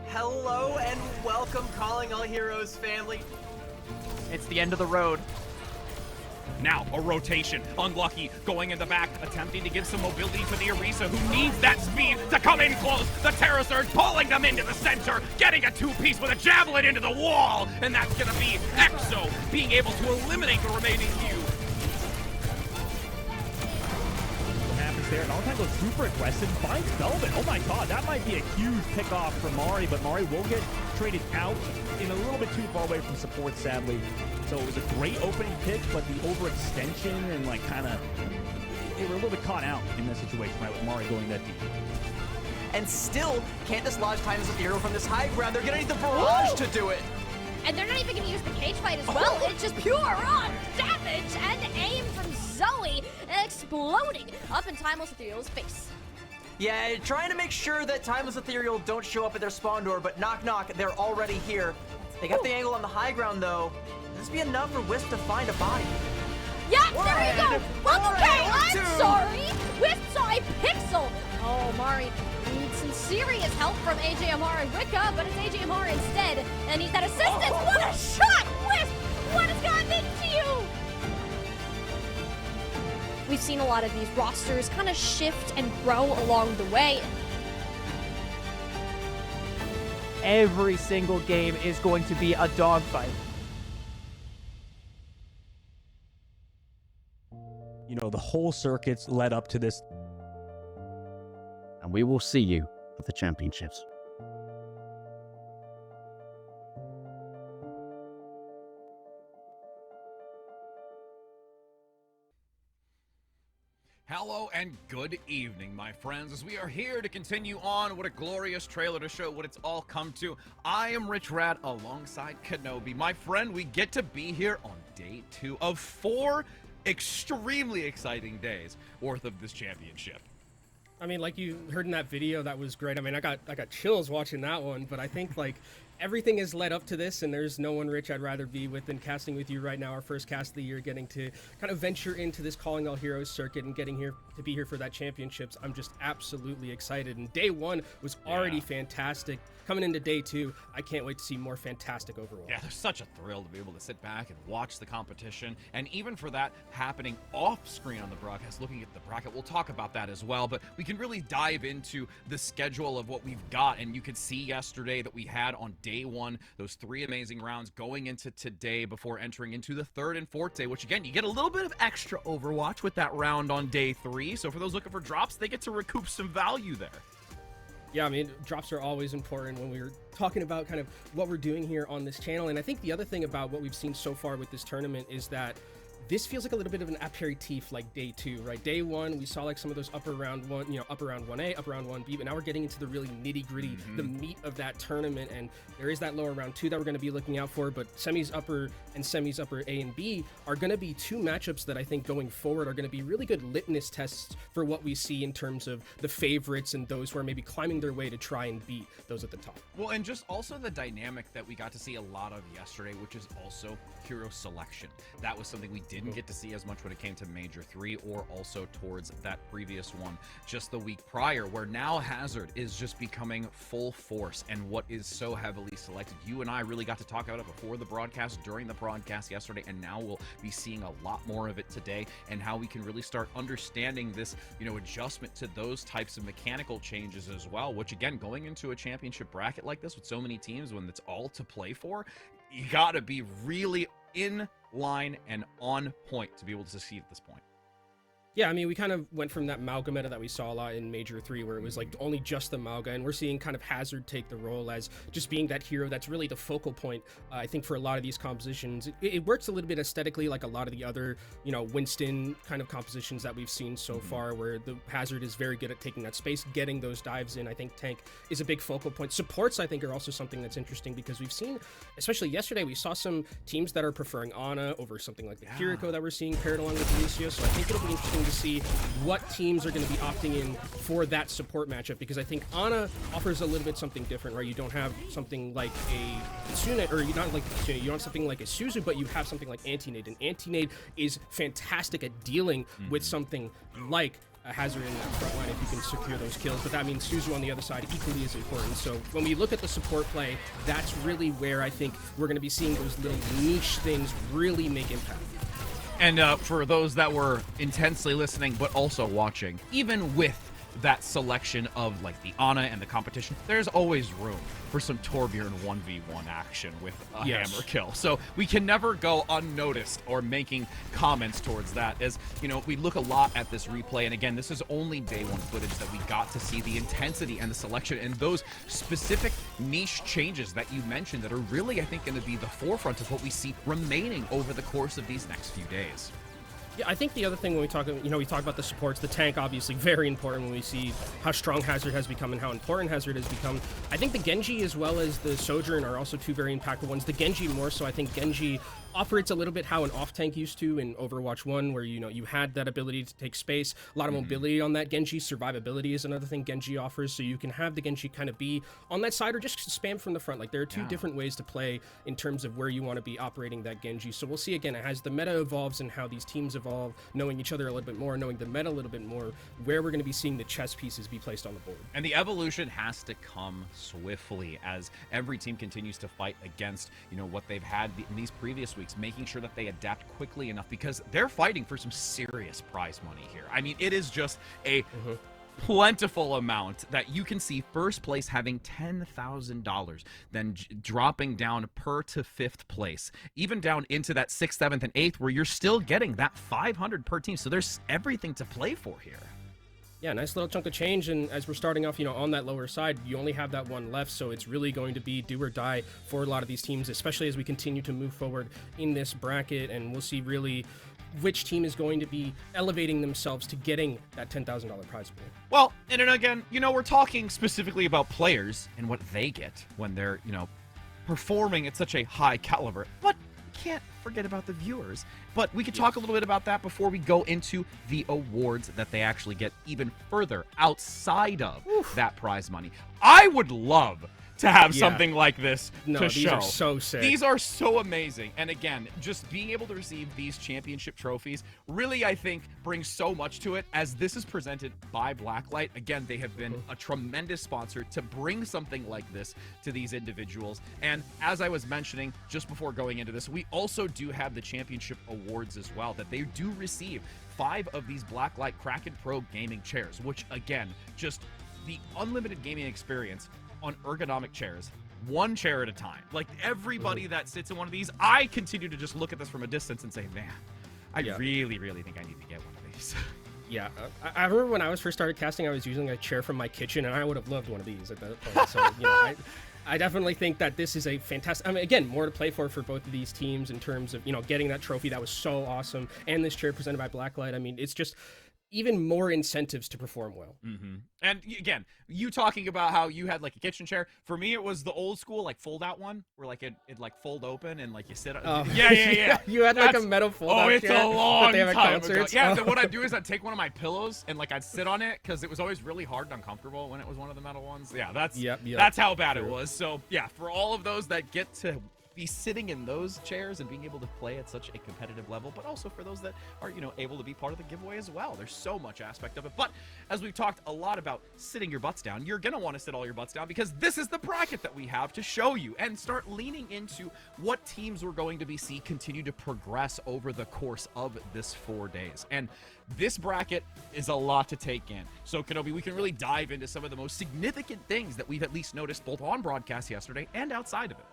Hello and welcome, Calling All Heroes family. It's the end of the road. Now, a rotation. Unlucky, going in the back, attempting to give some mobility to the Orisa, who needs that speed to come in close. The Terra Surge pulling them into the center, getting a two-piece with a Javelin into the wall. And that's going to be Exo being able to eliminate the remaining few. What happens there? Valentine goes super aggressive, finds Velvet. Oh my god, that might be a huge pickoff for Mari, but Mari will get traded out in a little bit too far away from support, sadly. So it was a great opening pick, but the overextension and they were a little bit caught out in this situation, right, with Mari going that deep. And still can't dislodge Timeless Ethereal from this high ground. They're gonna need the barrage to do it. And they're not even gonna use the cage fight as well. It's just pure raw damage and aim from Zoe exploding up in Timeless Ethereal's face. Yeah, trying to make sure that Timeless Ethereal don't show up at their spawn door, but knock knock, they're already here. They got the angle on the high ground though. This be enough for Wisp to find a body. Yeah, there we go. Well, okay, I'm two. sorry. Wisp saw a pixel. Oh, Mari needs some serious help from AJMR and Wicca, but it's AJMR instead. And needs that assistance. What a shot, Wisp! What has gotten into you? We've seen a lot of these rosters kind of shift and grow along the way. Every single game is going to be a dogfight. You know, the whole circuits led up to this. And we will see you at the championships. Hello and good evening, my friends, as we are here to continue on. What a glorious trailer to show what it's all come to. I am Rich Rad alongside Kenobi. My friend, we get to be here on day 2 of 4 extremely exciting days worth of this championship. I mean, like you heard in that video, that was great. I mean, I got chills watching that one, but I think everything is led up to this, and there's no one, Rich, I'd rather be with than casting with you right now. Our first cast of the year, getting to kind of venture into this Calling All Heroes circuit and getting here to be here for that championships. I'm just absolutely excited. And day 1 was already fantastic. Coming into day 2, I can't wait to see more fantastic overall. Yeah, there's such a thrill to be able to sit back and watch the competition, and even for that happening off screen on the broadcast, looking at the bracket, we'll talk about that as well, but we can really dive into the schedule of what we've got. And you could see yesterday that we had on day 1 those 3 amazing rounds going into today before entering into the 3rd and 4th day, which again, you get a little bit of extra Overwatch with that round on day 3. So for those looking for drops, they get to recoup some value there. Yeah, I mean, drops are always important when we're talking about kind of what we're doing here on this channel. And I think the other thing about what we've seen so far with this tournament is that this feels like a little bit of an aperitif like day 2, right? Day 1, we saw some of those upper round 1, upper round 1A, upper round 1B, but now we're getting into the really nitty gritty, the meat of that tournament. And there is that lower round 2 that we're going to be looking out for, but semis upper and semis upper A and B are going to be 2 matchups that I think going forward are going to be really good litmus tests for what we see in terms of the favorites and those who are maybe climbing their way to try and beat those at the top. Well, and just also the dynamic that we got to see a lot of yesterday, which is also hero selection. That was something we didn't get to see as much when it came to Major 3 or also towards that previous one just the week prior, where now Hazard is just becoming full force and what is so heavily selected. You and I really got to talk about it before the broadcast, during the broadcast yesterday, and now we'll be seeing a lot more of it today, and how we can really start understanding this, adjustment to those types of mechanical changes as well, which again, going into a championship bracket like this with so many teams when it's all to play for, you gotta be really in line and on point to be able to succeed at this point. Yeah, I mean, we kind of went from that Mauga meta that we saw a lot in Major 3, where it was only just the Mauga, and we're seeing kind of Hazard take the role as just being that hero that's really the focal point, I think, for a lot of these compositions. It works a little bit aesthetically like a lot of the other, Winston kind of compositions that we've seen so far, where the Hazard is very good at taking that space, getting those dives in. I think Tank is a big focal point. Supports, I think, are also something that's interesting, because we've seen, especially yesterday, we saw some teams that are preferring Ana over something like the Kiriko that we're seeing paired along with Lucio, so I think it'll be interesting to see what teams are going to be opting in for that support matchup, because I think Ana offers a little bit something different, right? You don't have something like a Tsune, or you not like Tsune, you don't have something like a Suzu, but you have something like Anti-Nade, and Anti-Nade is fantastic at dealing with something like Hazard in that front line if you can secure those kills, but that means Suzu on the other side equally as important. So when we look at the support play, that's really where I think we're going to be seeing those little niche things really make impact. And for those that were intensely listening but also watching, even with that selection of like the Ana and the competition, there's always room for some Torbjorn 1v1 action with a hammer kill. So we can never go unnoticed or making comments towards that, as you know, we look a lot at this replay, and again, this is only day one footage that we got to see the intensity and the selection and those specific niche changes that you mentioned that are really, I think, going to be the forefront of what we see remaining over the course of these next few days. Yeah, I think the other thing when we talk, we talk about the supports, the tank obviously very important when we see how strong Hazard has become and how important Hazard has become. I think the Genji as well as the Sojourn are also two very impactful ones. The Genji more so. I think Genji operates a little bit how an off tank used to in Overwatch 1, where you had that ability to take space, a lot of mobility on that Genji. Survivability is another thing Genji offers, so you can have the Genji kind of be on that side or just spam from the front. Like, there are two different ways to play in terms of where you want to be operating that Genji. So we'll see again as the meta evolves and how these teams evolve, knowing each other a little bit more, knowing the meta a little bit more, where we're going to be seeing the chess pieces be placed on the board. And the evolution has to come swiftly as every team continues to fight against, what they've had in these previous weeks, making sure that they adapt quickly enough, because they're fighting for some serious prize money here. I mean, it is just a plentiful amount that you can see first place having $10,000, then dropping down per to fifth place, even down into that 6th, 7th, and 8th, where you're still getting that 500 per team. So there's everything to play for here. Yeah, nice little chunk of change, and as we're starting off, on that lower side, you only have that one left, so it's really going to be do or die for a lot of these teams, especially as we continue to move forward in this bracket, and we'll see really which team is going to be elevating themselves to getting that $10,000 prize pool. Well, and then again, we're talking specifically about players and what they get when they're, performing at such a high caliber, but can't forget about the viewers. But we could talk a little bit about that before we go into the awards that they actually get even further outside of that prize money. I would love to have something like this to show. These are so sick. These are so amazing. And again, just being able to receive these championship trophies really, I think, brings so much to it, as this is presented by Blacklight. Again, they have been a tremendous sponsor to bring something like this to these individuals. And as I was mentioning just before going into this, we also do have the championship awards as well, that they do receive 5 of these Blacklight Kraken Pro gaming chairs, which again, just the unlimited gaming experience on ergonomic chairs, one chair at a time. Like, everybody that sits in one of these, I continue to just look at this from a distance and say, man, I really, really think I need to get one of these. Yeah, I remember when I was first started casting, I was using a chair from my kitchen, and I would have loved one of these at that point. So, I definitely think that this is a fantastic, again, more to play for both of these teams in terms of, getting that trophy. That was so awesome. And this chair presented by Blacklight. I mean, it's just even more incentives to perform well. And again, you talking about how you had like a kitchen chair. For me, it was the old school like fold out one, where like it like fold open and like you sit on. Oh. Yeah. You had like a metal fold out it's chair a long that they have time at ago. concerts. Yeah, then what I'd do is I'd take one of my pillows and like I'd sit on it, because it was always really hard and uncomfortable when it was one of the metal ones. Yeah, that's how bad it was. So yeah, for all of those that get to be sitting in those chairs and being able to play at such a competitive level, but also for those that are, able to be part of the giveaway as well. There's so much aspect of it. But as we've talked a lot about sitting your butts down, you're going to want to sit all your butts down, because this is the bracket that we have to show you, and start leaning into what teams we're going to be see continue to progress over the course of this 4 days. And this bracket is a lot to take in. So, Kenobi, we can really dive into some of the most significant things that we've at least noticed both on broadcast yesterday and outside of it.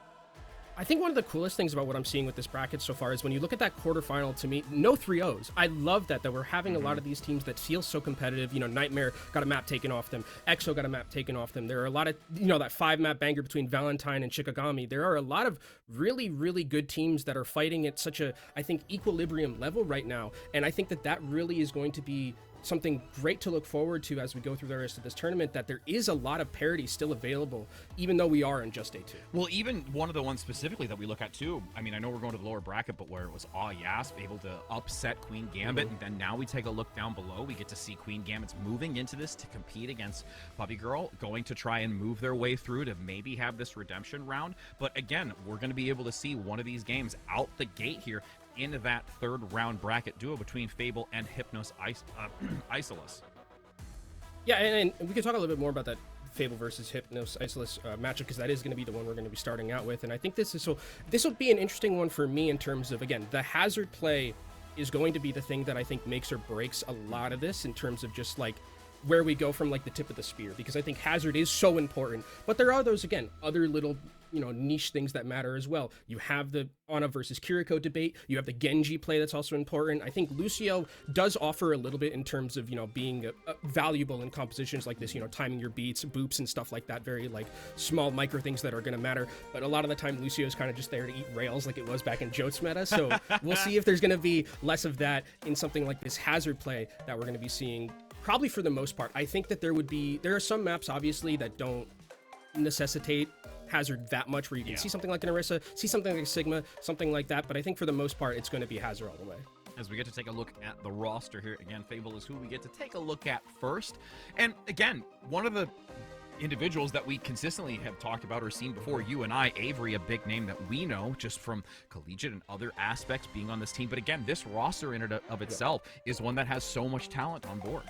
I think one of the coolest things about what I'm seeing with this bracket so far is when you look at that quarterfinal, to me, no 3-0s. I love that we're having a lot of these teams that feel so competitive. Nightmare got a map taken off them. EXO got a map taken off them. There are a lot of, that 5-map banger between Valentine and Shikigami. There are a lot of really, really good teams that are fighting at such a, I think, equilibrium level right now. And I think that really is going to be something great to look forward to as we go through the rest of this tournament, that there is a lot of parity still available, even though we are in just day 2. Well, even one of the ones specifically that we look at too, I mean, I know we're going to the lower bracket, but where it was Yasp able to upset Queen Gambit, and then now we take a look down below, we get to see Queen Gambit's moving into this to compete against Puppy Girl, going to try and move their way through to maybe have this redemption round. But again, we're going to be able to see one of these games out the gate here in that 3rd round bracket duo between Fable and Hypnos Isolus. Yeah, and we can talk a little bit more about that Fable versus Hypnos Isolus matchup, because that is going to be the one we're going to be starting out with. And I think this will be an interesting one for me in terms of, again, the hazard play is going to be the thing that I think makes or breaks a lot of this in terms of just like where we go from like the tip of the spear, because I think hazard is so important. But there are those, again, other little, niche things that matter as well. You have the Ana versus Kiriko debate. You have the Genji play that's also important. I think Lucio does offer a little bit in terms of, being valuable in compositions like this, timing your beats, boops and stuff like that, very like small micro things that are going to matter. But a lot of the time Lucio is kind of just there to eat rails like it was back in Jote's meta. So we'll see if there's going to be less of that in something like this hazard play that we're going to be seeing. Probably for the most part. I think that there are some maps obviously that don't necessitate hazard that much, where you can see something like an Orisa, see something like a Sigma, something like that, but I think for the most part it's going to be hazard all the way. As we get to take a look at the roster here, again, Fable is who we get to take a look at first. And again, one of the individuals that we consistently have talked about or seen before, you and I, Avery, a big name that we know just from collegiate and other aspects being on this team. But again, this roster in and of itself is one that has so much talent on board.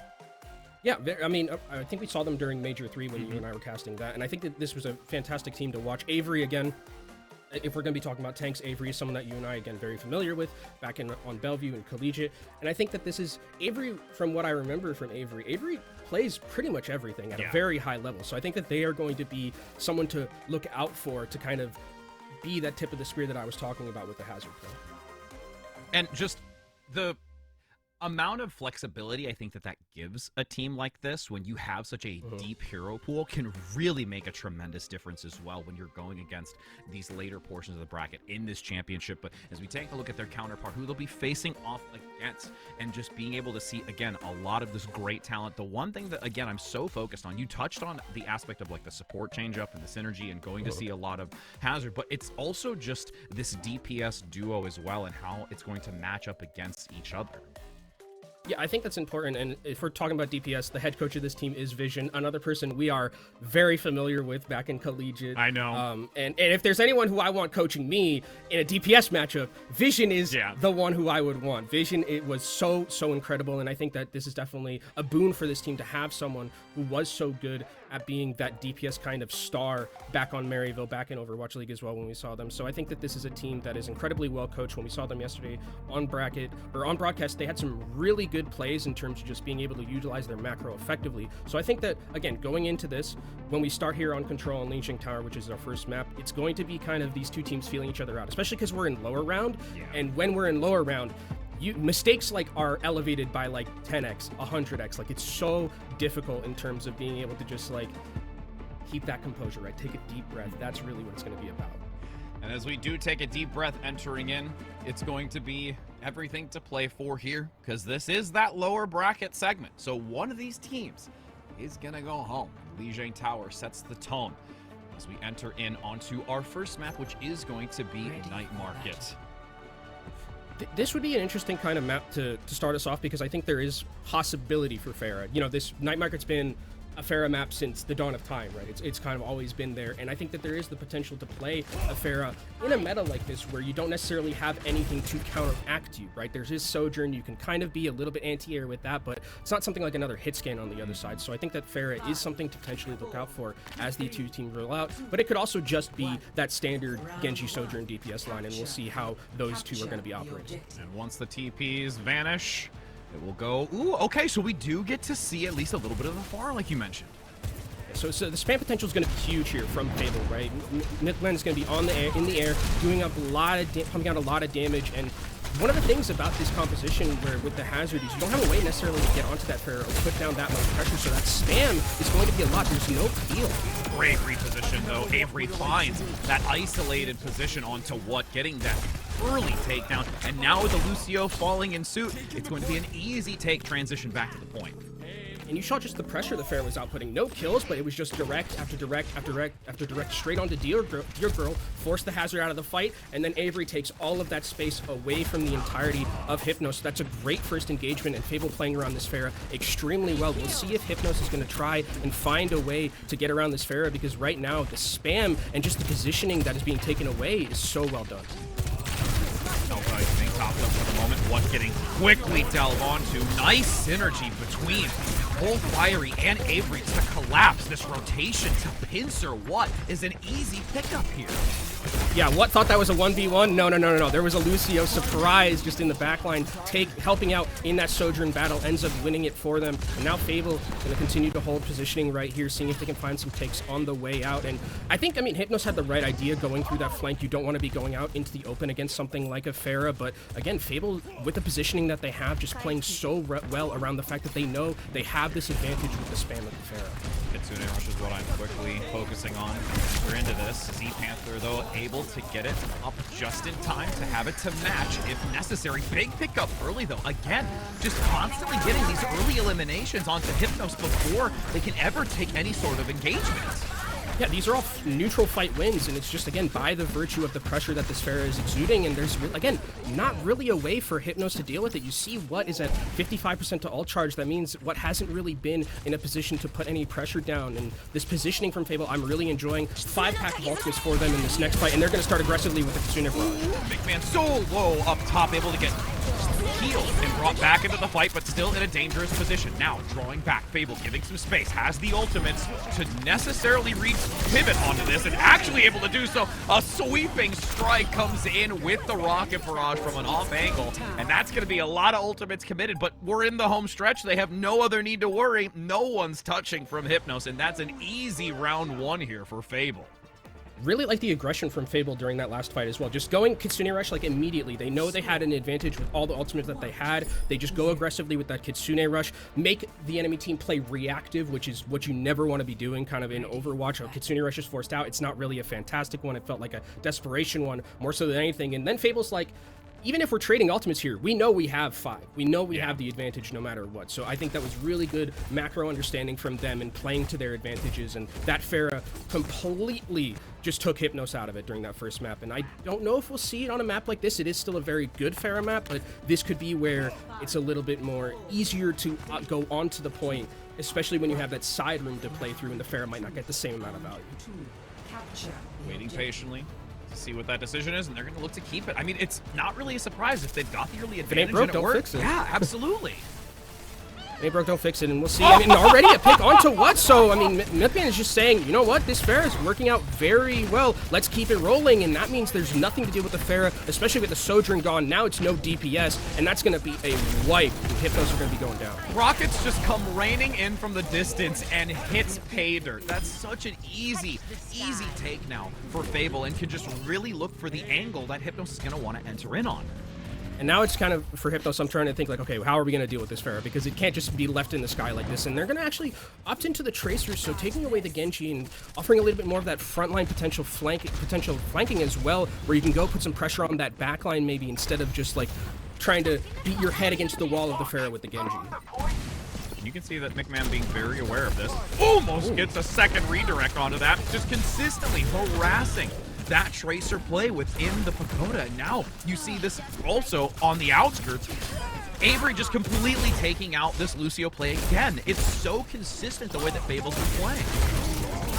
Yeah, I mean, I think we saw them during Major 3 when you and I were casting that, and I think that this was a fantastic team to watch. Avery, again, if we're going to be talking about tanks, Avery is someone that you and I, again, very familiar with back on Bellevue and Collegiate, and I think that this is, Avery, from what I remember from Avery plays pretty much everything at a very high level, so I think that they are going to be someone to look out for to kind of be that tip of the spear that I was talking about with the hazard play. And just the amount of flexibility I think that gives a team like this when you have such a deep hero pool can really make a tremendous difference as well when you're going against these later portions of the bracket in this championship. But as we take a look at their counterpart, who they'll be facing off against, and just being able to see, again, a lot of this great talent. The one thing that, again, I'm so focused on, you touched on the aspect of like the support change up and the synergy and going to see a lot of hazard, but it's also just this DPS duo as well and how it's going to match up against each other. Yeah, I think that's important, and if we're talking about DPS, the head coach of this team is Vision, another person we are very familiar with back in Collegiate. I know. And if there's anyone who I want coaching me in a DPS matchup, Vision is the one who I would want. Vision, it was so incredible, and I think that this is definitely a boon for this team to have someone who was so good at being that DPS kind of star back on Maryville, back in Overwatch League as well when we saw them. So I think that this is a team that is incredibly well coached. When we saw them yesterday on broadcast, they had some really good plays in terms of just being able to utilize their macro effectively. So I think that, again, going into this, when we start here on Control and Lianxing Tower, which is our first map, it's going to be kind of these two teams feeling each other out, especially because we're in lower round. And when we're in lower round, mistakes like are elevated by like 10x, 100x. Like, it's so difficult in terms of being able to just like keep that composure, right? Take a deep breath. That's really what it's going to be about. And as we do take a deep breath entering in, it's going to be everything to play for here, because this is that lower bracket segment. So one of these teams is going to go home. Lianxing Tower sets the tone as we enter in onto our first map, which is going to be Night Market. This would be an interesting kind of map to start us off, because I think there is possibility for Pharah. You know, this Night Market's been a Pharah map since the dawn of time, right? It's kind of always been there, and I think that there is the potential to play a Pharah in a meta like this where you don't necessarily have anything to counteract you, right? There's his Sojourn, you can kind of be a little bit anti-air with that, but it's not something like another hit scan on the other side. So I think that Pharah is something to potentially look out for as the two teams roll out, but it could also just be that standard Genji Sojourn DPS line, and we'll see how those two are going to be operating. And once the TPs vanish, it will go. Ooh, okay, so we do get to see at least a little bit of the far, like you mentioned. So the spam potential is going to be huge here from Fable, right? Midland is going to be in the air, doing up pumping out a lot of damage. And one of the things about this composition, where with the hazard, is you don't have a way necessarily to get onto that Pharah or put down that much pressure. So that spam is going to be a lot. There's no peel. Great reposition though. Avery finds that isolated position onto what, getting that early takedown, and now with the Lucio falling in suit, it's going to be an easy take transition back to the point. And you saw just the pressure the Pharah was outputting. No kills, but it was just direct after direct after direct after direct straight onto Dear Girl, forced the hazard out of the fight, and then Avery takes all of that space away from the entirety of Hypnos. That's a great first engagement, and Fable playing around this Pharah extremely well. We'll see if Hypnos is going to try and find a way to get around this Pharah, because right now the spam and just the positioning that is being taken away is so well done. Alpha being topped up for the moment. What getting quickly delve onto. Nice synergy between both Fiery and Avery to collapse this rotation to pincer what is an easy pickup here. Yeah, what thought that was a 1v1? No. There was a Lucio surprise just in the backline, helping out in that Sojourn battle, ends up winning it for them. And now Fable gonna continue to hold positioning right here, seeing if they can find some takes on the way out. And I think, Hypnos had the right idea going through that flank. You don't want to be going out into the open against something like a Pharah, but again, Fable, with the positioning that they have, just playing so well around the fact that they know they have this advantage with the spam of the Pharah. Kitsune Rush is what I'm quickly focusing on. We're into this. Z Panther, though, able to get it up just in time to have it to match if necessary. Big pickup early, though. Again, just constantly getting these early eliminations onto Hypnos before they can ever take any sort of engagement. Yeah, these are all neutral fight wins, and it's just, again, by the virtue of the pressure that this Pharah is exuding, and there's, again, not really a way for Hypnos to deal with it. You see what is at 55% to ult charge. That means what hasn't really been in a position to put any pressure down, and this positioning from Fable, I'm really enjoying. 5-pack of ultimates for them in this next fight, and they're going to start aggressively with the Kitsune Barrage. Big man so low up top, able to get healed and brought back into the fight, but still in a dangerous position. Now, drawing back, Fable giving some space, has the ultimates to necessarily pivot onto this, and actually able to do so. A sweeping strike comes in with the rocket barrage from an off angle, and that's going to be a lot of ultimates committed, but we're in the home stretch. They have no other need to worry. No one's touching from Hypnos, and that's an easy round one here for Fable. Really like the aggression from Fable during that last fight as well. Just going Kitsune Rush like immediately. They know they had an advantage with all the ultimates that they had. They just go aggressively with that Kitsune Rush, make the enemy team play reactive, which is what you never want to be doing kind of in Overwatch. Kitsune Rush is forced out. It's not really a fantastic one. It felt like a desperation one more so than anything. And then Fable's like, even if we're trading ultimates here, we know we have 5. We know we have the advantage no matter what. So I think that was really good macro understanding from them and playing to their advantages. And that Pharah completely just took Hypnos out of it during that first map. And I don't know if we'll see it on a map like this. It is still a very good Pharah map, but this could be where it's a little bit more easier to go on to the point, especially when you have that side room to play through and the Pharah might not get the same amount of value. Waiting patiently to see what that decision is, and they're going to look to keep it. I mean, it's not really a surprise if they've got the early advantage broke, and it don't works. fix it. Yeah, absolutely. Hey, broke, don't fix it, and we'll see. I mean, already a pick onto what? So, I mean, Mythman is just saying, you know what? This Pharah is working out very well. Let's keep it rolling, and that means there's nothing to do with the Pharah, especially with the Sojourn gone. Now it's no DPS, and that's going to be a wipe. Hypnos are going to be going down. Rockets just come raining in from the distance and hits pay dirt. That's such an easy take now for Fable, and can just really look for the angle that Hypnos is going to want to enter in on. And now it's kind of, for Hypnos, I'm trying to think like, okay, how are we going to deal with this Pharah? Because it can't just be left in the sky like this. And they're going to actually opt into the Tracers, so taking away the Genji and offering a little bit more of that frontline potential flanking as well, where you can go put some pressure on that backline maybe, instead of just like trying to beat your head against the wall of the Pharah with the Genji. You can see that McMahon being very aware of this. Almost gets a second redirect onto that, just consistently harassing that Tracer play within the Pagoda. Now you see this also on the outskirts. Avery just completely taking out this Lucio play again. It's so consistent the way that Fable's been playing.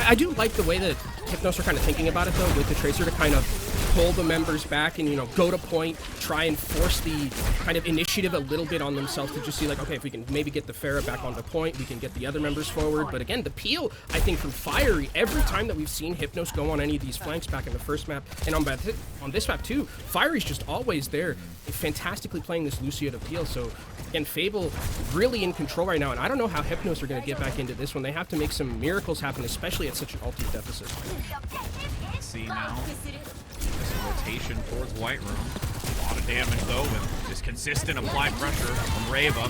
I do like the way that Hypnos are kind of thinking about it, though, with the Tracer to kind of pull the members back and, you know, go to point, try and force the kind of initiative a little bit on themselves to just see, like, okay, if we can maybe get the Pharah back onto point, we can get the other members forward. But again, the peel, I think, from Fiery, every time that we've seen Hypnos go on any of these flanks back in the first map, and on this map too, Fiery's just always there, fantastically playing this Lucio to peel. So again, Fable really in control right now, and I don't know how Hypnos are going to get back into this one. They have to make some miracles happen, especially at such an ultimate deficit. Let's see now. This rotation towards White Room. A lot of damage though with this consistent applied pressure from Reva.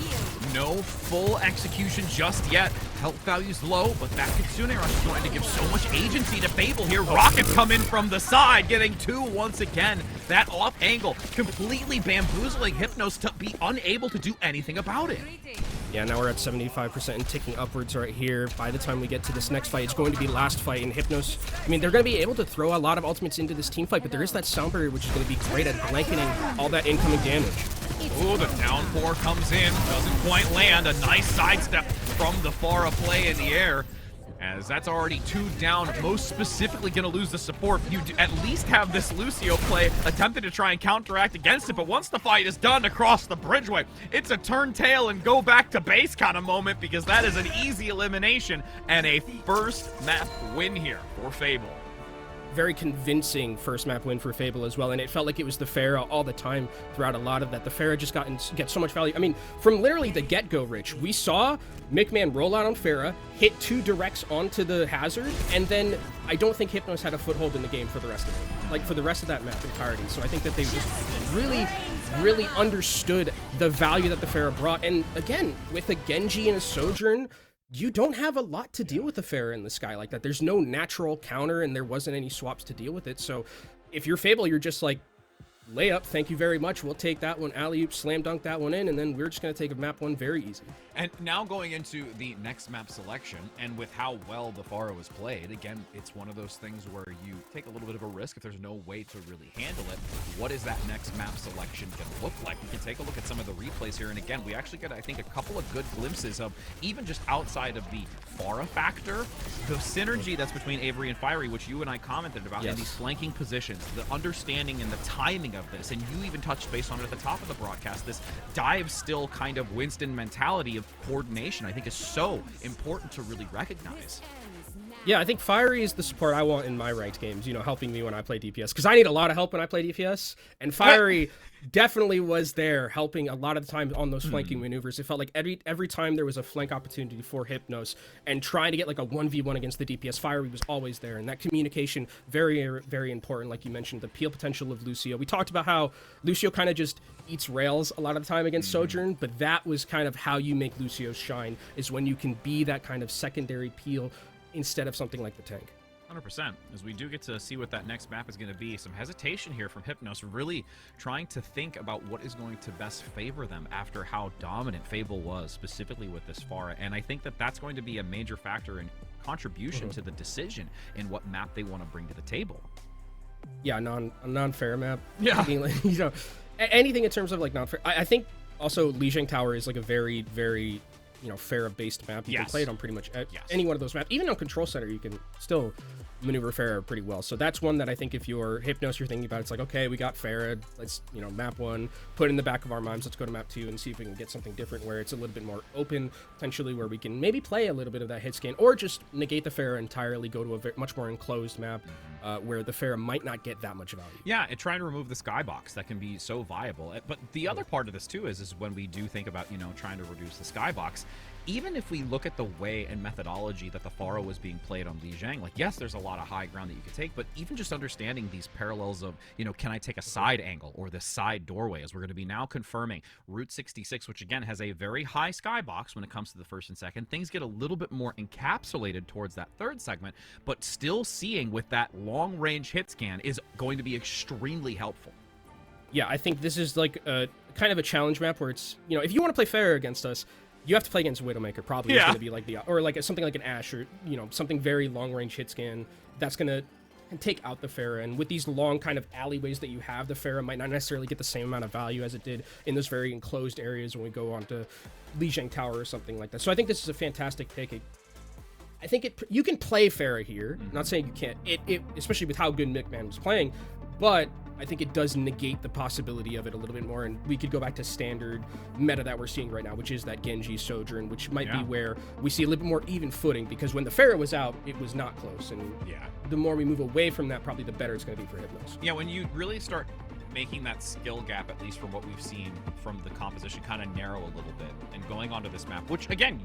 No full execution just yet. Health value's low, but that Kitsune Rush is going to give so much agency to Fable here. Rockets come in from the side, getting 2 once again. That off angle completely bamboozling Hypnos to be unable to do anything about it. Yeah, now we're at 75% and ticking upwards right here. By the time we get to this next fight, it's going to be last fight, and Hypnos, I mean, they're going to be able to throw a lot of ultimates into this team fight, but there is that sound barrier, which is going to be great at blanketing all that incoming damage. Ooh, the downpour comes in, doesn't quite land. A nice sidestep from the Pharah play in the air. as that's already 2 down, most specifically going to lose the support. You at least have this Lucio play attempting to try and counteract against it, but once the fight is done across the bridgeway, it's a turn tail and go back to base kind of moment, because that is an easy elimination and a first map win here for Fable. Very convincing first map win for Fable as well, and it felt like it was the Pharah all the time throughout a lot of that. The Pharah just gets so much value. I mean, from literally the get-go, Rich, we saw McMahon roll out on Pharah, hit 2 directs onto the Hazard, and then I don't think Hypnos had a foothold in the game for the rest of it, like for the rest of that map entirety. So I think that they just really understood the value that the Pharah brought. And again, with a Genji and a Sojourn, you don't have a lot to deal with the Pharah in the sky like that. There's no natural counter, and there wasn't any swaps to deal with it. So if you're Fable, you're just like, layup, thank you very much. We'll take that one, alley-oop, slam dunk that one in, and then we're just going to take a map 1 very easy. And now going into the next map selection, and with how well the Pharah was played, again, it's one of those things where you take a little bit of a risk if there's no way to really handle it. What is that next map selection going to look like? We can take a look at some of the replays here, and again, we actually get, I think, a couple of good glimpses of, even just outside of the Pharah factor, the synergy that's between Avery and Fiery, which you and I commented about, in these flanking positions, the understanding and the timing of this, and you even touched base on it at the top of the broadcast, this dive still kind of Winston mentality of coordination, I think, is so important to really recognize. Yeah, I think Fiery is the support I want in my ranked games, you know, helping me when I play DPS, because I need a lot of help when I play DPS, and Fiery definitely was there helping a lot of the time on those flanking maneuvers. It felt like every time there was a flank opportunity for Hypnos and trying to get like a 1v1 against the DPS, Fiery was always there, and that communication, very, very important. Like you mentioned, the peel potential of Lucio. We talked about how Lucio kind of just eats rails a lot of the time against Sojourn, but that was kind of how you make Lucio shine, is when you can be that kind of secondary peel instead of something like the tank. 100%, as we do get to see what that next map is going to be. Some hesitation here from Hypnos, really trying to think about what is going to best favor them after how dominant Fable was, specifically with this Pharah. And I think that that's going to be a major factor in contribution to the decision in what map they want to bring to the table. Yeah, a non-fair map. Yeah. I mean, like, you know, anything in terms of like non-fair. I think also Lijiang Tower is like a very, very, you know, Pharah-based map. You can play it on pretty much any one of those maps. Even on Control Center, you can still maneuver Pharah pretty well. So that's one that I think if you're Hypnos, you're thinking about, it's like, okay, we got Pharah, let's, you know, map 1, put it in the back of our minds, let's go to map 2 and see if we can get something different where it's a little bit more open, potentially where we can maybe play a little bit of that hit scan, or just negate the Pharah entirely, go to a much more enclosed map where the Pharah might not get that much value. Yeah, and trying to remove the skybox that can be so viable. But the other part of this too is when we do think about, you know, trying to reduce the skybox, even if we look at the way and methodology that the Pharah was being played on Lijiang, like, yes, there's a lot of high ground that you could take, but even just understanding these parallels of, you know, can I take a side angle or this side doorway, as we're going to be now confirming Route 66, which again has a very high skybox when it comes to the first and second. Things get a little bit more encapsulated towards that third segment, but still seeing with that long range hit scan is going to be extremely helpful. Yeah, I think this is like a kind of a challenge map where it's, you know, if you want to play Pharah against us, you have to play against Widowmaker, probably. It's going to be like or like something like an Ashe, or, you know, something very long-range hit scan that's going to take out the Pharah. And with these long kind of alleyways that you have, the Pharah might not necessarily get the same amount of value as it did in those very enclosed areas when we go on to Lijiang Tower or something like that. So I think this is a fantastic pick. I think you can play Pharah here. Not saying you can't. It especially with how good McMahon was playing, but I think it does negate the possibility of it a little bit more, and we could go back to standard meta that we're seeing right now, which is that Genji Sojourn, which might be where we see a little bit more even footing, because when the Pharah was out, it was not close, and the more we move away from that, probably the better it's going to be for Hypnos. Yeah, when you really start making that skill gap, at least from what we've seen from the composition, kind of narrow a little bit, and going onto this map, which again,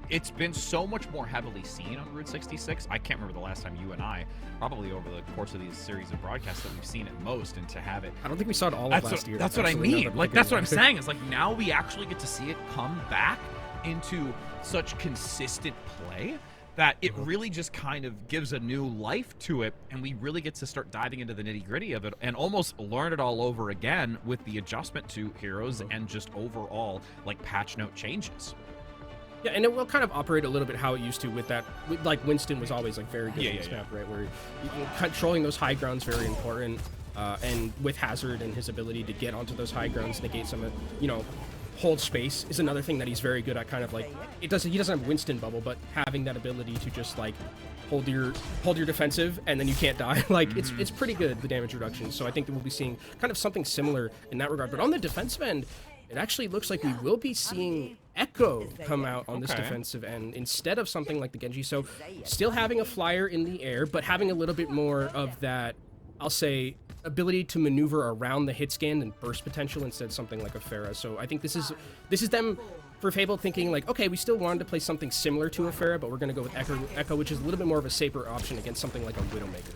it's been so much more heavily seen on Route 66. I can't remember the last time you and I, probably over the course of these series of broadcasts, that we've seen it most, and to have it. I don't think we saw it all of last year. That's what I mean. Like, that's what I'm saying. Is like, now we actually get to see it come back into such consistent play that it really just kind of gives a new life to it, and we really get to start diving into the nitty-gritty of it and almost learn it all over again with the adjustment to heroes and just overall, like, patch note changes. Yeah, and it will kind of operate a little bit how it used to with that. Like, Winston was always like very good in this map, right? Where controlling those high grounds very important, and with Hazard and his ability to get onto those high grounds, negate some, you know, hold space is another thing that he's very good at. Kind of like he doesn't have Winston bubble, but having that ability to just like hold your defensive and then you can't die. Like it's pretty good, the damage reduction. So I think that we'll be seeing kind of something similar in that regard. But on the defensive end, it actually looks like we will be seeing Echo come out on this defensive end instead of something like the Genji. So still having a flyer in the air, but having a little bit more of that, I'll say, ability to maneuver around the hit scan and burst potential instead of something like a Pharah. So I think this is them for Fable thinking like, okay, we still wanted to play something similar to a Pharah, but we're going to go with Echo, which is a little bit more of a safer option against something like a Widowmaker.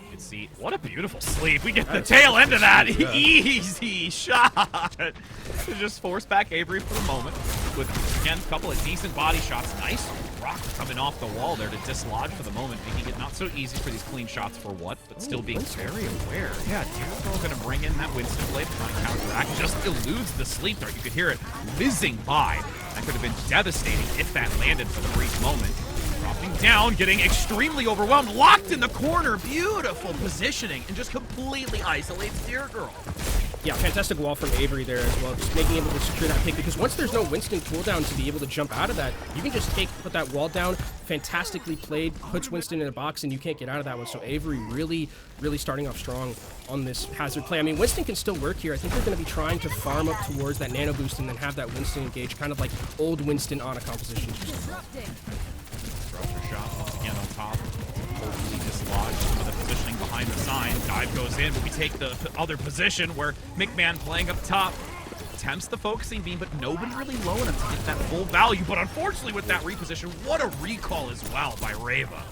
You can see, what a beautiful sleep. We get the tail end of that. Easy shot. Just force back Avery for the moment with, again, a couple of decent body shots. Nice rock coming off the wall there to dislodge for the moment, making it not so easy for these clean shots for what, but still being very aware. Yeah, Deergirl going to bring in that Winston blade, trying to counteract. Just eludes the sleep dart. You could hear it whizzing by. That could have been devastating if that landed for the brief moment. Dropping down, getting extremely overwhelmed, locked in the corner. Beautiful positioning, and just completely isolates Deergirl. Yeah, fantastic wall from Avery there as well, just making able to secure that pick, because once there's no Winston cooldown to be able to jump out of that, you can just put that wall down, fantastically played, puts Winston in a box, and you can't get out of that one. So Avery really starting off strong on this hazard play. I mean, Winston can still work here. I think they're going to be trying to farm up towards that nano boost and then have that Winston engage, kind of like old Winston on a composition. Structure shot once again on top. Hopefully dislodged some of the positioning behind the sign. Dive goes in, but we take the other position where McMahon playing up top attempts the focusing beam, but nobody really low enough to get that full value. But unfortunately with that reposition, what a recall as well by Reva.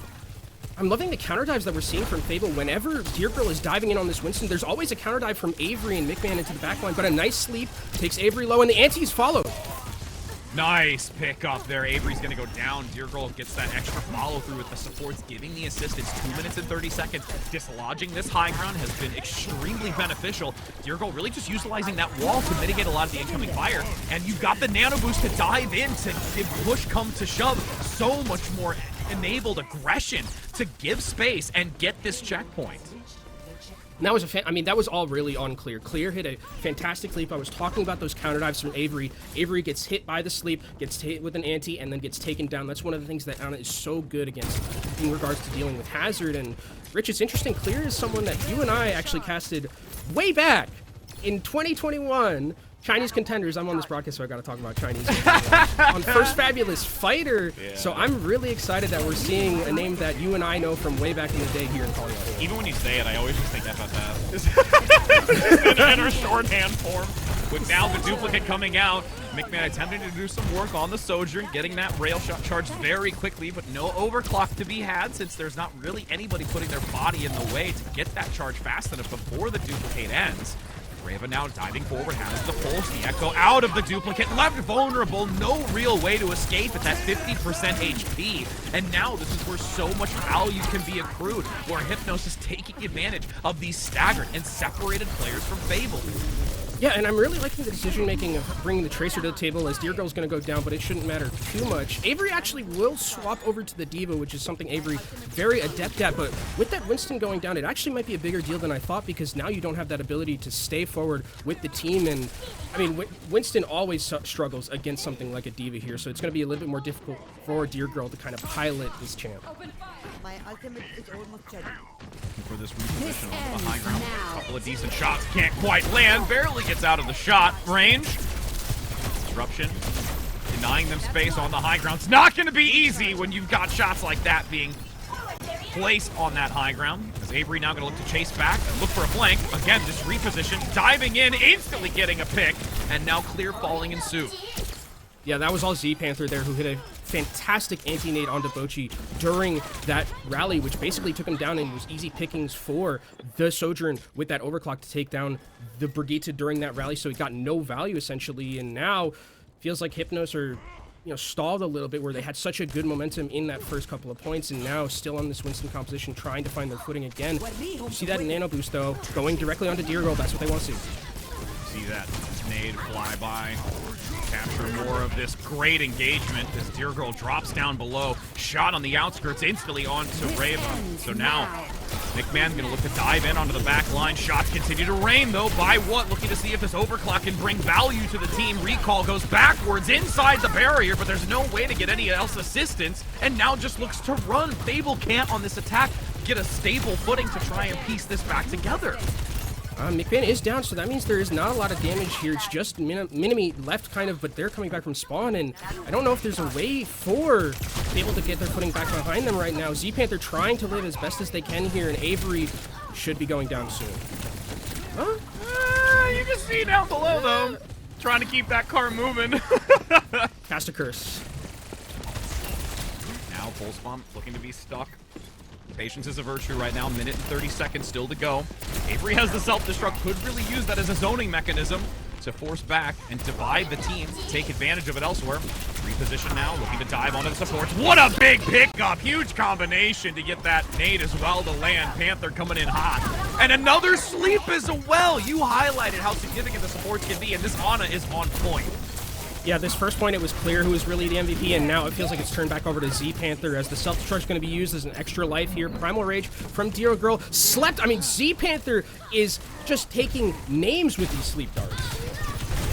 I'm loving the counter dives that we're seeing from Fable. Whenever Deergirl is diving in on this Winston, there's always a counter dive from Avery and McMahon into the backline, but a nice sleep takes Avery low, and the antis follow. Nice pick up there. Avery's going to go down. Deergirl gets that extra follow through with the supports, giving the assistance. 2 minutes and 30 seconds. Dislodging this high ground has been extremely beneficial. Deergirl really just utilizing that wall to mitigate a lot of the incoming fire. And you've got the nano boost to dive in to give push come to shove. So much more enabled aggression to give space and get this checkpoint. And that was that was all really on Clear. Clear hit a fantastic leap. I was talking about those counter dives from Avery. Avery gets hit by the sleep, gets hit with an anti, and then gets taken down. That's one of the things that Ana is so good against in regards to dealing with Hazard. And Rich, it's interesting. Clear is someone that you and I actually casted way back in 2021. Chinese contenders. I'm on this broadcast, so I got to talk about Chinese on First Fabulous Fighter. Yeah. So I'm really excited that we're seeing a name that you and I know from way back in the day here in Colorado. Even when you say it, I always just think FFF. In her shorthand form. With now the duplicate coming out, McMahon attempting to do some work on the Sojourn, getting that rail shot charged very quickly, but no overclock to be had since there's not really anybody putting their body in the way to get that charge fast enough before the duplicate ends. Reva now diving forward, has the pulse, the Echo out of the duplicate, left vulnerable, no real way to escape at that 50% HP. And now this is where so much value can be accrued, where Hypnos is taking advantage of these staggered and separated players from Fable. Yeah, and I'm really liking the decision-making of bringing the Tracer to the table, as Deergirl's going to go down, but it shouldn't matter too much. Avery actually will swap over to the D.Va, which is something Avery very adept at, but with that Winston going down, it actually might be a bigger deal than I thought, because now you don't have that ability to stay forward with the team, and I mean, Winston always struggles against something like a D.Va here, so it's going to be a little bit more difficult for Deergirl to kind of pilot this champ. My ultimate is almost ready. For this reposition on the high ground. A couple of decent shots, can't quite land, barely gets out of the shot range. Disruption, denying them space on the high ground. It's not going to be easy when you've got shots like that being placed on that high ground. As Avery now going to look to chase back and look for a flank. Again, this reposition, diving in, instantly getting a pick, and now Clear falling in suit. Yeah, that was all Z-Panther there, who hit a fantastic anti-nade on Debochi during that rally, which basically took him down and was easy pickings for the Sojourn with that overclock to take down the Brigitte during that rally, so he got no value essentially, and now feels like Hypnos are stalled a little bit, where they had such a good momentum in that first couple of points, and now still on this Winston composition trying to find their footing again. You see that nano boost though, going directly onto Deergirl. That's what they want to see. See that nade fly by. Capture more of this great engagement as Deergirl drops down below. Shot on the outskirts instantly onto Reva. So now McMahon gonna look to dive in onto the back line. Shots continue to rain though. By what? Looking to see if this overclock can bring value to the team. Recall goes backwards inside the barrier, but there's no way to get any else assistance. And now just looks to run. Fable can't on this attack get a stable footing to try and piece this back together. McMahon is down, so that means there is not a lot of damage here. It's just Minimi left kind of, but they're coming back from spawn, and I don't know if there's a way for Fable to get their footing back behind them right now. Z-Panther trying to live as best as they can here, and Avery should be going down soon. Huh? You can see down below though, trying to keep that car moving. Cast a curse. Now Pulse Bomb looking to be stuck. Patience is a virtue right now, minute and 30 seconds still to go. Avery has the self-destruct, could really use that as a zoning mechanism to force back and divide the team, take advantage of it elsewhere. Reposition now, looking to dive onto the supports. What a big pickup! Huge combination to get that nade as well to land. Panther coming in hot. And another sleep as well! You highlighted how significant the supports can be, and this Ana is on point. Yeah, this first point, it was Clear who was really the MVP, and now it feels like it's turned back over to Z-Panther as the self-destruct is going to be used as an extra life here. Primal Rage from Dear Girl. Slept! I mean, Z-Panther is just taking names with these sleep darts.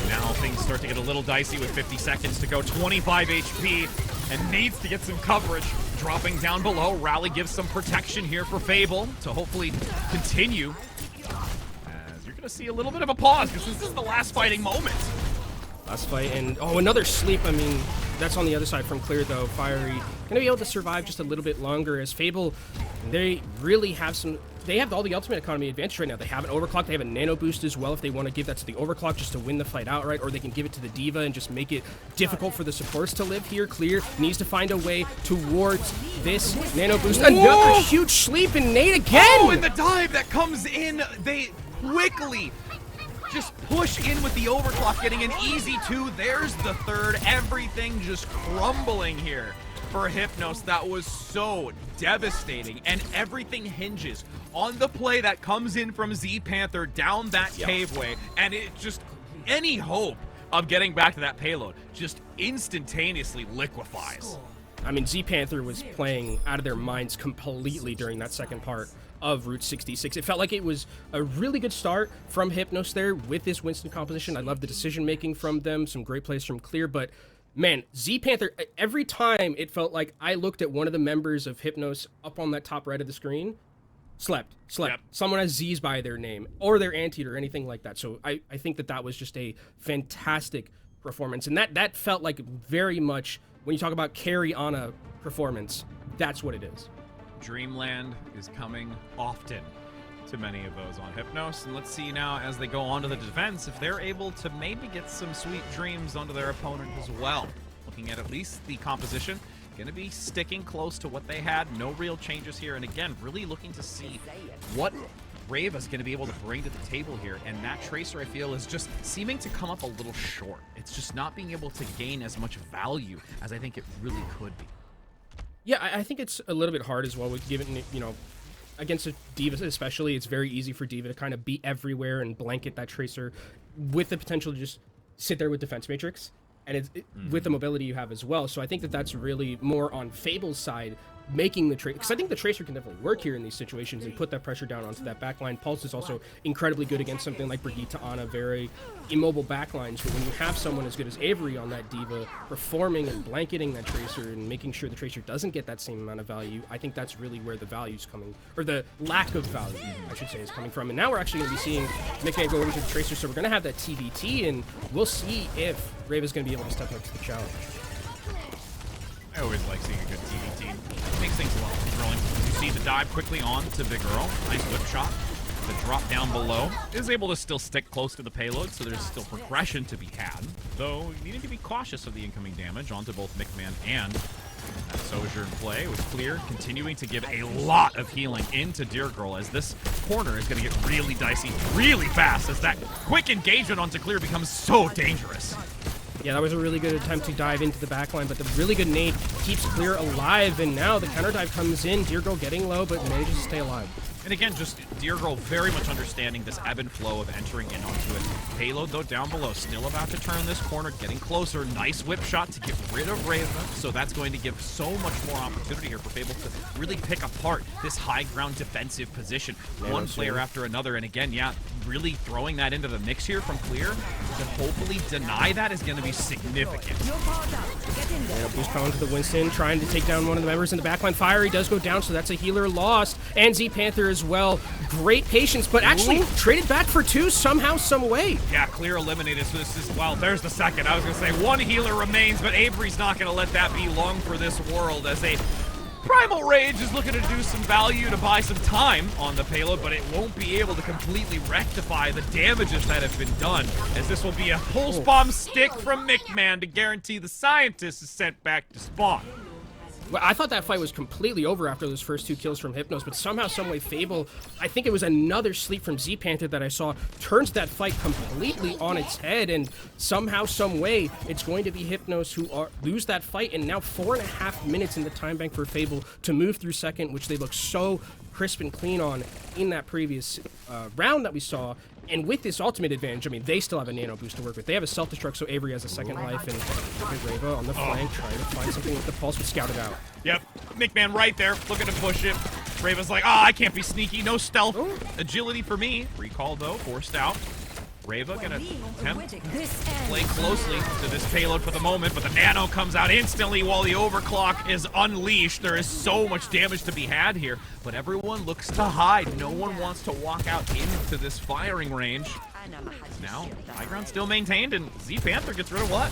Now things start to get a little dicey with 50 seconds to go. 25 HP and needs to get some coverage. Dropping down below. Rally gives some protection here for Fable to hopefully continue. As you're going to see a little bit of a pause because this is the last fighting moment. Last fight, and oh, another sleep. I mean, that's on the other side from Clear, though. Fiery gonna be able to survive just a little bit longer as Fable, they really have some, they have all the ultimate economy advantage right now. They have an overclock, they have a nano boost as well if they want to give that to the overclock just to win the fight outright, or they can give it to the D.Va and just make it difficult for the supports to live here. Clear needs to find a way towards this nano boost. Another huge sleep and nade again! Oh, and the dive that comes in, they quickly just push in with the overclock, getting an easy 2. There's the third. Everything just crumbling here for Hypnos. That was so devastating, and everything hinges on the play that comes in from Z-Panther down that caveway, and it just, any hope of getting back to that payload just instantaneously liquefies. I mean, Z-Panther was playing out of their minds completely during that second part of Route 66. It felt like it was a really good start from Hypnos there with this Winston composition. I love the decision making from them, some great plays from Clear, but man, Z-Panther, every time it felt like I looked at one of the members of Hypnos up on that top right of the screen, slept. Yep. Someone has Z's by their name or their anteater or anything like that. So I think that was just a fantastic performance, and that felt like very much, when you talk about carry on a performance, that's what it is. Dreamland is coming often to many of those on Hypnos, and let's see now as they go onto the defense if they're able to maybe get some sweet dreams onto their opponent as well. Looking at least the composition, going to be sticking close to what they had, no real changes here, and again, really looking to see what Reva's going to be able to bring to the table here, and that Tracer, I feel, is just seeming to come up a little short. It's just not being able to gain as much value as I think it really could be. Yeah, I think it's a little bit hard as well with giving, you know, against a D.Va especially, it's very easy for D.Va to kind of be everywhere and blanket that Tracer with the potential to just sit there with Defense Matrix, and with the mobility you have as well. So I think that's really more on Fable's side, making the Tracer, because I think the Tracer can definitely work here in these situations and put that pressure down onto that backline. Pulse is also incredibly good against something like Brigitte, Ana, very immobile backlines, but when you have someone as good as Avery on that D.Va performing and blanketing that Tracer and making sure the Tracer doesn't get that same amount of value, I think that's really where the value's coming, or the lack of value, I should say, is coming from. And now we're actually going to be seeing McMahon go into the Tracer, so we're going to have that TBT, and we'll see if Reva's going to be able to step up to the challenge. I always like seeing a good TVT. Makes things a lot more thrilling. You see the dive quickly on to Big Earl. Nice whip shot. The drop down below is able to still stick close to the payload, so there's still progression to be had. Though, needing to be cautious of the incoming damage onto both McMahon and that Sojourn play was Clear, continuing to give a lot of healing into Dear Girl as this corner is going to get really dicey really fast as that quick engagement onto Clear becomes so dangerous. Yeah, that was a really good attempt to dive into the backline, but the really good nade keeps Clear alive, and now the counter dive comes in. Dear Girl getting low, but manages to stay alive. And again, just Deer Girl very much understanding this ebb and flow of entering in onto it. Payload, though, down below, still about to turn this corner, getting closer. Nice whip shot to get rid of Reva, so that's going to give so much more opportunity here for Fable to really pick apart this high ground defensive position. One player after another, and again, yeah, really throwing that into the mix here from Clear to hopefully deny that is going to be significant. Boost power to the Winston, trying to take down one of the members in the backline. Fiery does go down, so that's a healer lost. And Z Panther as well. Great patience, but actually traded back for 2 somehow, some way. Yeah, Clear eliminated, so this is, well, there's the second. I was going to say 1 healer remains, but Avery's not going to let that be long for this world as a Primal Rage is looking to do some value to buy some time on the payload, but it won't be able to completely rectify the damages that have been done, as this will be a pulse bomb stick from McMahon to guarantee the scientist is sent back to spawn. Well, I thought that fight was completely over after those first 2 kills from Hypnos, but somehow, someway, Fable, I think it was another sleep from Z Panther that I saw, turns that fight completely on its head, and somehow, someway, it's going to be Hypnos who lose that fight, and now 4.5 minutes in the time bank for Fable to move through second, which they look so crisp and clean on in that previous round that we saw. And with this ultimate advantage, I mean, they still have a nano boost to work with. They have a self-destruct, so Avery has a second life, and Reva on the flank trying to find something with the pulse, but scouted out. Yep, McMahon right there, looking to push it. Reva's like, I can't be sneaky, no stealth. Agility for me. Recall, though, forced out. Reva gonna attempt to play closely to this payload for the moment, but the nano comes out instantly while the overclock is unleashed. There is so much damage to be had here, but everyone looks to hide. No one wants to walk out into this firing range. Now, high ground still maintained, and Z Panther gets rid of what?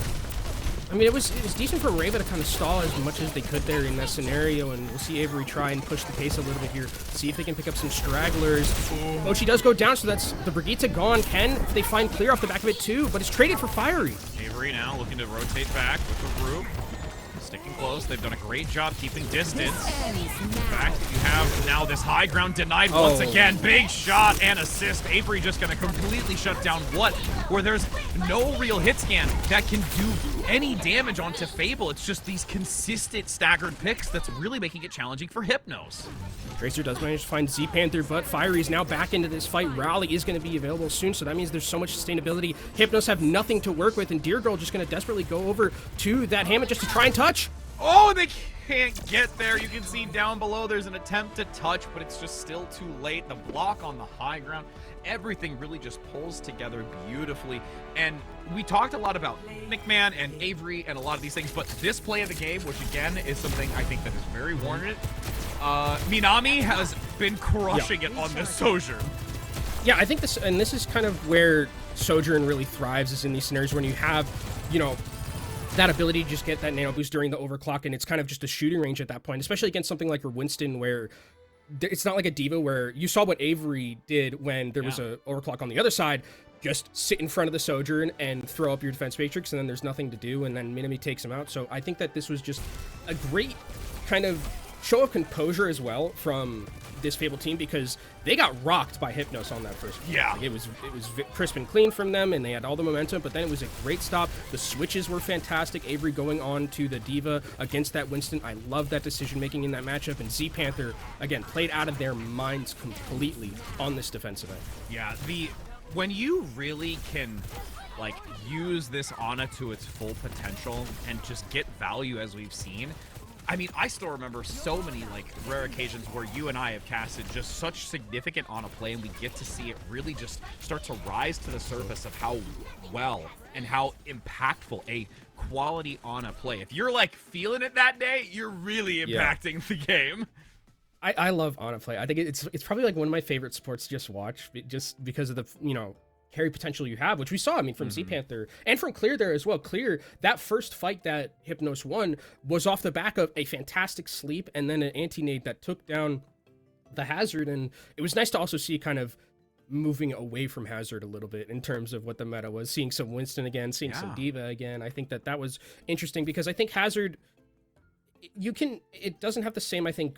I mean, it was decent for Reva to kind of stall as much as they could there in that scenario, and we'll see Avery try and push the pace a little bit here, see if they can pick up some stragglers. Oh, she does go down, so that's the Brigitte gone. Can they find Clear off the back of it too? But it's traded for Fiery. Avery now looking to rotate back with the group. Sticking close. They've done a great job keeping distance. In fact, you have now this high ground denied once again. Big shot and assist. Avery just going to completely shut down what? Where there's no real hit scan that can do any damage onto Fable. It's just these consistent staggered picks that's really making it challenging for Hypnos. Tracer does manage to find Z Panther, but Fiery is now back into this fight. Rally is going to be available soon, so that means there's so much sustainability. Hypnos have nothing to work with, and Deer Girl just going to desperately go over to that Hammond just to try and touch. Oh, they can't get there. You can see down below there's an attempt to touch, but it's just still too late. The block on the high ground, everything really just pulls together beautifully. And we talked a lot about McMahon and Avery and a lot of these things, but this play of the game, which again is something I think that is very warranted, Minami has been crushing it on this Sojourn. Yeah, I think this is kind of where Sojourn really thrives, is in these scenarios when you have, you know, that ability to just get that nano boost during the overclock, and it's kind of just a shooting range at that point, especially against something like Winston, where it's not like a diva where you saw what Avery did when there was a overclock on the other side. Just sit in front of the Sojourn and throw up your defense matrix, and then there's nothing to do, and then Minami takes him out. So I think that this was just a great kind of show of composure as well from this Fable team, because they got rocked by Hypnos on that first one. Yeah. Like, it was crisp and clean from them, and they had all the momentum, but then it was a great stop. The switches were fantastic. Avery going on to the Diva against that Winston. I love that decision-making in that matchup, and Z Panther, again, played out of their minds completely on this defensive end. Yeah, when you really can like use this Ana to its full potential and just get value as we've seen, I mean, I still remember so many like rare occasions where you and I have casted just such significant Ana play, and we get to see it really just start to rise to the surface of how well and how impactful a quality Ana play. If you're like feeling it that day, you're really impacting the game. I love Ana play. I think it's probably like one of my favorite sports to just watch, just because of the, you know, carry potential you have, which we saw, I mean, from Z Panther and from Clear there as well. Clear, that first fight that Hypnos won was off the back of a fantastic sleep and then an anti-nade that took down the Hazard, and it was nice to also see kind of moving away from Hazard a little bit in terms of what the meta was, seeing some Winston again, seeing some Diva again. I think that was interesting, because I think Hazard, it doesn't have the same, I think,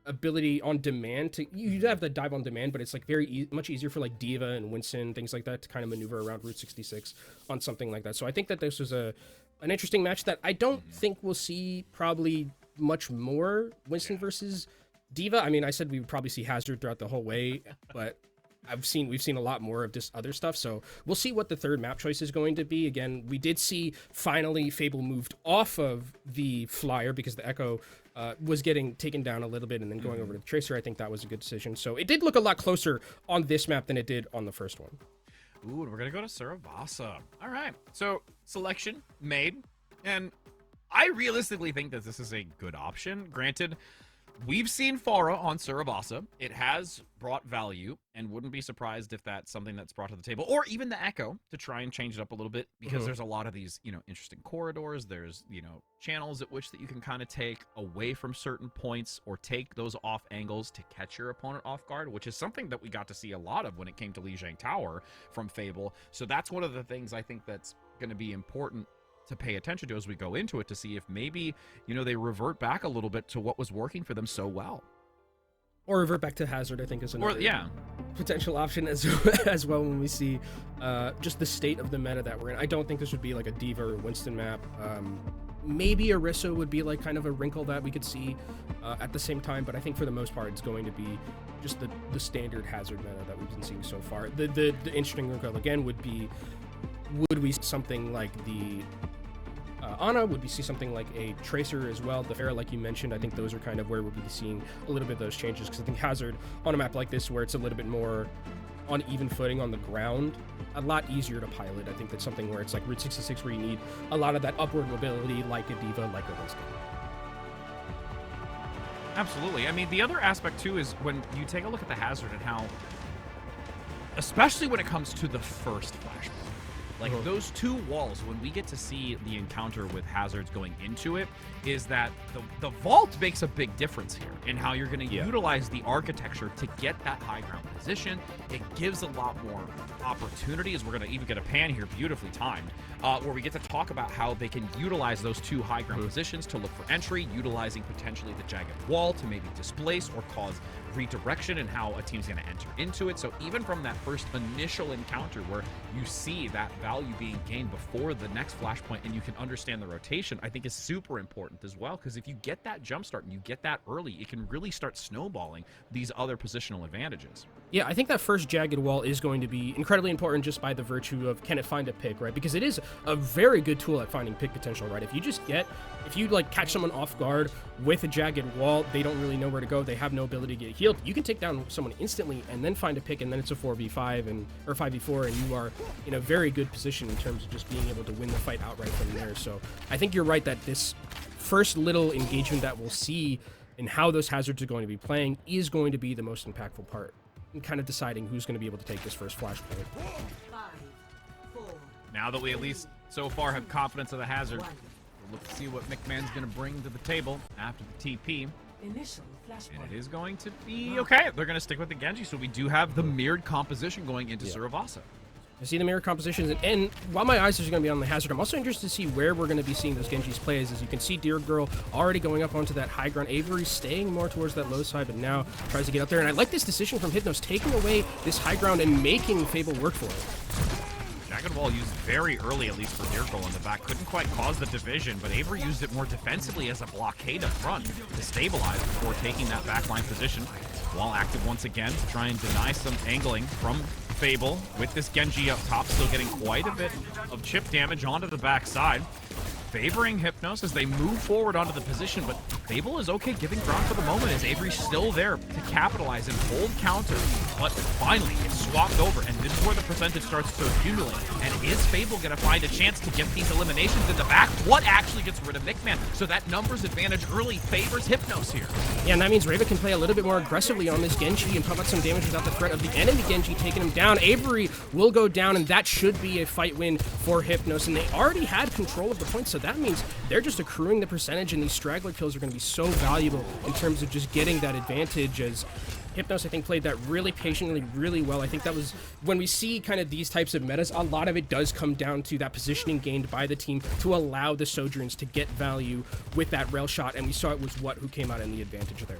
ability on demand to, you have the dive on demand, but it's like much easier for like Diva and Winston, things like that, to kind of maneuver around Route 66 on something like that. So I think that this was an interesting match that I don't think we'll see probably much more Winston versus D.Va, I mean, I said we would probably see Hazard throughout the whole way, but we've seen a lot more of this other stuff, so we'll see what the third map choice is going to be. Again, we did see finally Fable moved off of the Flyer because the Echo was getting taken down a little bit and then going over to the Tracer. I think that was a good decision. So it did look a lot closer on this map than it did on the first one. Ooh, and we're gonna go to Sarabasa. All right, so selection made, and I realistically think that this is a good option. Granted, we've seen Pharah on Sarabasa. It has brought value, and wouldn't be surprised if that's something that's brought to the table, or even the Echo to try and change it up a little bit, because there's a lot of these, interesting corridors. There's, channels at which that you can kind of take away from certain points or take those off angles to catch your opponent off guard, which is something that we got to see a lot of when it came to Lijiang Tower from Fable. So that's one of the things I think that's going to be important to pay attention to as we go into it, to see if maybe, they revert back a little bit to what was working for them so well. Or revert back to Hazard, I think, is another potential option as well when we see just the state of the meta that we're in. I don't think this would be like a D.Va or Winston map. Maybe Orisa would be like kind of a wrinkle that we could see at the same time, but I think for the most part it's going to be just the standard Hazard meta that we've been seeing so far. The interesting wrinkle again would be, would we see something like the Ana? Would we see something like a Tracer as well? The Pharah, like you mentioned, I think those are kind of where we'll be seeing a little bit of those changes, because I think Hazard on a map like this where it's a little bit more on even footing on the ground, a lot easier to pilot. I think that's something where it's like Route 66 where you need a lot of that upward mobility like a D.Va, like a Winston. Absolutely. I mean, the other aspect too is when you take a look at the Hazard and how, especially when it comes to the first flashpoint, like those two walls, when we get to see the encounter with Hazards going into it, is that the vault makes a big difference here in how you're going to utilize the architecture to get that high ground position. It gives a lot more opportunities. We're going to even get a pan here, beautifully timed, where we get to talk about how they can utilize those two high ground positions to look for entry, utilizing potentially the jagged wall to maybe displace or cause redirection and how a team's going to enter into it. So even from that first initial encounter where you see that value being gained before the next flashpoint and you can understand the rotation, I think is super important as well, because if you get that jump start and you get that early, it can really start snowballing these other positional advantages. Yeah, I think that first jagged wall is going to be incredibly important just by the virtue of, can it find a pick, right? Because it is a very good tool at finding pick potential, right? If you like catch someone off guard with a jagged wall, they don't really know where to go, they have no ability to get healed, you can take down someone instantly and then find a pick, and then it's a 4v5 or 5v4, and you are in a very good position in terms of just being able to win the fight outright from there. So I think you're right that this first little engagement that we'll see in how those Hazards are going to be playing is going to be the most impactful part in kind of deciding who's going to be able to take this first flashpoint. Now that we at least so far have confidence of the Hazard, we'll look to see what McMahon's going to bring to the table after the TP. And it is going to be okay. They're going to stick with the Genji, so we do have the mirrored composition going into Sarabasa. I see the mirror compositions, and while my eyes are going to be on the Hazard, I'm also interested to see where we're going to be seeing those Genji's plays. As you can see, Deer Girl already going up onto that high ground. Avery staying more towards that low side, but now tries to get up there. And I like this decision from Hypnos, taking away this high ground and making Fable work for it. Jagged Wall used very early, at least for Deer Girl in the back. Couldn't quite cause the division, but Avery used it more defensively as a blockade up front to stabilize before taking that backline position. Wall active once again to try and deny some angling from Fable, with this Genji up top still getting quite a bit of chip damage onto the backside, favoring Hypnos as they move forward onto the position, but Fable is okay giving ground for the moment as Avery's still there to capitalize and hold counter, but finally it's swapped over, and this is where the percentage starts to accumulate. And is Fable going to find a chance to get these eliminations in the back? What actually gets rid of McMahon? So that numbers advantage early favors Hypnos here. Yeah, and that means Reva can play a little bit more aggressively on this Genji and pump out some damage without the threat of the enemy Genji taking him down. Avery will go down, and that should be a fight win for Hypnos, and they already had control of the points, so that means they're just accruing the percentage, and these straggler kills are going to be so valuable in terms of just getting that advantage, as Hypnos, I think, played that really patiently, really well. I think that was, when we see kind of these types of metas, a lot of it does come down to that positioning gained by the team to allow the Sojourns to get value with that rail shot, and we saw it was who came out in the advantage there.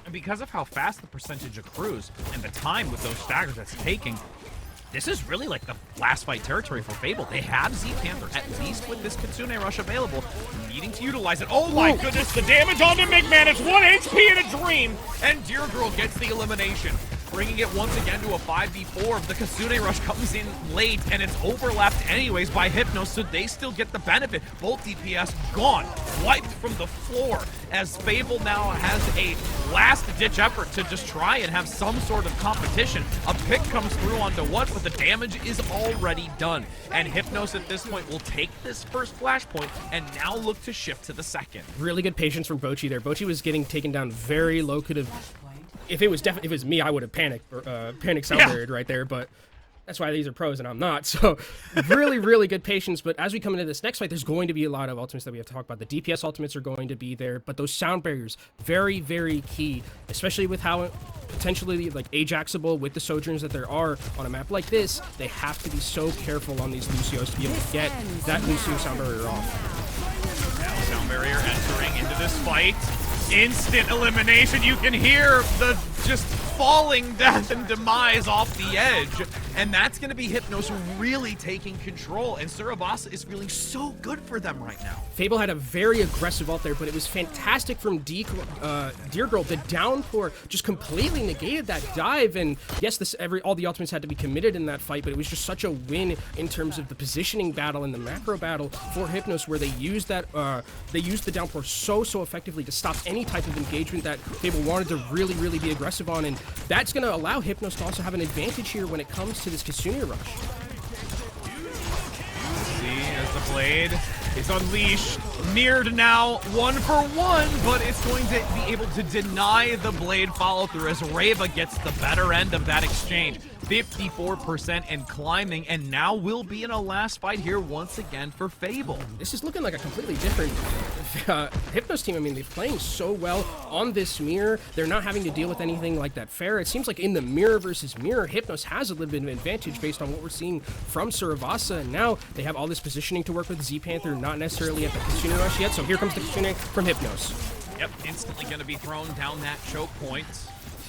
And because of how fast the percentage accrues and the time with those staggers that's taking, this is really like the last fight territory for Fable. They have Z Panther, at least with this Kitsune Rush available. needing to utilize it. Oh my goodness, the damage on the McMahon. It's 1 HP in a dream. And Deer Girl gets the elimination, bringing it once again to a 5v4. The Kitsune Rush comes in late, and it's overlapped anyways by Hypnos, so they still get the benefit. Both DPS gone, wiped from the floor, as Fable now has a last-ditch effort to just try and have some sort of competition. A pick comes through onto what, but the damage is already done. And Hypnos at this point will take this first flashpoint and now look to shift to the second. Really good patience from Bochi there. Bochi was getting taken down very low. Could have, if it was me, I would have panicked Soundbird right there. But that's why these are pros and I'm not. So really, really good patience. But as we come into this next fight, there's going to be a lot of ultimates that we have to talk about. The DPS ultimates are going to be there, but those sound barriers, very, very key, especially with how potentially like Ajaxable with the Sojourns that there are on a map like this. They have to be so careful on these Lucios to be able to get that Lucio sound barrier off. Now Sound Barrier entering into this fight. Instant elimination. You can hear the just falling death and demise off the edge. And that's going to be Hypnos really taking control. And Surabasa is feeling so good for them right now. Fable had a very aggressive ult there, but it was fantastic from Deer Girl. The downpour just completely negated that dive. And yes, all the ultimates had to be committed in that fight, but it was just such a win in terms of the positioning battle and the macro battle for Hypnos, where they used that they used the downpour so effectively to stop any type of engagement that Fable wanted to really, really be aggressive on. And that's going to allow Hypnos to also have an advantage here when it comes to this Kitsune Rush. See, as the blade is unleashed, mirrored now 1-for-1, but it's going to be able to deny the blade follow through as Reva gets the better end of that exchange. 54% and climbing, and now we'll be in a last fight here once again for Fable. This is looking like a completely different Hypnos team. I mean, they're playing so well on this mirror. They're not having to deal with anything like that fair. It seems like in the mirror versus mirror, Hypnos has a little bit of an advantage based on what we're seeing from Suravasa, and now they have all this positioning to work with. Z-Panther not necessarily at the Kitsune Rush yet, so here comes the Kitsune from Hypnos. Yep, instantly going to be thrown down that choke point.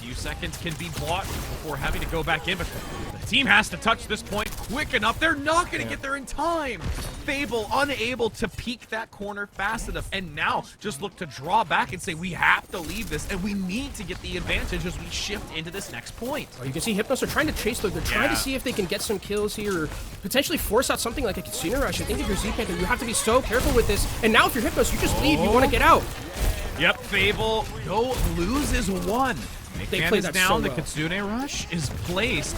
Few seconds can be bought before having to go back in, but the team has to touch this point quick enough. They're not going to get there in time. Fable unable to peek that corner fast enough, and now just look to draw back and say we have to leave this, and we need to get the advantage as we shift into this next point. Oh, you can see Hypnos are trying to chase though. They're trying to see if they can get some kills here, or potentially force out something like a Kitsune Rush. I think if you're Z-Panther, you have to be so careful with this, and now if you're Hypnos, you just leave. You want to get out. Yep, Fable loses one. They played that down, so the well. Kitsune Rush is placed.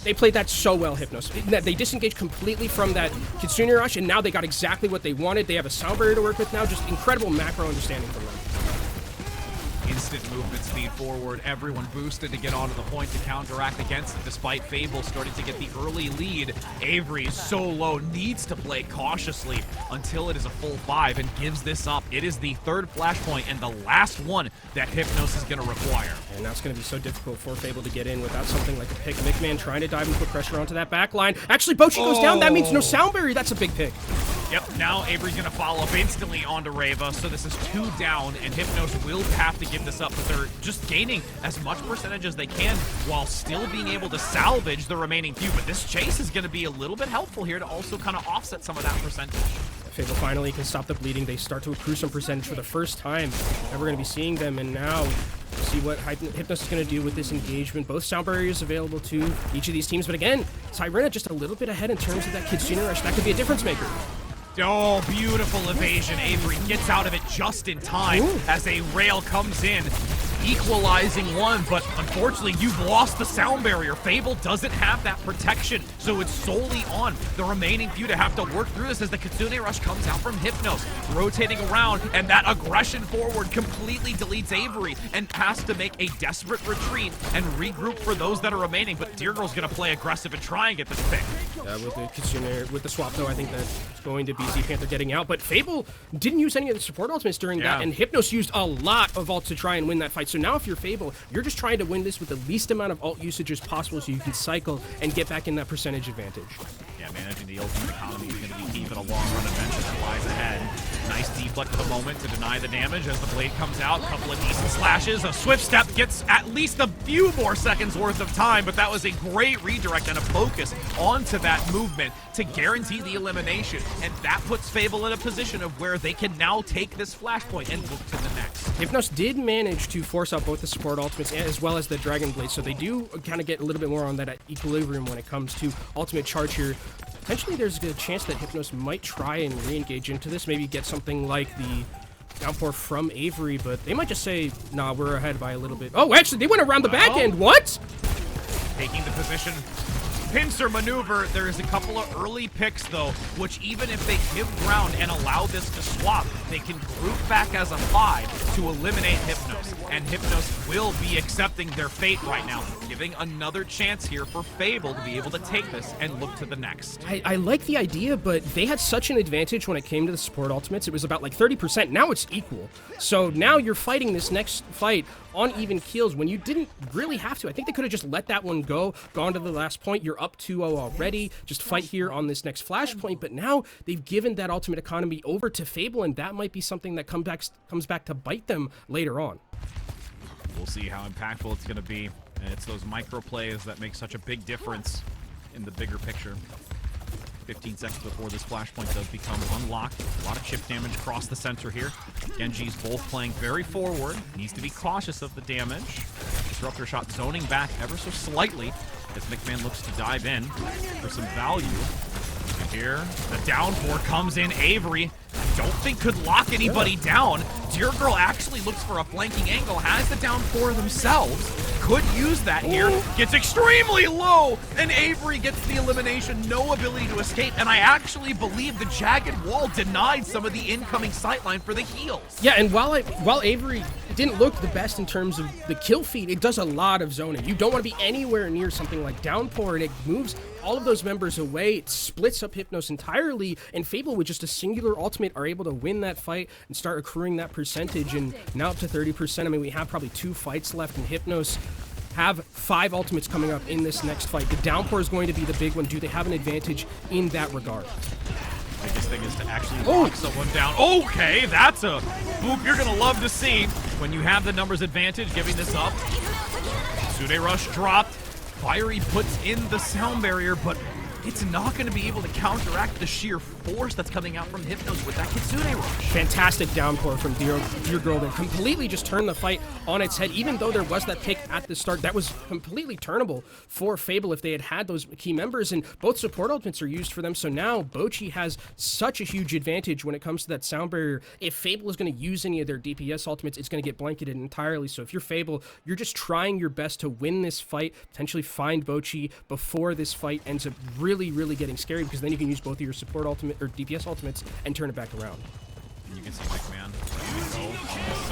They played that so well, Hypnos. They disengaged completely from that Kitsune Rush, and now they got exactly what they wanted. They have a sound barrier to work with now. Just incredible macro understanding from them. Instant movement speed forward. Everyone boosted to get onto the point to counteract against it, despite Fable starting to get the early lead. Avery is so low, needs to play cautiously until it is a full 5 and gives this up. It is the third flashpoint and the last one that Hypnos is going to require. And that's going to be so difficult for Fable to get in without something like a pick. McMahon trying to dive and put pressure onto that back line. Actually, Bochi goes down. That means no sound barrier. That's a big pick. Yep, now Avery's going to follow up instantly onto Reva, so this is 2 down, and Hypnos will have to give this up, but they're just gaining as much percentage as they can while still being able to salvage the remaining few. But this chase is going to be a little bit helpful here to also kind of offset some of that percentage. Fable finally can stop the bleeding. They start to accrue some percentage for the first time. And we're going to be seeing them, and now see what Hypnos is going to do with this engagement. Both sound barriers available to each of these teams, but again, Tyrena just a little bit ahead in terms of that Kitsune Rush. That could be a difference maker. Oh, beautiful evasion. Avery gets out of it just in time as a rail comes in, equalizing one, but unfortunately you've lost the sound barrier. Fable doesn't have that protection, so it's solely on the remaining few to have to work through this as the Kitsune Rush comes out from Hypnos, rotating around, and that aggression forward completely deletes Avery and has to make a desperate retreat and regroup for those that are remaining, but Deer Girl's gonna play aggressive and try and get this pick. With the Kitsune, with the swap though, I think that's going to be Z-Panther getting out, but Fable didn't use any of the support ultimates during that, and Hypnos used a lot of ults to try and win that fight. So now if you're Fable, you're just trying to win this with the least amount of ult usage as possible so you can cycle and get back in that percentage advantage. Yeah, managing the ultimate economy is going to be key for the long run adventure that lies ahead. Nice deflect for the moment to deny the damage as the blade comes out. Couple of decent slashes. A swift step gets at least a few more seconds worth of time, but that was a great redirect and a focus onto that movement to guarantee the elimination. And that puts Fable in a position of where they can now take this flashpoint and look to the next. Hypnos did manage to force out both the support ultimates as well as the Dragon Blade, so they do kind of get a little bit more on that equilibrium when it comes to ultimate charge here. Potentially there's a chance that Hypnos might try and re-engage into this, maybe get something like the downpour from Avery, but they might just say, nah, we're ahead by a little bit. Oh, actually, they went around the back end. What? Taking the position. Pincer maneuver. There's a couple of early picks, though, which even if they give ground and allow this to swap, they can group back as a 5 to eliminate Hypnos. And Hypnos will be accepting their fate right now, giving another chance here for Fable to be able to take this and look to the next. I like the idea, but they had such an advantage when it came to the support ultimates. It was about like 30%. Now it's equal. So now you're fighting this next fight on even keels when you didn't really have to. I think they could have just let that one go, gone to the last point. You're up 2-0 already. Just fight here on this next flashpoint. But now they've given that ultimate economy over to Fable, and that might be something that comes back to bite them later on. We'll see how impactful it's going to be. And it's those micro plays that make such a big difference in the bigger picture. 15 seconds before this flashpoint does become unlocked. A lot of chip damage across the center here. Genji's both playing very forward. Needs to be cautious of the damage. Disruptor shot zoning back ever so slightly as McMahon looks to dive in for some value. And here, the downpour comes in. Avery, I don't think could lock anybody down. Dear Girl actually looks for a flanking angle, has the downpour themselves. Could use that here. Gets extremely low, and Avery gets the elimination. No ability to escape, and I actually believe the jagged wall denied some of the incoming sightline for the heals. Yeah, and while Avery didn't look the best in terms of the kill feed, it does a lot of zoning. You don't want to be anywhere near something like Downpour, and it moves all of those members away. It splits up Hypnos entirely, and Fable with just a singular ultimate are able to win that fight and start accruing that percentage, and now up to 30%. I mean, we have probably 2 fights left, and Hypnos have 5 ultimates coming up in this next fight. The Downpour is going to be the big one. Do they have an advantage in that regard? Biggest thing is to actually lock someone down. Okay, that's a boop you're going to love to see when you have the numbers advantage, giving this up. Sude Rush dropped. Fiery puts in the sound barrier, but it's not going to be able to counteract the sheer force that's coming out from Hypnos with that Kitsune Rush. Fantastic downpour from Dear Girl that completely just turned the fight on its head. Even though there was that pick at the start, that was completely turnable for Fable if they had had those key members, and both support ultimates are used for them. So now Bochi has such a huge advantage when it comes to that sound barrier. If Fable is going to use any of their DPS ultimates, it's going to get blanketed entirely. So if you're Fable, you're just trying your best to win this fight, potentially find Bochi before this fight ends up really getting scary, because then you can use both of your support ultimate or DPS ultimates and turn it back around. You can see McMahon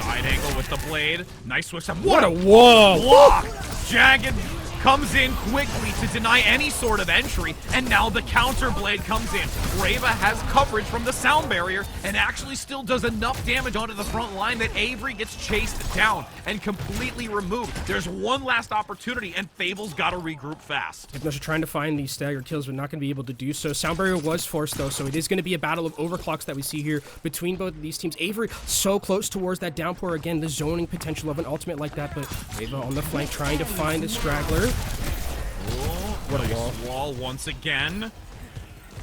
side angle with the blade. Nice switch up. What a wall! Block! Jagged comes in quickly to deny any sort of entry, and now the counter blade comes in. Reva has coverage from the sound barrier and actually still does enough damage onto the front line that Avery gets chased down and completely removed. There's one last opportunity, and Fable's got to regroup fast. Hypnos are trying to find these staggered kills, but not going to be able to do so. Sound barrier was forced, though, so it is going to be a battle of overclocks that we see here between both of these teams. Avery so close towards that downpour. Again, the zoning potential of an ultimate like that, but Reva on the flank trying to find the straggler. What a wall once again.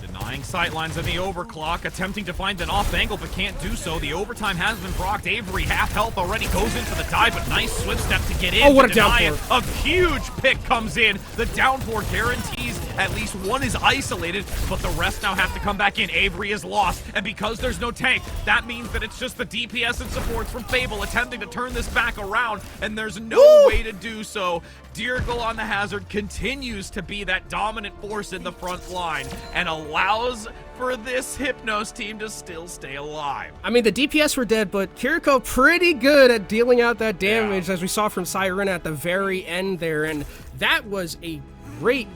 Denying sightlines in the overclock, attempting to find an off angle, but can't do so. The overtime has been procced. Avery, half health already, goes into the dive, but nice swift step to get in. Oh, what a downpour. downpour. A huge pick comes in. The downpour guarantees at least one is isolated, but the rest now have to come back in. Avery is lost, and because there's no tank, that means that it's just the DPS and supports from Fable attempting to turn this back around, and there's no way to do so. Deergle on the hazard continues to be that dominant force in the front line and allows for this Hypnos team to still stay alive. I mean, the DPS were dead, but Kiriko pretty good at dealing out that damage, as we saw from Siren at the very end there, and that was a great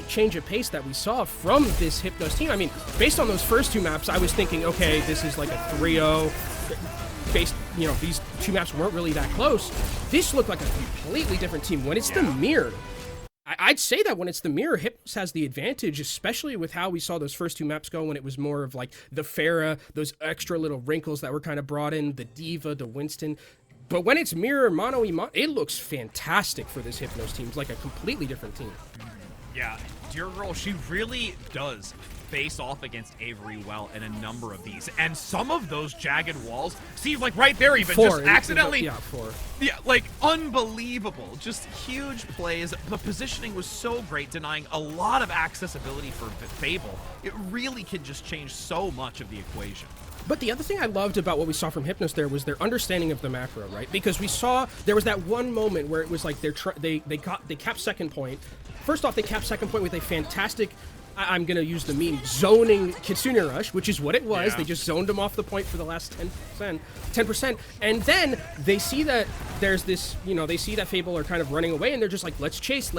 change of pace that we saw from this Hypnos team. I mean, based on those first 2 maps, I was thinking, okay, this is like a 3-0. Based, you know, these 2 maps weren't really that close. This looked like a completely different team when it's the mirror. I'd say that when it's the mirror, Hypnos has the advantage, especially with how we saw those first two maps go when it was more of like the Pharah, those extra little wrinkles that were kind of brought in, the D.Va, the Winston. But when it's mirror, mono, it looks fantastic for this Hypnos team. It's like a completely different team. Yeah, Dear Girl, she really does face off against Avery well in a number of these. And some of those jagged walls, see, like right there even, just accidentally. Yeah, 4. Yeah, like unbelievable. Just huge plays. The positioning was so great, denying a lot of accessibility for Fable. It really can just change so much of the equation. But the other thing I loved about what we saw from Hypnos there was their understanding of the macro, right? Because we saw there was that one moment where it was like they capped second point. First off, they capped second point with a fantastic, I'm going to use the meme, zoning Kitsune Rush, which is what it was. Yeah. They just zoned them off the point for the last 10%. And then they see that there's this, they see that Fable are kind of running away, and they're just like, let's chase.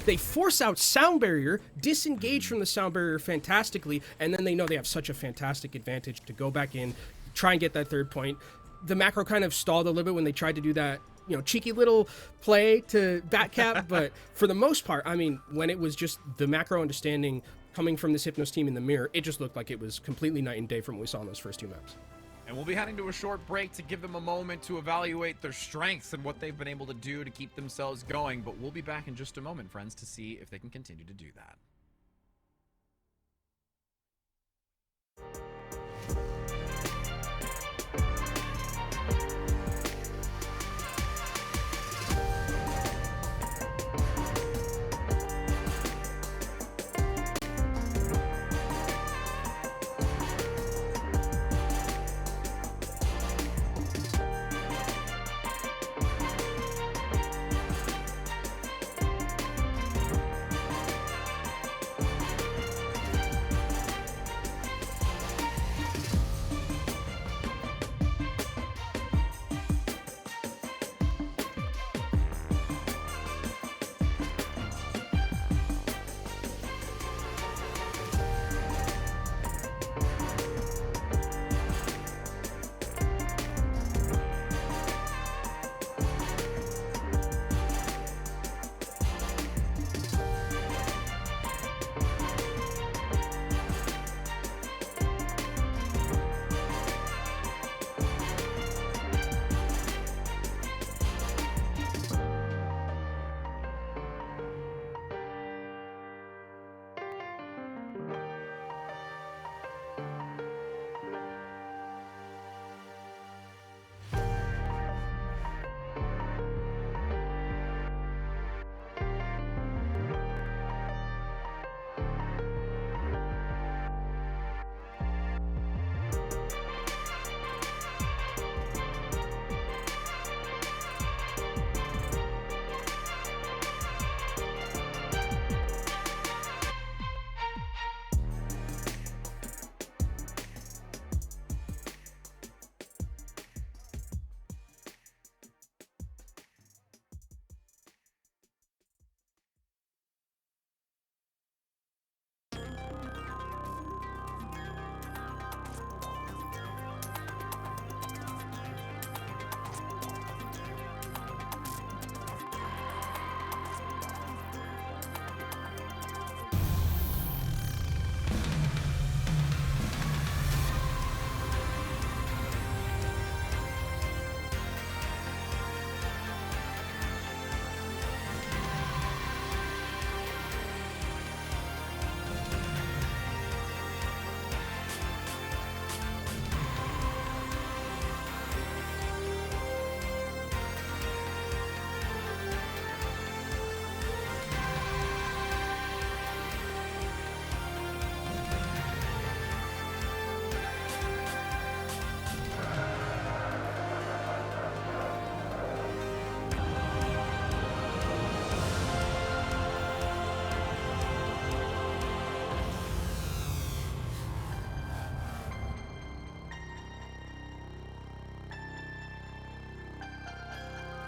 They force out Sound Barrier, disengage from the Sound Barrier fantastically, and then they know they have such a fantastic advantage to go back in, try and get that third point. The macro kind of stalled a little bit when they tried to do that, cheeky little play to Batcap, but for the most part, I mean, when it was just the macro understanding coming from this Hypnos team in the mirror, it just looked like it was completely night and day from what we saw in those first two maps. And we'll be heading to a short break to give them a moment to evaluate their strengths and what they've been able to do to keep themselves going, but we'll be back in just a moment, friends, to see if they can continue to do that.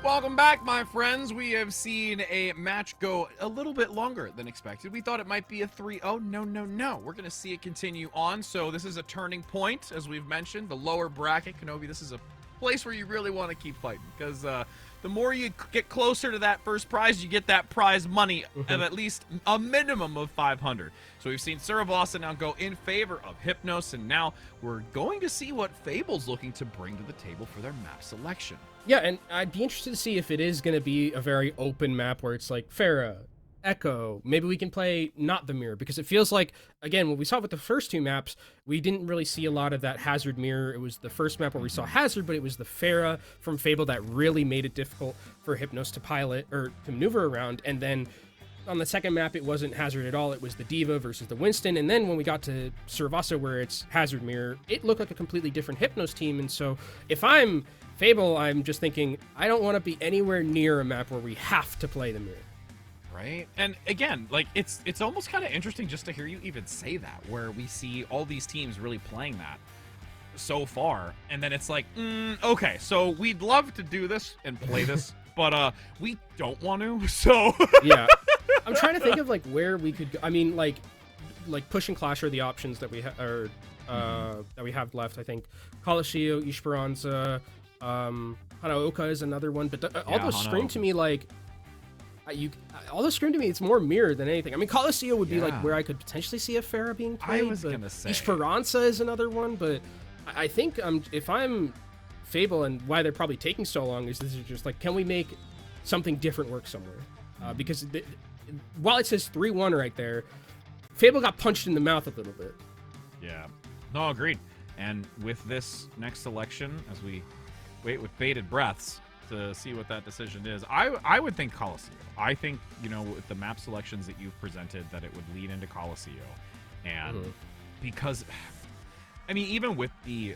Welcome back, my friends. We have seen a match go a little bit longer than expected. We thought it might be a 3-0. No. We're going to see it continue on. So this is a turning point, as we've mentioned. The lower bracket, Kenobi, this is a place where you really want to keep fighting, because the more you get closer to that first prize, you get that prize money of at least a minimum of 500. So we've seen Sarabossa now go in favor of Hypnos, and now we're going to see what Fable's looking to bring to the table for their map selection. Yeah, and I'd be interested to see if it is going to be a very open map where it's like Pharah, Echo, maybe we can play not the mirror, because it feels like, again, what we saw with the first two maps, we didn't really see a lot of that Hazard mirror. It was the first map where we saw Hazard, but it was the Pharah from Fable that really made it difficult for Hypnos to pilot or to maneuver around. And then on the second map, it wasn't Hazard at all. It was the Diva versus the Winston. And then when we got to Sarabossa, where it's Hazard mirror, it looked like a completely different Hypnos team. And so if I'm Fable, I'm just thinking, I don't want to be anywhere near a map where we have to play the mirror. Right? And again, like, it's almost kind of interesting just to hear you even say that, where we see all these teams really playing that so far, and then it's like, okay, so we'd love to do this and play this, but we don't want to, so... Yeah. I'm trying to think of, like, where we could go. I mean, like Push and Clash are the options that we that we have left, I think. Colosseo, Esperanza, Hanaoka is another one, but all those scream to me like... all those scream to me, it's more mirror than anything. I mean, Colosseo would be like where I could potentially see a Pharah being played. I was gonna say Esperanza is another one, but I think if I'm Fable, and why they're probably taking so long is this is just like, can we make something different work somewhere? Because while it says 3-1 right there, Fable got punched in the mouth a little bit. Yeah. No, agreed. And with this next selection, as we wait with bated breaths to see what that decision is, I would think Colosseo. I think, you know, with the map selections that you've presented, that it would lead into Colosseo. And because, I mean, even with the,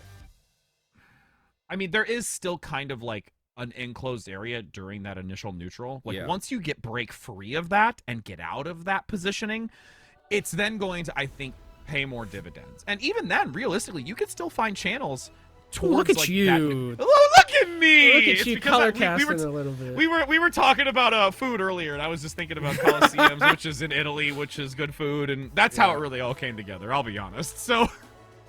I mean, there is still kind of like an enclosed area during that initial neutral. Like, once you break free of that and get out of that positioning, it's then going to, I think, pay more dividends. And even then, realistically, you could still find channels towards, look at like, you. That, look at me. Look at It's you because color we casting were a little bit. We were talking about food earlier, and I was just thinking about Colosseums, which is in Italy, which is good food, and that's how it really all came together. I'll be honest. So.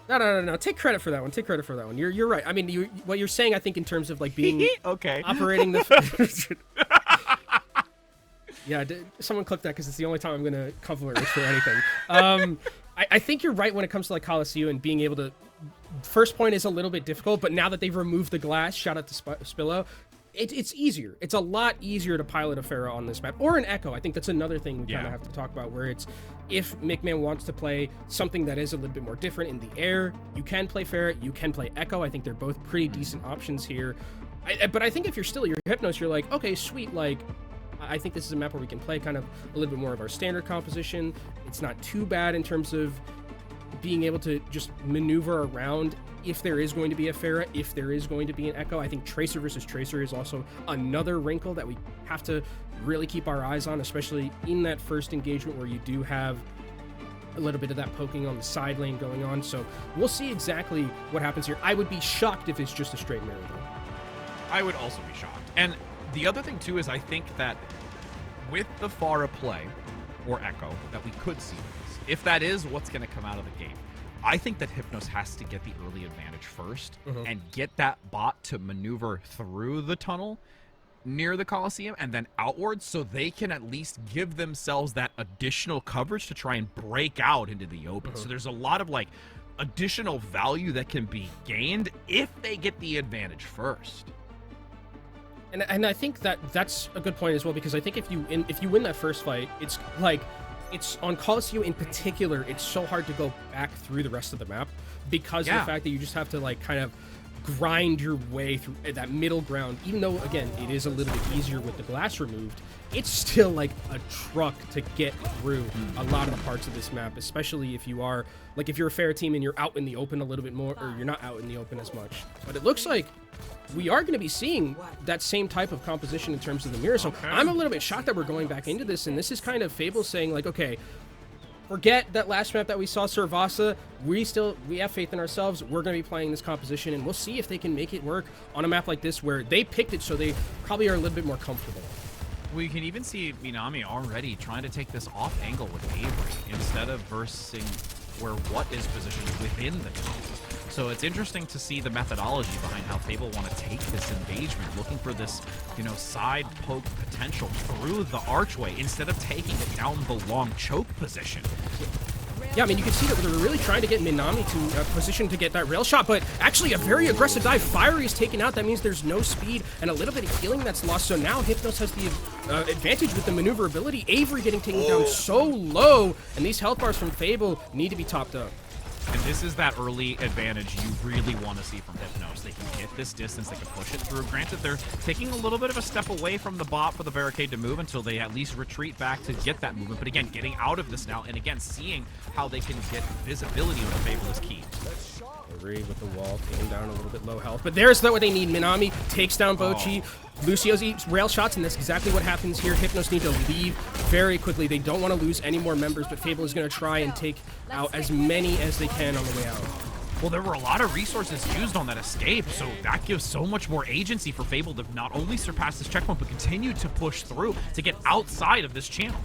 No. Take credit for that one. Take credit for that one. You're right. I mean, what you're saying, I think, in terms of like being okay, operating the. Yeah, someone click that because it's the only time I'm gonna compliment Rich for anything. I think you're right when it comes to like Colosseo and being able to. First point is a little bit difficult, but now that they've removed the glass, shout out to Spillo, it's easier. It's a lot easier to pilot a Pharah on this map, or an Echo. I think that's another thing we kind of have to talk about, where it's, if McMahon wants to play something that is a little bit more different in the air, you can play Pharah, you can play Echo. I think they're both pretty decent options here. But I think if you're Hypnos, you're like, okay, sweet, like, I think this is a map where we can play kind of a little bit more of our standard composition. It's not too bad in terms of being able to just maneuver around if there is going to be a Pharah, if there is going to be an Echo. I think Tracer versus Tracer is also another wrinkle that we have to really keep our eyes on, especially in that first engagement where you do have a little bit of that poking on the side lane going on. So we'll see exactly what happens here. I would be shocked if it's just a straight mirror, though. I would also be shocked. And the other thing, too, is I think that with the Pharah play, or Echo, that we could see this, if that is what's going to come out of the gate, I think that Hypnos has to get the early advantage first and get that bot to maneuver through the tunnel near the Colosseum and then outwards, so they can at least give themselves that additional coverage to try and break out into the open. So there's a lot of like additional value that can be gained if they get the advantage first. And I think that's a good point as well, because I think if you win that first fight, it's like, it's on Colosseo in particular, it's so hard to go back through the rest of the map because of the fact that you just have to like kind of grind your way through that middle ground. Even though, again, it is a little bit easier with the glass removed, it's still like a truck to get through a lot of the parts of this map, especially if you are, like, if you're a Pharah team and you're out in the open a little bit more, or you're not out in the open as much. But it looks like we are going to be seeing that same type of composition in terms of the mirror. So I'm a little bit shocked that we're going back into this, and this is kind of Fable saying, like, okay, forget that last map that we saw, Sarabossa. We have faith in ourselves. We're going to be playing this composition, and we'll see if they can make it work on a map like this where they picked it, so they probably are a little bit more comfortable. We can even see Minami already trying to take this off angle with Avery instead of versing where what is positioned within the tunnel. So it's interesting to see the methodology behind how Fable want to take this engagement, looking for this, you know, side poke potential through the archway instead of taking it down the long choke position. Yeah, I mean, you can see that they're really trying to get Minami to position to get that rail shot, but actually a very aggressive dive. Fiery is taken out. That means there's no speed and a little bit of healing that's lost. So now Hypnos has the advantage with the maneuverability. Avery getting taken down so low, and these health bars from Fable need to be topped up. And this is that early advantage you really want to see from Hypnos. They can get this distance, they can push it through. Granted, they're taking a little bit of a step away from the bot for the barricade to move until they at least retreat back to get that movement. But again, getting out of this now, and again, seeing how they can get visibility on the Fable is key. Avery with the wall, taking down a little bit low health. But there's what they need. Minami takes down Bochi. Lucio's eats rail shots, and that's exactly what happens here. Hypnos need to leave very quickly. They don't want to lose any more members, but Fable is going to try and take out as many as they can on the way out. Well, there were a lot of resources used on that escape, so that gives so much more agency for Fable to not only surpass this checkpoint, but continue to push through to get outside of this channel.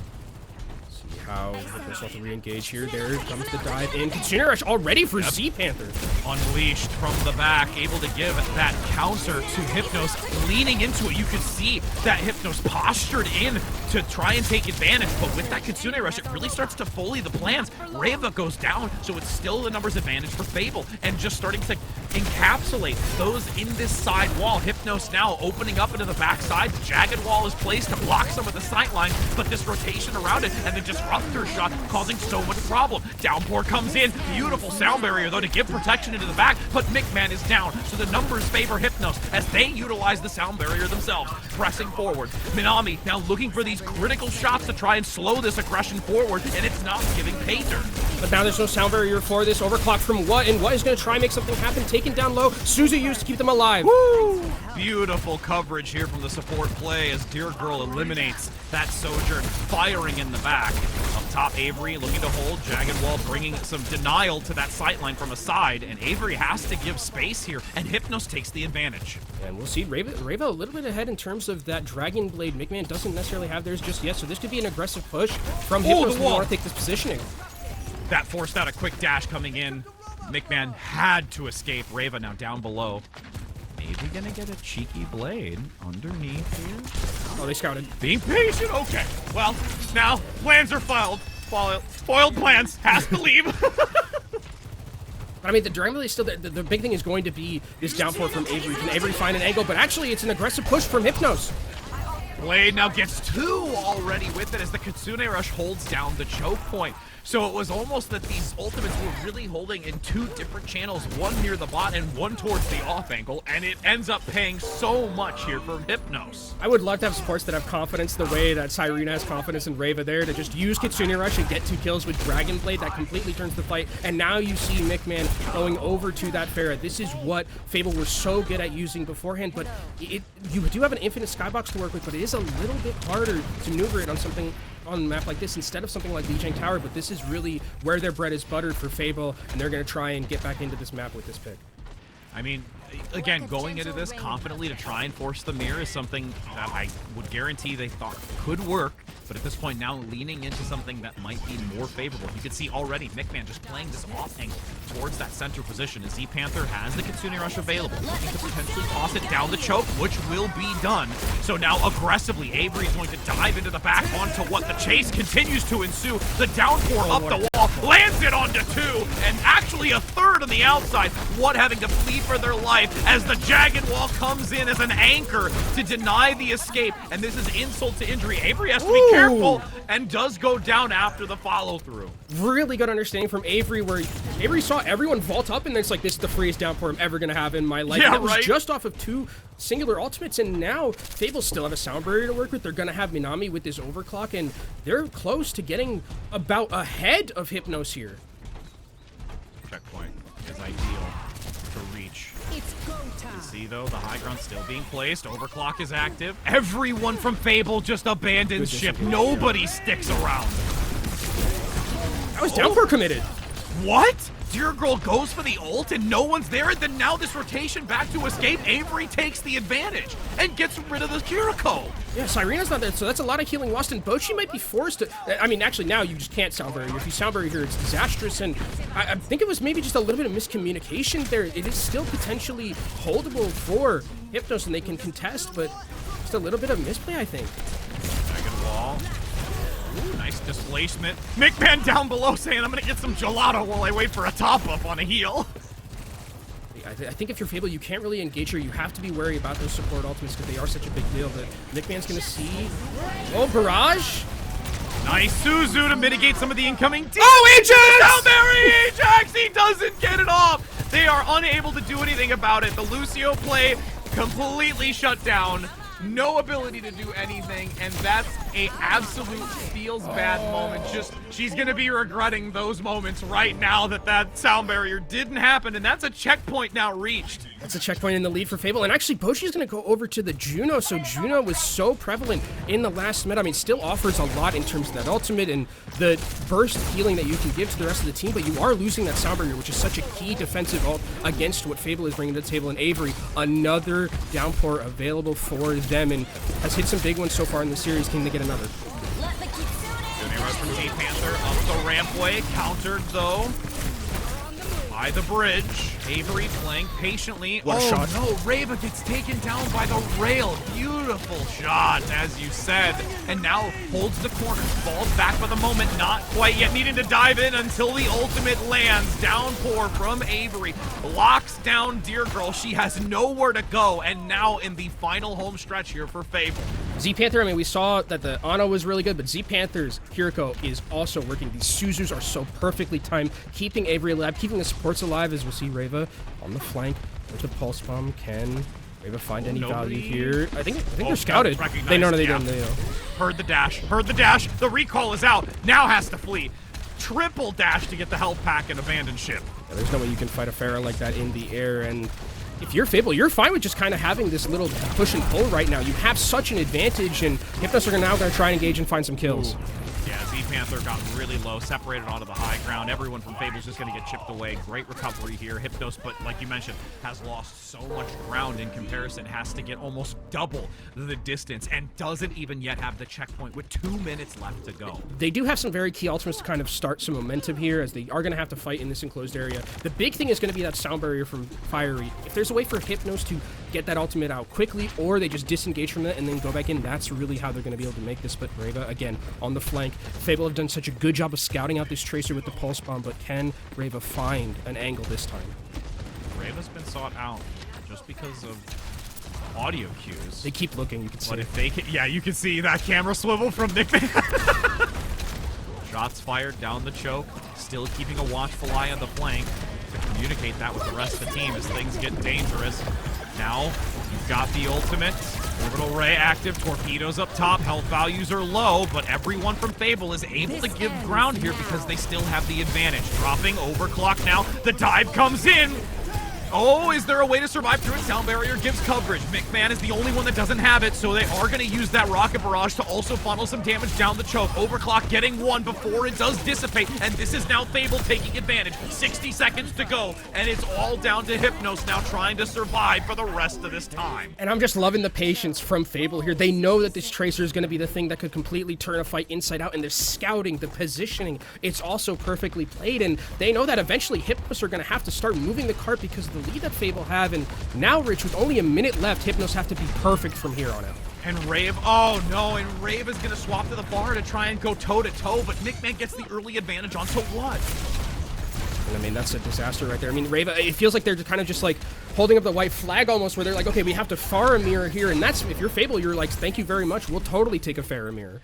See how Hypnos wants to re-engage here. There comes the dive in. Kitsune Rush already for Z-Panther. Unleashed from the back, able to give that counter to Hypnos, leaning into it. You could see that Hypnos postured in to try and take advantage, but with that Kitsune Rush, it really starts to fully the plans. Reva goes down, so it's still the numbers advantage for Fable, and just starting to encapsulate those in this side wall. Hypnos now opening up into the backside. The jagged wall is placed to block some of the sight line, but this rotation around it and the disruptor shot causing so much problem. Downpour comes in. Beautiful sound barrier, though, to give protection into the back, but Mickman is down, so the numbers favor Hypnos as they utilize the sound barrier themselves, pressing forward. Minami now looking for these critical shots to try and slow this aggression forward, and it's not giving pay dirt. But now there's no sound barrier for this. Overclock from What, and What is going to try and make something happen. Taken down low. Suzu used to keep them alive. Woo! Beautiful coverage here from the support play as Dear Girl eliminates that Sojourn, firing in the back. Up top, Avery looking to hold. Jagged Wall bringing some denial to that sightline from a side, and Avery has to give space here, and Hypnos takes the advantage. And we'll see Reva a little bit ahead in terms of that Dragon Blade. Mickman doesn't necessarily have theirs just yet, so this could be an aggressive push from Hypnos if they want to take this positioning. That forced out a quick dash coming in. Mickman had to escape. Reva now down below. Maybe gonna get a cheeky blade underneath here. Oh, they scouted. Being patient. Okay. Well, now plans are foiled. Foiled plans. Has to leave. But I mean, the Dragon Blade is still the big thing is going to be this downpour from Avery. Can Avery find an angle? But actually, it's an aggressive push from Hypnos. Blade now gets two already with it as the Kitsune Rush holds down the choke point. So it was almost that these ultimates were really holding in two different channels, one near the bot and one towards the off angle, and it ends up paying so much here from Hypnos. I would love to have supports that have confidence the way that Cyrena has confidence in Reva there to just use Kitsune Rush and get 2 kills with Dragon Blade. That completely turns the fight. And now you see Mickman going over to that Pharah. This is what Fable were so good at using beforehand, but you do have an infinite skybox to work with, but it is a little bit harder to maneuver it on something on a map like this instead of something like Lijiang Tower, but this is really where their bread is buttered for Fable, and they're going to try and get back into this map with this pick. I mean, again, going into this confidently to try and force the mirror is something that I would guarantee they thought could work, but at this point now leaning into something that might be more favorable. You can see already Mickman just playing this off angle towards that center position as Z-Panther has the Kitsune Rush available, looking to potentially toss it down the choke, which will be done. So now aggressively, Avery is going to dive into the back onto what the chase continues to ensue. The downpour up the wall, lands it onto 2, and actually a third on the outside. What having to flee for their life as the jagged wall comes in as an anchor to deny the escape, and this is insult to injury. Avery has to be careful and does go down after the follow-through. Really good understanding from Avery, where Avery saw everyone vault up, and it's like, this is the freest downpour I'm ever going to have in my life. Yeah, and it was just off of 2 singular ultimates, and now Fable still have a sound barrier to work with. They're going to have Minami with this overclock, and they're close to getting about ahead of Hypnos here. Checkpoint is ideal to reach. It's go time. You see, though, the high ground still being placed. Overclock is active. Everyone from Fable just abandons ship. Nobody sticks around. That was downpour committed. What? Dear Girl goes for the ult and no one's there, and then now this rotation back to escape. Avery takes the advantage and gets rid of the Kiriko. Yeah, Cyrena's not there, so that's a lot of healing lost, and Bochi might be forced to... I mean, actually, now you just can't sound barrier. If you sound barrier here, it's disastrous, and I think it was maybe just a little bit of miscommunication there. It is still potentially holdable for Hypnos, and they can contest, but just a little bit of misplay, I think. Second wall. Ooh, nice displacement. McMahon down below saying, I'm going to get some gelato while I wait for a top-up on a heal. I think if you're Fable, you can't really engage her. You have to be wary about those support ultimates because they are such a big deal. But McMahon's going to see... Oh, barrage! Nice Suzu to mitigate some of the incoming... Oh, Ajax! Down there, Ajax! He doesn't get it off! They are unable to do anything about it. The Lucio play completely shut down. No ability to do anything, and that's a absolute feels bad moment. Just, she's gonna be regretting those moments right now that sound barrier didn't happen, and that's a checkpoint now reached. That's a checkpoint in the lead for Fable, and actually Bochi's gonna go over to the Juno, so Juno was so prevalent in the last mid. I mean, still offers a lot in terms of that ultimate and the burst healing that you can give to the rest of the team, but you are losing that sound barrier, which is such a key defensive ult against what Fable is bringing to the table, and Avery, another downpour available for them, and has hit some big ones so far in the series. Can they get another? Good rush from G Panther up the rampway, countered though by the bridge. Avery playing patiently. What a shot. No, Reva gets taken down by the rail. Beautiful shot, as you said. And now holds the corner, falls back for the moment, not quite yet needing to dive in until the ultimate lands. Downpour from Avery, locks down Dear Girl. She has nowhere to go, and now in the final home stretch here for Fable. Z Panther, I mean, we saw that the Ana was really good, but Z Panther's Kiriko is also working. These Suzus are so perfectly timed, keeping Avery alive, keeping the supports alive, as we'll see Reva on the flank with the Pulse Bomb. Can Reva find any value here? I think they're scouted. They know they didn't. They know. Heard the dash. Heard the dash. The recall is out. Now has to flee. Triple dash to get the health pack and abandon ship. Yeah, there's no way you can fight a Pharah like that in the air, and if you're Fable, you're fine with just kind of having this little push and pull right now. You have such an advantage, and Hypnos are now going to try and engage and find some kills. Ooh. Yeah, Z Panther got really low, separated onto the high ground. Everyone from Fable's just going to get chipped away. Great recovery here. Hypnos, but like you mentioned, has lost so much ground in comparison. Has to get almost double the distance and doesn't even yet have the checkpoint with 2 minutes left to go. They do have some very key ultimates to kind of start some momentum here, as they are going to have to fight in this enclosed area. The big thing is going to be that sound barrier from Fiery. If there's a way for Hypnos to get that ultimate out quickly, or they just disengage from it and then go back in, that's really how they're going to be able to make this. But Reva, again, on the flank. Fable have done such a good job of scouting out this Tracer with the Pulse Bomb, but can Reva find an angle this time? Reva's been sought out just because of audio cues. They keep looking, you can see. But if they can, yeah, you can see that camera swivel from Nick. Shots fired down the choke, still keeping a watchful eye on the flank to communicate that with the rest of the team as things get dangerous. Now, you've got the ultimate. Orbital Ray active, torpedoes up top, health values are low, but everyone from Fable is able to give ground here because they still have the advantage. Dropping overclock now, the dive comes in. Oh, is there a way to survive through it? Sound barrier gives coverage. McMahon is the only one that doesn't have it, so they are going to use that rocket barrage to also funnel some damage down the choke. Overclock getting one before it does dissipate, and this is now Fable taking advantage. 60 seconds to go, and it's all down to Hypnos now trying to survive for the rest of this time. And I'm just loving the patience from Fable here. They know that this Tracer is going to be the thing that could completely turn a fight inside out, and they're scouting, the positioning. It's also perfectly played, and they know that eventually Hypnos are going to have to start moving the cart because of the lead that Fable have, and now, Rich, with only a minute left, Hypnos have to be perfect from here on out. And Rave, oh no, and Rave is going to swap to the bar to try and go toe-to-toe, but McMahon gets the early advantage onto what? And I mean, that's a disaster right there. I mean, Rave, it feels like they're kind of just like holding up the white flag almost, where they're like, okay, we have to Faramir here, and that's, if you're Fable, you're like, thank you very much, we'll totally take a Faramir.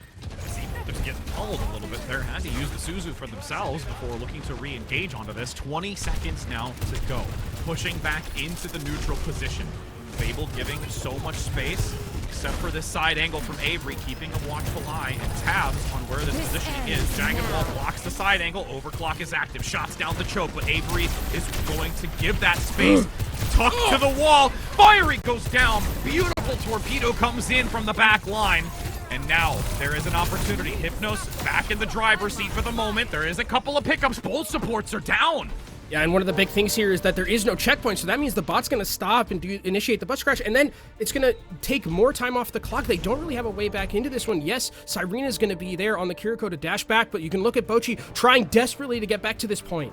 Just getting pummeled a little bit there. Had to use the Suzu for themselves before looking to re-engage onto this. 20 seconds now to go. Pushing back into the neutral position. Fable giving so much space, except for this side angle from Avery, keeping a watchful eye and tabs on where this positioning is. Jagged Wall blocks the side angle. Overclock is active. Shots down the choke, but Avery is going to give that space. Tucked to the wall. Fiery goes down. Beautiful torpedo comes in from the back line. And now there is an opportunity. Hypnos back in the driver's seat for the moment. There is a couple of pickups. Both supports are down. Yeah, and one of the big things here is that there is no checkpoint, so that means the bot's going to stop and initiate the bus crash, and then it's going to take more time off the clock. They don't really have a way back into this one. Yes, Cyrina's going to be there on the Kiriko to dash back, but you can look at Bochi trying desperately to get back to this point.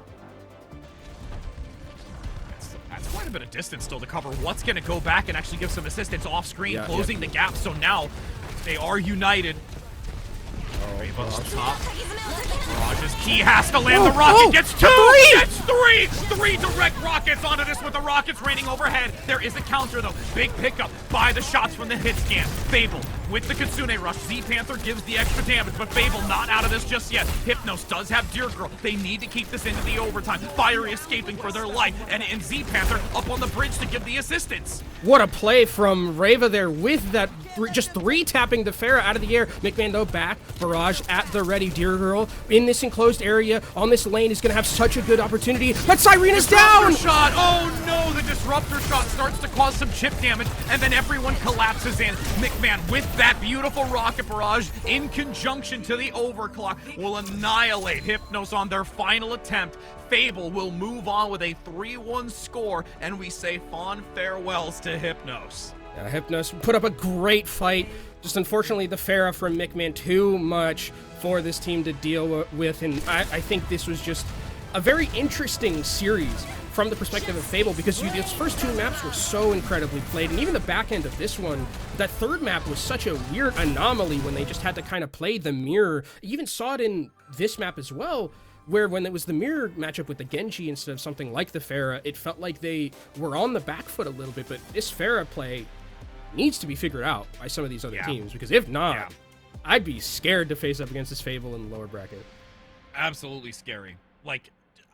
That's quite a bit of distance still to cover. What's going to go back and actually give some assistance off screen, closing the gap, so now they are united. Rainbow's top. Mirage's key has to land. The rocket gets two! Gets three! Three direct rockets onto this with the rockets raining overhead. There is a counter though. Big pickup by the shots from the hit scan. Fable with the Kitsune Rush. Z-Panther gives the extra damage, but Fable not out of this just yet. Hypnos does have Deer Girl. They need to keep this into the overtime. Fiery escaping for their life, and Z-Panther up on the bridge to give the assistance. What a play from Reva there with that, just three tapping the Pharah out of the air. McMahon though back, Barrage at the ready. Deer Girl in this enclosed area on this lane is going to have such a good opportunity, but Cyrina's down! Shot! Oh no, the Disruptor shot starts to cause some chip damage, and then everyone collapses in. McMahon with that beautiful rocket barrage in conjunction to the overclock will annihilate Hypnos on their final attempt. Fable will move on with a 3-1 score, and we say fond farewells to Hypnos. Yeah, Hypnos put up a great fight. Just unfortunately, the Pharah from McMahon too much for this team to deal with, and I think this was just a very interesting series from the perspective of Fable, because these first two maps were so incredibly played, and even the back end of this one, that third map was such a weird anomaly when they just had to kind of play the mirror. You even saw it in this map as well, where when it was the mirror matchup with the Genji instead of something like the Pharah, it felt like they were on the back foot a little bit, but this Pharah play needs to be figured out by some of these other teams, because if not, I'd be scared to face up against this Fable in the lower bracket. Absolutely scary. Like,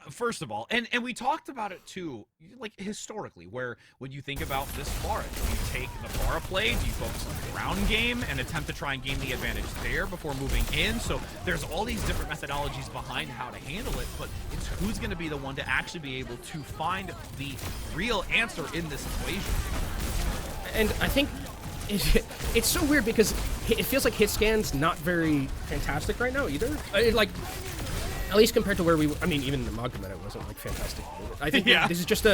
first of all, and we talked about it too, like historically, where when you think about this Pharah, do you take the Pharah play, do you focus on the ground game and attempt to try and gain the advantage there before moving in? So there's all these different methodologies behind how to handle it, but it's who's going to be the one to actually be able to find the real answer in this equation. And I think it's so weird because it feels like hit scan's not very fantastic right now either. Like, at least compared to where we were. I mean, even in the Magma meta, it wasn't like fantastic. I think this is just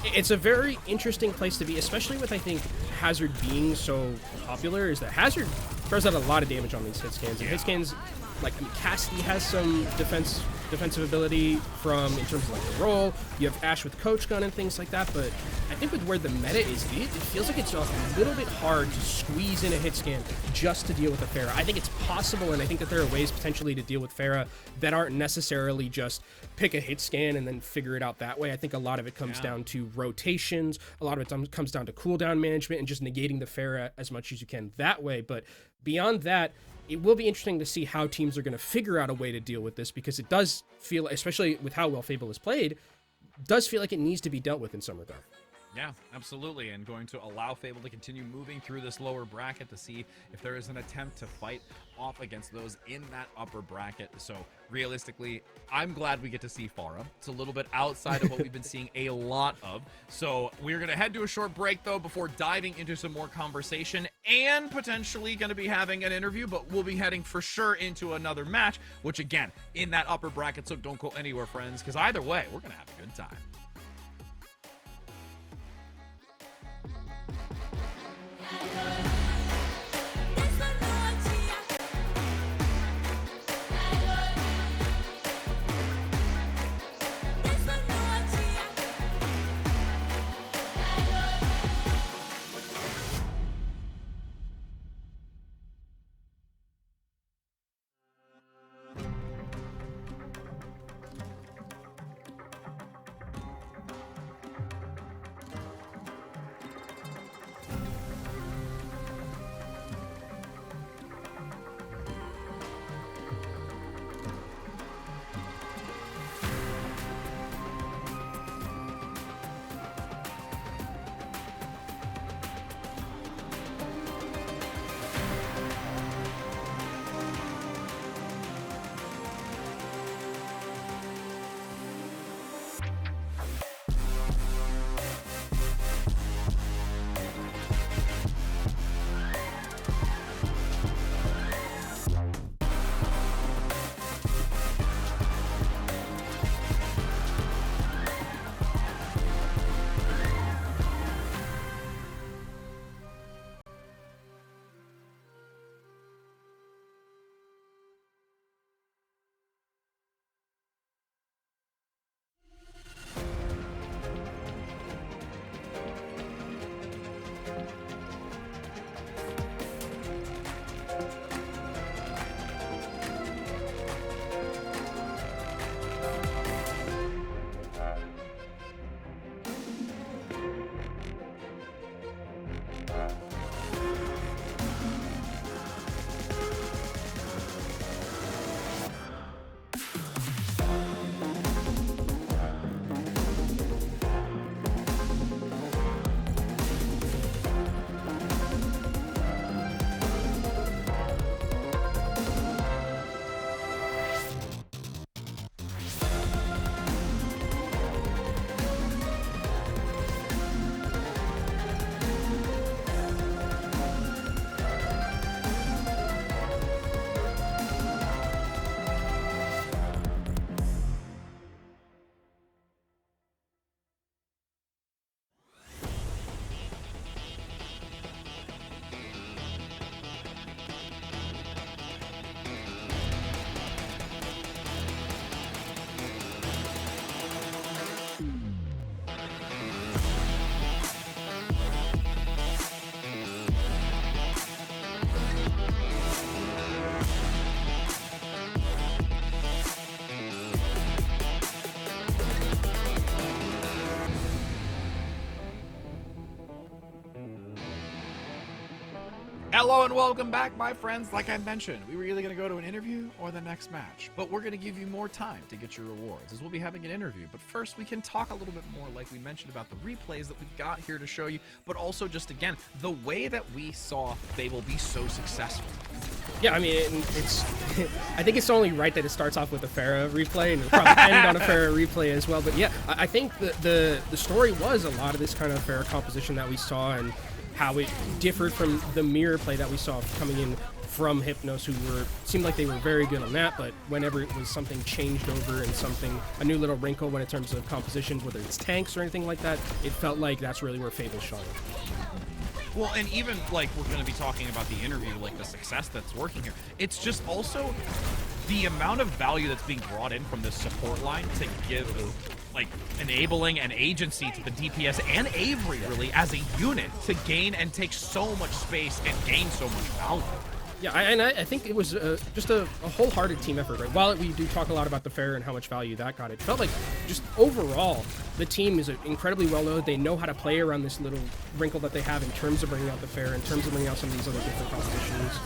it's a very interesting place to be, especially with, I think, Hazard being so popular, is that Hazard throws out a lot of damage on these hit scans. And hit scans, like, I mean, Cassidy has some defensive ability from, in terms of like the role. You have Ashe with Coach Gun and things like that, but I think with where the meta is, it feels like it's a little bit hard to squeeze in a hit scan just to deal with the Pharah. I think it's possible, and I think that there are ways potentially to deal with Pharah that aren't necessarily just pick a hit scan and then figure it out that way. I think a lot of it comes down to rotations, a lot of it comes down to cooldown management and just negating the Pharah as much as you can that way. But beyond that, it will be interesting to see how teams are going to figure out a way to deal with this, because it does feel, especially with how well Fable is played, does feel like it needs to be dealt with in some regard. Yeah, absolutely, and going to allow Fable to continue moving through this lower bracket to see if there is an attempt to fight off against those in that upper bracket. So realistically, I'm glad we get to see Pharah. It's a little bit outside of what we've been seeing a lot of. So we're going to head to a short break, though, before diving into some more conversation and potentially going to be having an interview, but we'll be heading for sure into another match, which, again, in that upper bracket, so don't go anywhere, friends, because either way, we're going to have a good time. Hello and welcome back, my friends. Like I mentioned, we were either going to go to an interview or the next match, but we're going to give you more time to get your rewards, as we'll be having an interview. But first, we can talk a little bit more, like we mentioned, about the replays that we've got here to show you, but also just, again, the way that we saw Fable be so successful. Yeah, I mean, it's. I think it's only right that it starts off with a Pharah replay, and it'll probably end on a Pharah replay as well. But yeah, I think the story was a lot of this kind of Pharah composition that we saw, and how it differed from the mirror play that we saw coming in from Hypnos, who seemed like they were very good on that, but whenever it was something changed over and a new little wrinkle when in terms of compositions, whether it's tanks or anything like that, it felt like that's really where Fable shone. Well, and even like we're going to be talking about the interview, like the success that's working here. It's just also the amount of value that's being brought in from this support line to give like enabling an agency to the DPS and Avery really as a unit to gain and take so much space and gain so much value. Yeah, and I think it was just a wholehearted team effort, right? While we do talk a lot about the Pharah and how much value that got, it felt like just overall, the team is incredibly well-known. They know how to play around this little wrinkle that they have in terms of bringing out the Pharah, in terms of bringing out some of these other different compositions.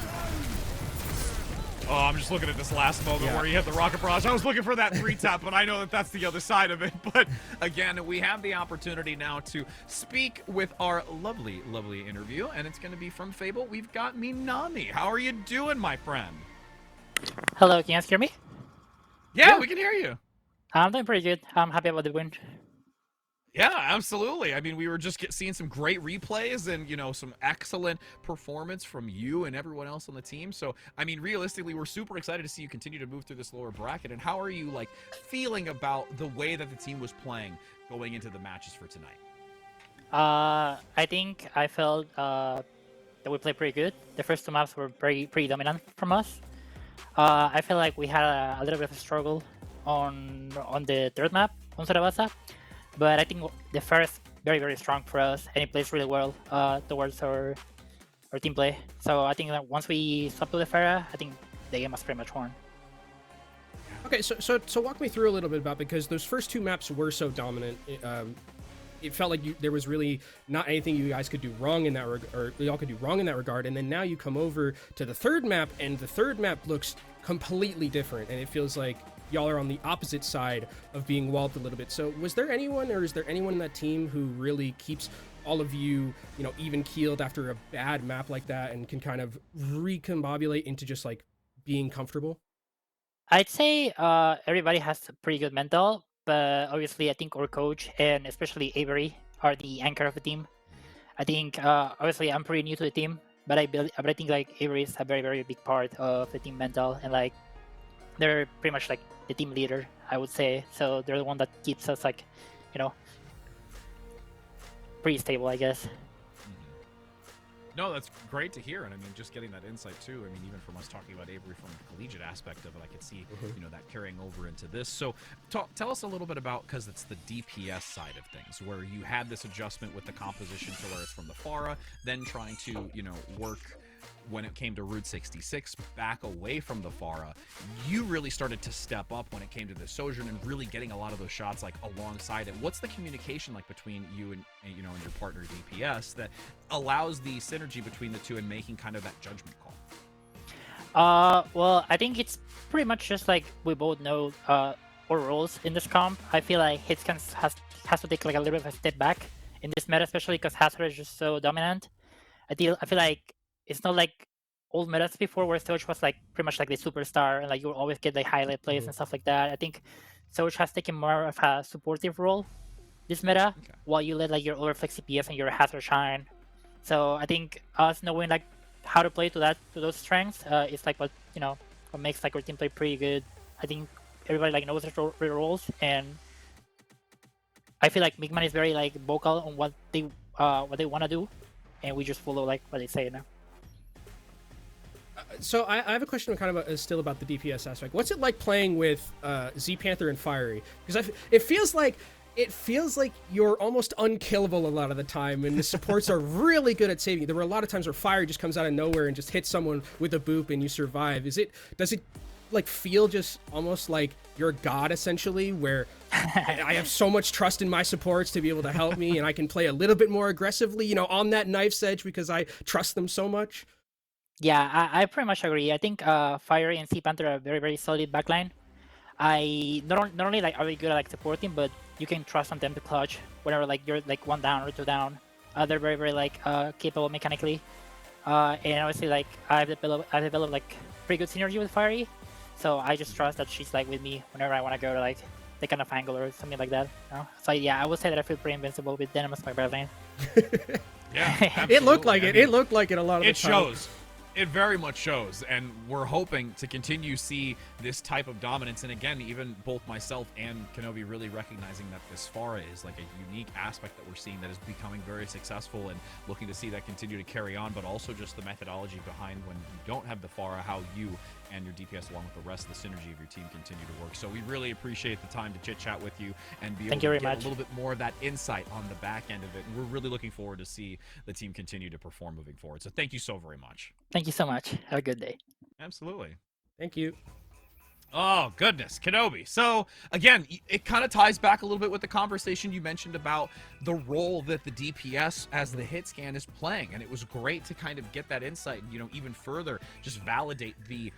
Oh, I'm just looking at this last moment where you hit the rocket barrage. I was looking for that 3-tap, but I know that that's the other side of it. But again, we have the opportunity now to speak with our lovely, lovely interview, and it's going to be from Fable. We've got Minami. How are you doing, my friend? Hello, can you guys hear me? Yeah, we can hear you. I'm doing pretty good. I'm happy about the win. Yeah, absolutely. I mean, we were just seeing some great replays and, you know, some excellent performance from you and everyone else on the team. So, I mean, realistically, we're super excited to see you continue to move through this lower bracket. And how are you, like, feeling about the way that the team was playing going into the matches for tonight? I think I felt that we played pretty good. The first two maps were pretty dominant from us. I feel like we had a little bit of a struggle on the third map, on Surabasa. But I think the first very, very strong for us, and it plays really well towards our team play. So I think that once we swap to the Pharah, I think the game was pretty much won. Okay, so walk me through a little bit about, because those first two maps were so dominant. It felt like there was really not anything you guys could do wrong in that or y'all could do wrong in that regard. And then now you come over to the third map, and the third map looks completely different, and it feels like y'all are on the opposite side of being walled a little bit. So was there anyone, or is there anyone in that team who really keeps all of you, you know, even keeled after a bad map like that, and can kind of recombobulate into just like being comfortable? I'd say everybody has a pretty good mental, but obviously I think our coach and especially Avery are the anchor of the team. I think obviously I'm pretty new to the team, but I think like Avery is a very, very big part of the team mental, and like they're pretty much like the team leader, I would say. So they're the one that keeps us like, you know, pretty stable, I guess. No, that's great to hear, and I mean, just getting that insight too. I mean, even from us talking about Avery from the collegiate aspect of it, I could see, you know, that carrying over into this. So, tell us a little bit about, because it's the DPS side of things, where you had this adjustment with the composition to where it's from the Pharah, then trying to, you know, work when it came to Route 66 back away from the Pharah. You really started to step up when it came to the Sojourn and really getting a lot of those shots like alongside it. What's the communication like between you and you know, and your partner DPS that allows the synergy between the two and making kind of that judgment call? Well, I think it's pretty much just like we both know our roles in this comp. I feel like Hitscan has to take like a little bit of a step back in this meta, especially because Hazard is just so dominant. I feel like it's not like old metas before, where Soj was like pretty much like the superstar and like you will always get the highlight plays and stuff like that. I think Soj has taken more of a supportive role this meta, while you let like your other flex CPS and your Hazard shine. So I think us knowing like how to play to those strengths is like what, you know, what makes like our team play pretty good. I think everybody like knows their roles, and I feel like Migman is very like vocal on what they want to do, and we just follow like what they say now. So I have a question kind of still about the DPS aspect. What's it like playing with Z Panther and Fiery? Because it feels like you're almost unkillable a lot of the time, and the supports are really good at saving you. There were a lot of times where Fire just comes out of nowhere and just hits someone with a boop and you survive. Does it like feel just almost like you're a god essentially, where I have so much trust in my supports to be able to help me, and I can play a little bit more aggressively, you know, on that knife's edge because I trust them so much? Yeah, I pretty much agree. I think Fiery and Sea Panther are a very, very solid backline. I not only like are they good at like supporting, but you can trust on them to clutch whenever like you're like 1 down or 2 down. They're very, very like capable mechanically. And obviously like I've developed like pretty good synergy with Fiery, so I just trust that she's like with me whenever I want to go to like the kind of angle or something like that. You know? So yeah, I would say that I feel pretty invincible with Dynamis my bad lane. Yeah, It looked like absolutely. it. I mean, It looked like it a lot of the it time. shows. It very much shows, and we're hoping to continue see this type of dominance. And again, even both myself and Kenobi really recognizing that this Pharah is like a unique aspect that we're seeing that is becoming very successful, and looking to see that continue to carry on. But also just the methodology behind when you don't have the Pharah, how you and your DPS along with the rest of the synergy of your team continue to work. So we really appreciate the time to chit chat with you and be able Thank you to very get much. a little bit more of that insight on the back end of it. And we're really looking forward to see the team continue to perform moving forward. So thank you so very much. Thank you so much. Have a good day. Absolutely. Thank you. Oh, goodness. Kenobi. So, again, it kind of ties back a little bit with the conversation you mentioned about the role that the DPS as the hit scan is playing. And it was great to kind of get that insight, you know, even further, just validate the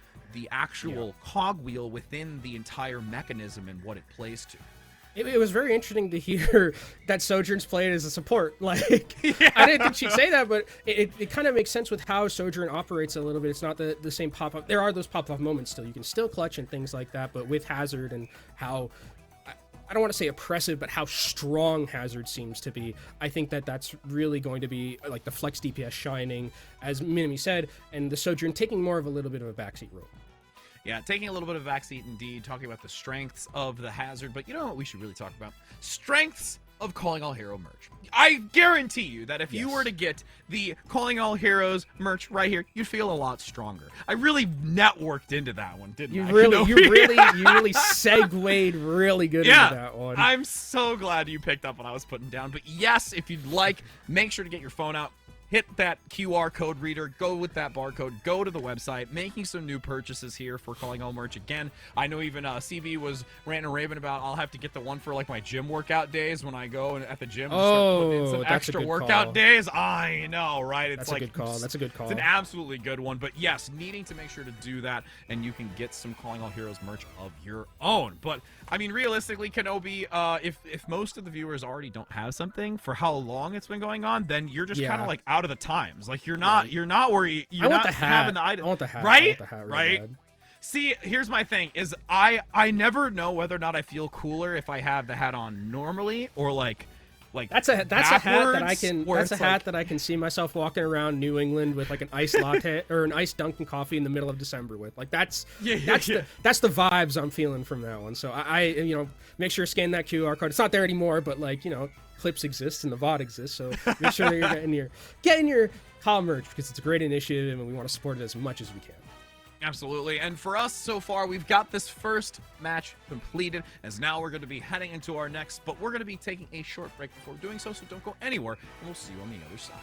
actual cogwheel within the entire mechanism and what it plays to. It was very interesting to hear that Sojourn's played as a support. Like, I didn't think she'd say that, but it kind of makes sense with how Sojourn operates a little bit. It's not the same pop-up. There are those pop-up moments still. You can still clutch and things like that, but with Hazard and how, I don't want to say oppressive, but how strong Hazard seems to be, I think that that's really going to be like the flex DPS shining, as Minimi said, and the Sojourn taking more of a little bit of a backseat role. Yeah, taking a little bit of a backseat indeed, talking about the strengths of the Hazard, but you know what we should really talk about? Strengths of Calling All Hero merch. I guarantee you that if you were to get the Calling All Heroes merch right here, you'd feel a lot stronger. I really networked into that one, didn't I? You really segued really good into that one. I'm so glad you picked up what I was putting down. But yes, if you'd like, make sure to get your phone out. Hit that QR code reader, go with that barcode, go to the website, making some new purchases here for Calling All merch again. I know even CV was ranting and raving about I'll have to get the one for like my gym workout days when I go and at the gym and start putting in some that's a extra good workout call. days. I know, right? It's That's like a good call. That's a good call. It's an absolutely good one. But yes, needing to make sure to do that, and you can get some Calling All Heroes merch of your own. But I mean, realistically, Kenobi, if most of the viewers already don't have something for how long it's been going on, then you're just kind of like out of the times. Like you're not where you're want not the hat. having the item. I want the hat. Right? I want the hat really right? bad. See, here's my thing: is I never know whether or not I feel cooler if I have the hat on normally or like that's a hat that I backwards, can where that's a it's hat like- that I can see myself walking around New England with like an iced latte or an iced Dunkin' coffee in the middle of December with. Like that's the vibes I'm feeling from that one. So I make sure to scan that QR code. It's not there anymore, but like clips exist and the VOD exists. So make sure that you're getting your call merch because it's a great initiative and we want to support it as much as we can. Absolutely. And for us so far, we've got this first match completed, as now we're going to be heading into our next, but we're going to be taking a short break before doing so don't go anywhere, and we'll see you on the other side.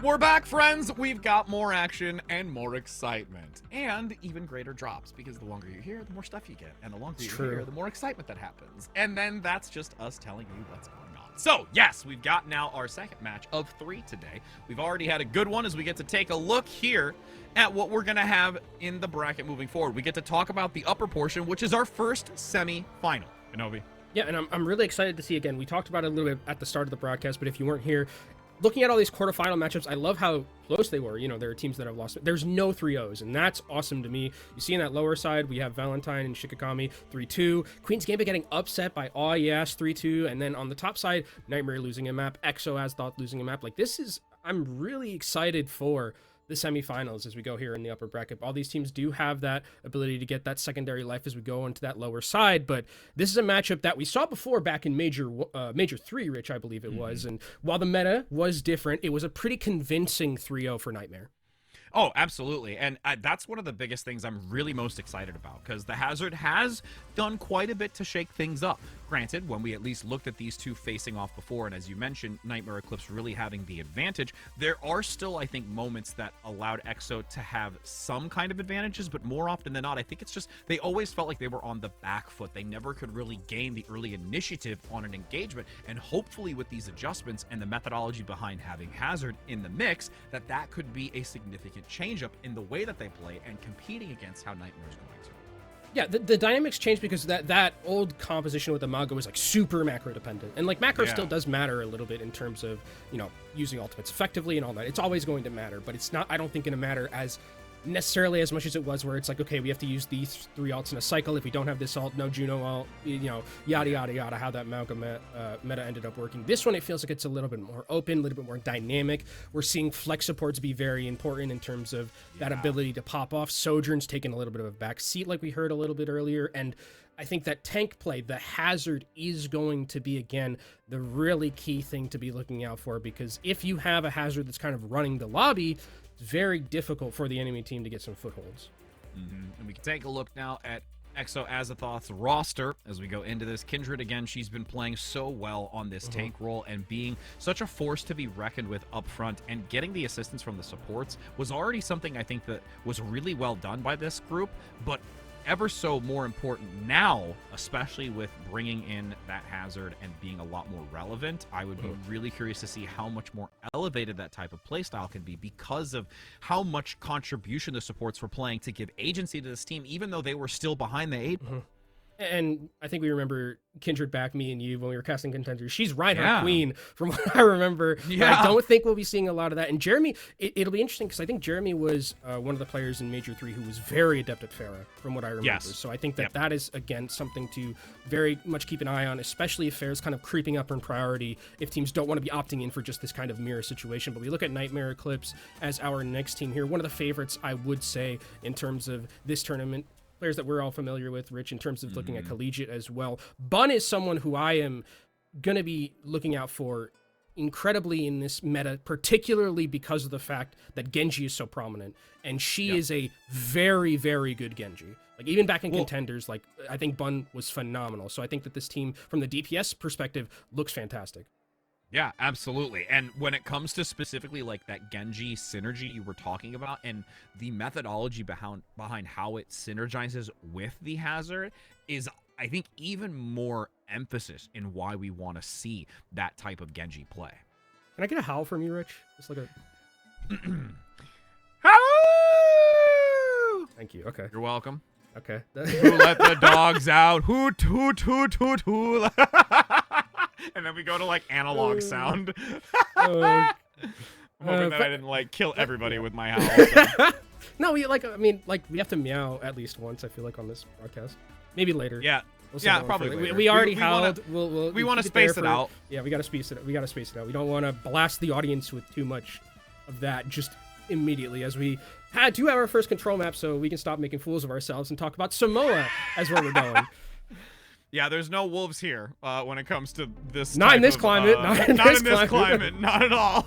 We're back, friends. We've got more action and more excitement, and even greater drops, because the longer you're here, the more stuff you get, and the longer you're here, the more excitement that happens. And then that's just us telling you what's going on. So yes, we've got now our second match of 3 today. We've already had a good one as we get to take a look here at what we're gonna have in the bracket moving forward. We get to talk about the upper portion, which is our first semi-final. Kenobi. Yeah, and I'm really excited to see, again, we talked about it a little bit at the start of the broadcast, but if you weren't here, looking at all these quarterfinal matchups, I love how close they were. You know, there are teams that have lost. There's no 3-0s, and that's awesome to me. You see in that lower side, we have Valentine and Shikigami 3-2. Queen's Gambit getting upset by Yes 3-2. And then on the top side, Nightmare losing a map. EXO as Thought losing a map. Like, this is, I'm really excited for the semifinals as we go here in the upper bracket. All these teams do have that ability to get that secondary life as we go into that lower side, but this is a matchup that we saw before back in Major 3, Rich, I believe it was, and while the meta was different, it was a pretty convincing 3-0 for Nightmare. Oh, absolutely. And that's one of the biggest things I'm really most excited about, because the Hazard has done quite a bit to shake things up. Granted, when we at least looked at these two facing off before, and as you mentioned, Nightmare Eclipse really having the advantage, there are still, I think, moments that allowed EXO to have some kind of advantages, but more often than not, I think it's just they always felt like they were on the back foot. They never could really gain the early initiative on an engagement, and hopefully with these adjustments and the methodology behind having Hazard in the mix, that could be a significant change up in the way that they play and competing against how Nightmare is going to. Yeah, the dynamics changed because that old composition with the Mago was like super macro dependent, and like macro still does matter a little bit in terms of, you know, using ultimates effectively and all that. It's always going to matter, but it's not, I don't think, going to matter as necessarily as much as it was where it's like, okay, we have to use these 3 alts in a cycle. If we don't have this alt, no Juno alt, you know, yada yada yada, how that Mago meta ended up working. This one, it feels like it's a little bit more open, a little bit more dynamic. We're seeing flex supports be very important in terms of that ability to pop off. Sojourn's taking a little bit of a back seat like we heard a little bit earlier, and I think that tank play, the Hazard, is going to be, again, the really key thing to be looking out for, because if you have a Hazard that's kind of running the lobby, it's very difficult for the enemy team to get some footholds. And we can take a look now at EXO Azathoth's roster as we go into this. Kindred, again, she's been playing so well on this tank role and being such a force to be reckoned with up front, and getting the assistance from the supports was already something I think that was really well done by this group, but ever so more important now, especially with bringing in that Hazard and being a lot more relevant. I would be really curious to see how much more elevated that type of playstyle can be, because of how much contribution the supports were playing to give agency to this team, even though they were still behind the 8 ball. And I think we remember Kindred back, me and you, when we were casting contenders. She's Reinhardt Queen, from what I remember. I don't think we'll be seeing a lot of that. And Jeremy, it'll be interesting, because I think Jeremy was one of the players in Major 3 who was very adept at Pharah, from what I remember. So I think that that is, again, something to very much keep an eye on, especially if Pharah's kind of creeping up in priority, if teams don't want to be opting in for just this kind of mirror situation. But we look at Nightmare Eclipse as our next team here. One of the favorites, I would say, in terms of this tournament. Players that we're all familiar with, Rich, in terms of looking at collegiate as well. Bun is someone who I am going to be looking out for incredibly in this meta, particularly because of the fact that Genji is so prominent. And she is a very, very good Genji. Like, even back in contenders, like, I think Bun was phenomenal. So I think that this team, from the DPS perspective, looks fantastic. Yeah, absolutely. And when it comes to specifically like that Genji synergy you were talking about, and the methodology behind how it synergizes with the Hazard, is, I think, even more emphasis in why we want to see that type of Genji play. Can I get a howl from you, Rich? Just like a... Howl! Thank you. Okay. You're welcome. Okay. Who let the dogs out? Hoot, hoot, hoot, hoot, hoot. And then we go to like analog sound. I'm hoping that I didn't like kill everybody with my howl. So. No, we like, I mean, like, we have to meow at least once, I feel like, on this broadcast. Maybe later. Yeah. We'll probably later. We already howled. We want to space it out. Yeah, we got to space it. We got to space it out. We don't want to blast the audience with too much of that just immediately, as we do have our first control map, so we can stop making fools of ourselves and talk about Samoa as where we're going. Yeah, there's no wolves here when it comes to this. Not in this climate. Not in this climate. Not at all.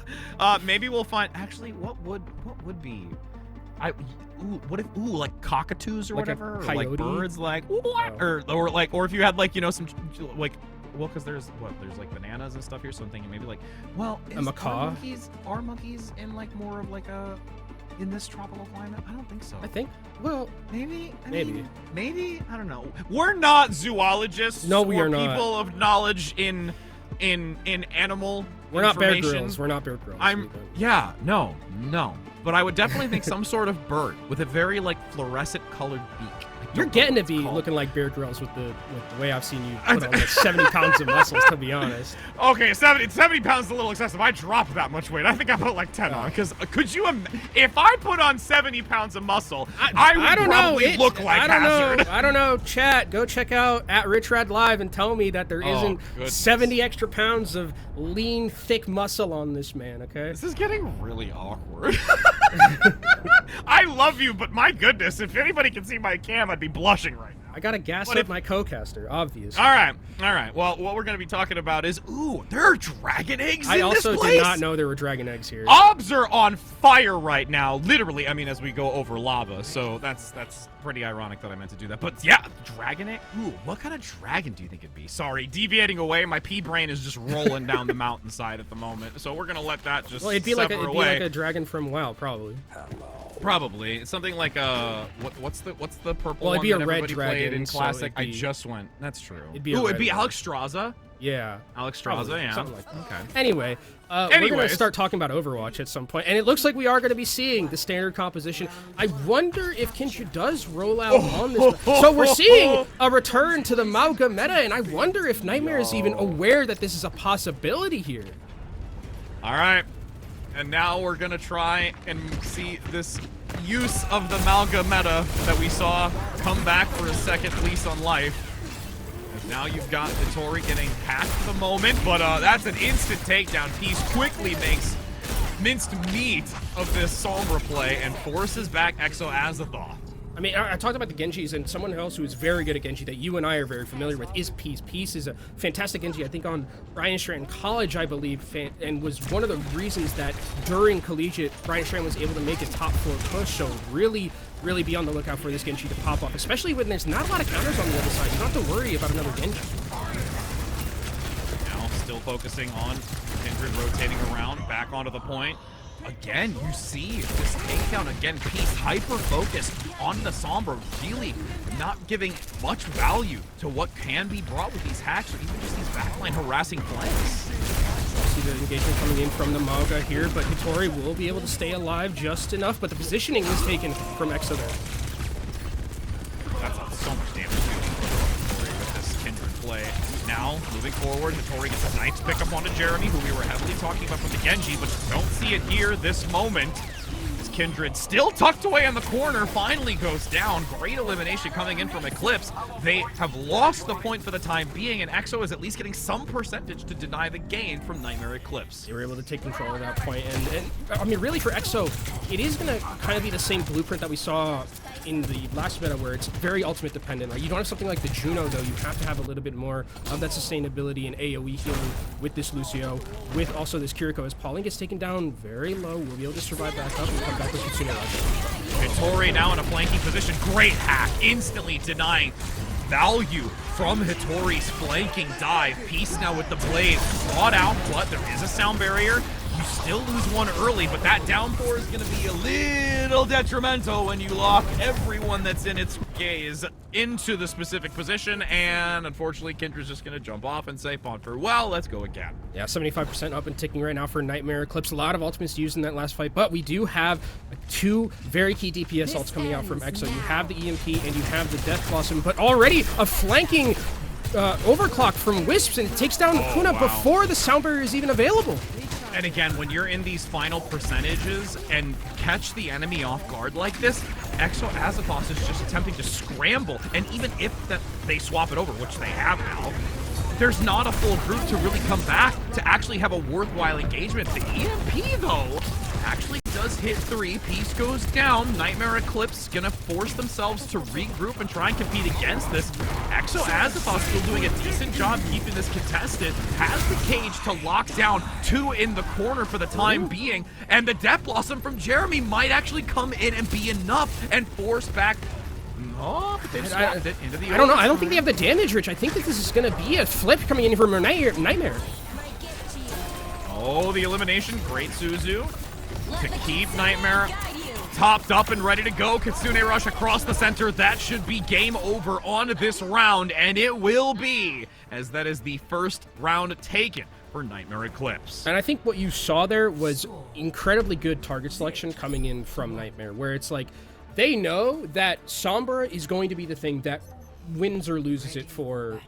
Maybe we'll find. Actually, what would be? What if like cockatoos or like whatever, or like birds, like or if you had like, you know, some like well, because there's like bananas and stuff here, so I'm thinking maybe like, well, A macaw? Are monkeys in like more of like in this tropical climate? I don't think so. I think. Well, Maybe. Maybe. Maybe. I don't know. We're not zoologists. No, we or are not. people of knowledge in animal. we're not Bear information. Grylls. We're not Bear Grylls. Yeah. No. But I would definitely think some sort of bird with a very like fluorescent colored beak. You're getting to be looking like Bear Grylls with the way I've seen you put on like 70 pounds of muscles, to be honest. Okay, 70 pounds is a little excessive. I dropped that much weight. I think I put like 10 on. Because could you, if I put on 70 pounds of muscle, I would probably look like Hazard. I don't know. Chat, go check out @RichRad Live and tell me that there isn't goodness. 70 extra pounds of lean, thick muscle on this man. Okay. This is getting really awkward. I love you, but my goodness, if anybody can see my cam, I'd be blushing right now. I gotta gas up my co-caster, obviously. All right. Well, what we're gonna be talking about is, there are dragon eggs in this place. I also did not know there were dragon eggs here. Obs are on fire right now, literally. I mean, as we go over lava, so that's pretty ironic that I meant to do that. But yeah, dragon egg. Ooh, what kind of dragon do you think it'd be? Sorry, deviating away. My pea brain is just rolling down the mountainside at the moment, so we're gonna let that just. Well, it'd be like a dragon from WoW, probably. Probably something like what's the purple Well, it'd one be a that red everybody played dragon, in so classic? it'd be- I just went. That's true. It'd be it'd be Alex Straza. Yeah. Alex Straza, Probably, yeah. something like that. Okay. Anyway, we're going to start talking about Overwatch at some point, and it looks like we are going to be seeing the standard composition. I wonder if Kindred does roll out on this. So we're seeing a return to the Mauga meta, and I wonder if Nightmare is even aware that this is a possibility here. All right. And now we're going to try and see this use of the Malga meta that we saw come back for a second lease on life. And now you've got Vittori getting hacked at the moment, but that's an instant takedown. Peace quickly makes minced meat of this Sombra play and forces back Exo Azathoth. I mean, I talked about the Genjis, and someone else who is very good at Genji that you and I are very familiar with is Peace. Peace is a fantastic Genji, I think on Brian Strand College, I believe, and was one of the reasons that during collegiate, Brian Strand was able to make a top 4 push, so really be on the lookout for this Genji to pop off, especially when there's not a lot of counters on the other side. You don't have to worry about another Genji. Now still focusing on Kindred rotating around, back onto the point. Again, you see this takedown again. Peace hyper-focused on the Sombra, really not giving much value to what can be brought with these hacks, or even just these backline harassing plays. See the engagement coming in from the Mauga here, but Hittori will be able to stay alive just enough, but the positioning was taken from Exo there. That's so much damage with this Kindred play. Now, moving forward, Hittori gets a nice pickup onto Jeremy, who we were heavily talking about from the Genji, but don't see it here this moment. As Kindred, still tucked away in the corner, finally goes down. Great elimination coming in from Eclipse. They have lost the point for the time being, and Exo is at least getting some percentage to deny the gain from Nightmare Eclipse. They were able to take control of that point, and I mean, really for Exo, it is going to kind of be the same blueprint that we saw in the last meta, where it's very ultimate dependent. Right? You don't have something like the Juno, though. You have to have a little bit more of that sustainability and AoE healing with this Lucio, with also this Kiriko. As Pauline gets taken down very low, we'll be able to survive back up and come back with Kitsune Rush. Hittori now in a flanking position. Great hack, instantly denying value from Hittori's flanking dive. Peace now with the blade brought out, but there is a sound barrier. You still lose one early, but that downpour is going to be a little detrimental when you lock everyone that's in its gaze into the specific position, and unfortunately, Kindred's just going to jump off and say, "Pawn farewell, let's go again." Yeah, 75% up and ticking right now for Nightmare Eclipse. A lot of ultimates used in that last fight, but we do have 2 very key DPS ults coming out from Exo. You have the EMP and you have the Death Blossom, but already a flanking overclock from Wisps, and it takes down Kuna before the sound barrier is even available. And again, when you're in these final percentages and catch the enemy off guard like this, Exo Azathoth is just attempting to scramble, and even if they swap it over, which they have now, there's not a full group to really come back to actually have a worthwhile engagement. The EMP, though, actually does hit 3. Peace goes down. Nightmare Eclipse gonna force themselves to regroup and try and compete against this. Exo Azathoth still doing a decent job keeping this contested. Has the cage to lock down 2 in the corner for the time being, and the Death Blossom from Jeremy might actually come in and be enough and force back Oh, but they've swapped it into the I don't know. I don't think they have the damage, Rich. I think that this is going to be a flip coming in from Nightmare. Oh, the elimination. Great Suzu to keep Nightmare topped up and ready to go. Kitsune Rush across the center. That should be game over on this round, and it will be, as that is the first round taken for Nightmare Eclipse. And I think what you saw there was incredibly good target selection coming in from Nightmare, where it's like they know that Sombra is going to be the thing that wins or loses it for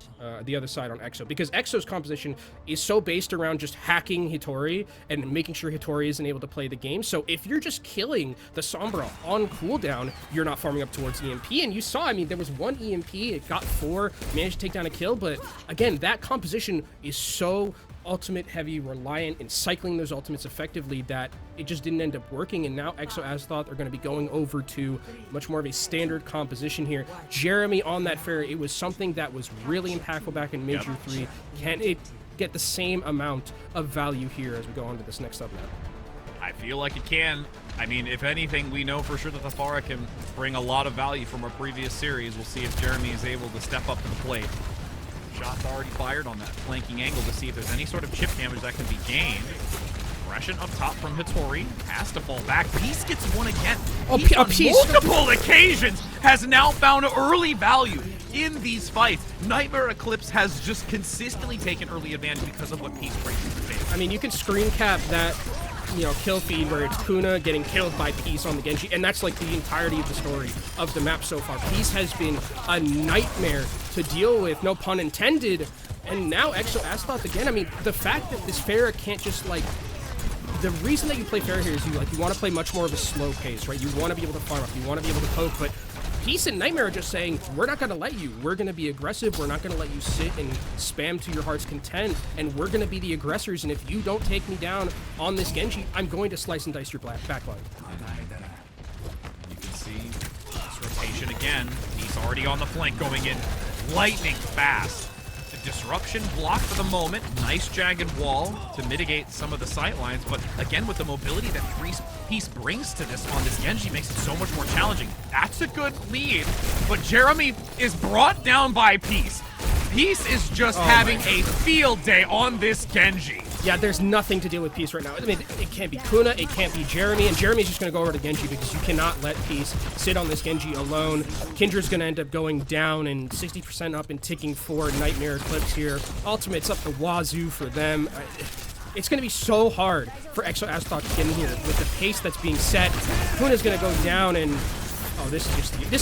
the other side on EXO, because EXO's composition is so based around just hacking Hitori and making sure Hitori isn't able to play the game. So if you're just killing the Sombra on cooldown, you're not farming up towards EMP. And you saw, I mean, there was one EMP, it got 4, managed to take down a kill, but again, that composition is so ultimate heavy, reliant in cycling those ultimates effectively, that it just didn't end up working. And now EXO Azeroth are going to be going over to much more of a standard composition here. Jeremy on that fair, it was something that was really impactful back in Major 3. Can it get the same amount of value here as we go on to this next submap? I feel like it can. I mean, if anything, we know for sure that the Pharah can bring a lot of value from our previous series. We'll see if Jeremy is able to step up to the plate. Shots already fired on that flanking angle to see if there's any sort of chip damage that can be gained. Aggression up top from Hitori. Has to fall back. Peace gets one again. Oh, Peace on Peace. multiple occasions has now found early value in these fights. Nightmare Eclipse has just consistently taken early advantage because of what Peace brings to the table. I mean, you can screen cap that, you know, kill feed where it's Kuna getting killed by Peace on the Genji, and that's like the entirety of the story of the map so far. Peace has been a nightmare to deal with, no pun intended, and now EXO Azeroth again. I mean, the fact that this Pharah can't just like, the reason that you play Pharah here is you want to play much more of a slow pace, right? You want to be able to farm up, you want to be able to poke, but Peace and Nightmare are just saying, we're not going to let you. We're going to be aggressive. We're not going to let you sit and spam to your heart's content, and we're going to be the aggressors, and if you don't take me down on this Genji, I'm going to slice and dice your backline. You can see this rotation again. He's already on the flank going in lightning fast. The disruption blocked for the moment. Nice jagged wall to mitigate some of the sight lines, but again, with the mobility that Peace brings to this on this Genji makes it so much more challenging. That's a good lead, but Jeremy is brought down by Peace. Peace is just having a field day on this Genji. Yeah, there's nothing to deal with Peace right now. I mean, it can't be Kuna, it can't be Jeremy, and Jeremy's just going to go over to Genji because you cannot let Peace sit on this Genji alone. Kindra's going to end up going down and 60% up and ticking for Nightmare Eclipse here. Ultimate's up the wazoo for them. It's going to be so hard for EXO Azeroth to get in here with the pace that's being set. Kuna's going to go down and... Oh, this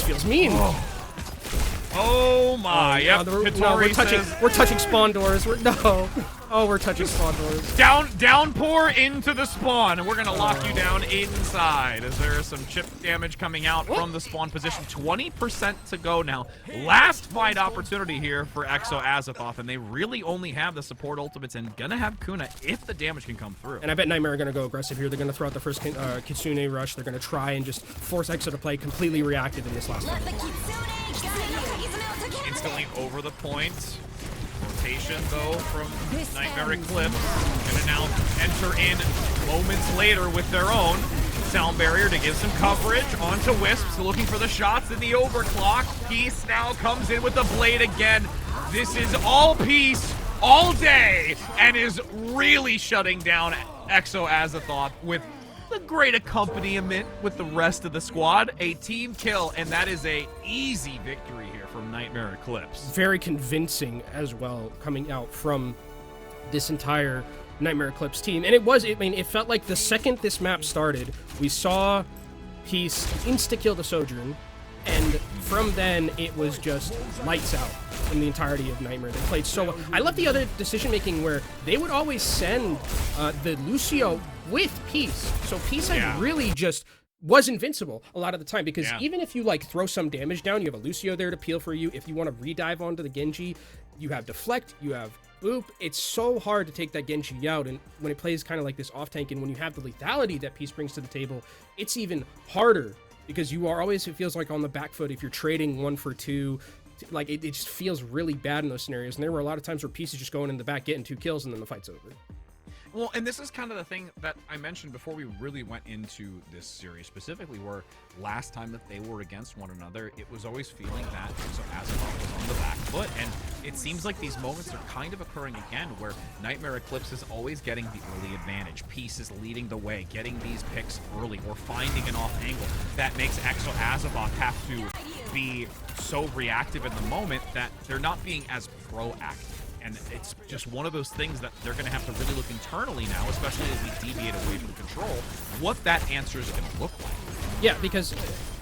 feels mean. Oh my, yep. We're touching spawn doors. We're touching spawn doors. Downpour into the spawn, and we're gonna lock you down inside as there is some chip damage coming out from the spawn position. 20% to go now. Last fight opportunity here for EXO Azeroth, and they really only have the support ultimates and gonna have Kuna if the damage can come through. And I bet Nightmare are gonna go aggressive here. They're gonna throw out the first Kitsune rush. They're gonna try and just force EXO to play completely reactive in this last one. Instantly over the point. Rotation, though, from Nightmare Eclipse. Gonna now enter in moments later with their own sound barrier to give some coverage onto Wisps, looking for the shots in the overclock. Peace now comes in with the blade again. This is all Peace all day and is really shutting down EXO Azeroth with the great accompaniment with the rest of the squad. A team kill, and that is a easy victory here from Nightmare Eclipse. Very convincing as well, coming out from this entire Nightmare Eclipse team. And it felt like the second this map started, we saw Peace insta-kill the Sojourn, and from then it was just lights out in the entirety of Nightmare. They played so well. I love the other decision-making where they would always send the Lucio with Peace. So Peace really just was invincible a lot of the time, because even if you like throw some damage down, you have a Lucio there to peel for you. If you want to re-dive onto the Genji, you have Deflect, you have Boop. It's so hard to take that Genji out, and when it plays kind of like this off-tank, and when you have the lethality that Peace brings to the table, it's even harder, because you are always, it feels like, on the back foot if you're trading 1 for 2. Like, it just feels really bad in those scenarios, and there were a lot of times where Peace is just going in the back, getting 2 kills, and then the fight's over. Well, and this is kind of the thing that I mentioned before we really went into this series specifically, where last time that they were against one another, it was always feeling that so Azeroth was on the back foot, and it seems like these moments are kind of occurring again, where Nightmare Eclipse is always getting the early advantage. Peace is leading the way, getting these picks early, or finding an off angle that makes Exo Azeroth have to be so reactive in the moment that they're not being as proactive. And it's just one of those things that they're going to have to really look internally now, especially as we deviate away from control, what that answer is going to look like. Yeah, because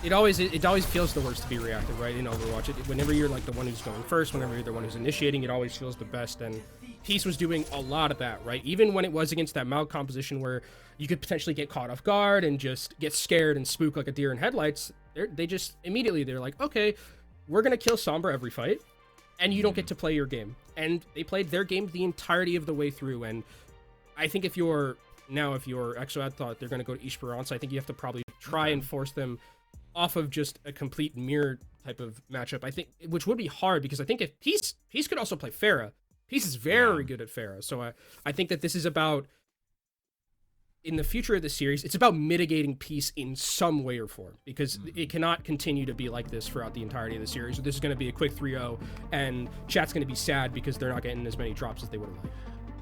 it always feels the worst to be reactive, right? In Overwatch, whenever you're like the one who's going first, whenever you're the one who's initiating, it always feels the best. And Peace was doing a lot of that, right? Even when it was against that Maug composition where you could potentially get caught off guard and just get scared and spook like a deer in headlights, they just immediately they're like, okay, we're gonna kill Sombra every fight, and you don't get to play your game. And they played their game the entirety of the way through. And I think if you're Exo thought they're going to go to Esperance, I think you have to probably try and force them off of just a complete mirror type of matchup. I think, which would be hard, because I think if Peace could also play Pharah. Peace is very good at Pharah. So I think that this is about, in the future of the series, it's about mitigating Peace in some way or form, because it cannot continue to be like this throughout the entirety of the series. This is going to be a quick 3-0, and chat's going to be sad because they're not getting as many drops as they would have liked.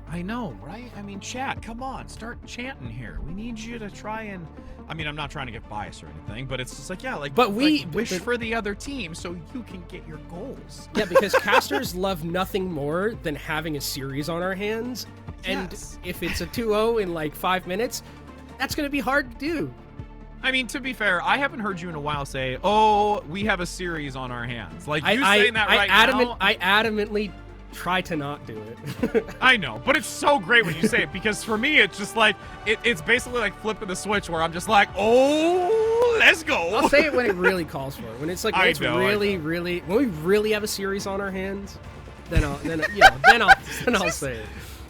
I know, right? I mean, chat, come on, start chanting here. We need you to try and... I mean, I'm not trying to get biased or anything, but it's just like, yeah, like, but wish for the other team so you can get your goals. Yeah, because casters love nothing more than having a series on our hands. And if it's a 2-0 in like 5 minutes, that's going to be hard to do. I mean, to be fair, I haven't heard you in a while say, oh, we have a series on our hands. Like, you saying that right now... I adamantly try to not do it. I know, but it's so great when you say it, because for me, it's just like, it's basically like flipping the switch where I'm just like, oh, let's go. I'll say it when it really calls for it. When it's like, when we really have a series on our hands, then I'll say it.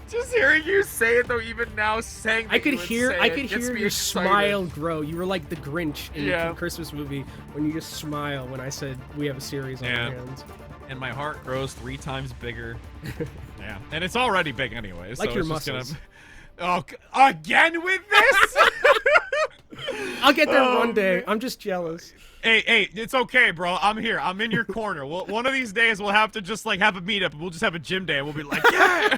Just hearing you say it though, even now saying that I could hear your smile grow. You were like the Grinch in the Christmas movie when you just smile when I said we have a series on our hands. And my heart grows 3 times bigger. Yeah, and it's already big anyway. Like so your it's muscles. Just gonna... Oh, again with this? I'll get there one day. I'm just jealous. Hey, it's okay, bro. I'm here. I'm in your corner. One of these days we'll have to just like have a meetup. We'll just have a gym day and we'll be like, yeah!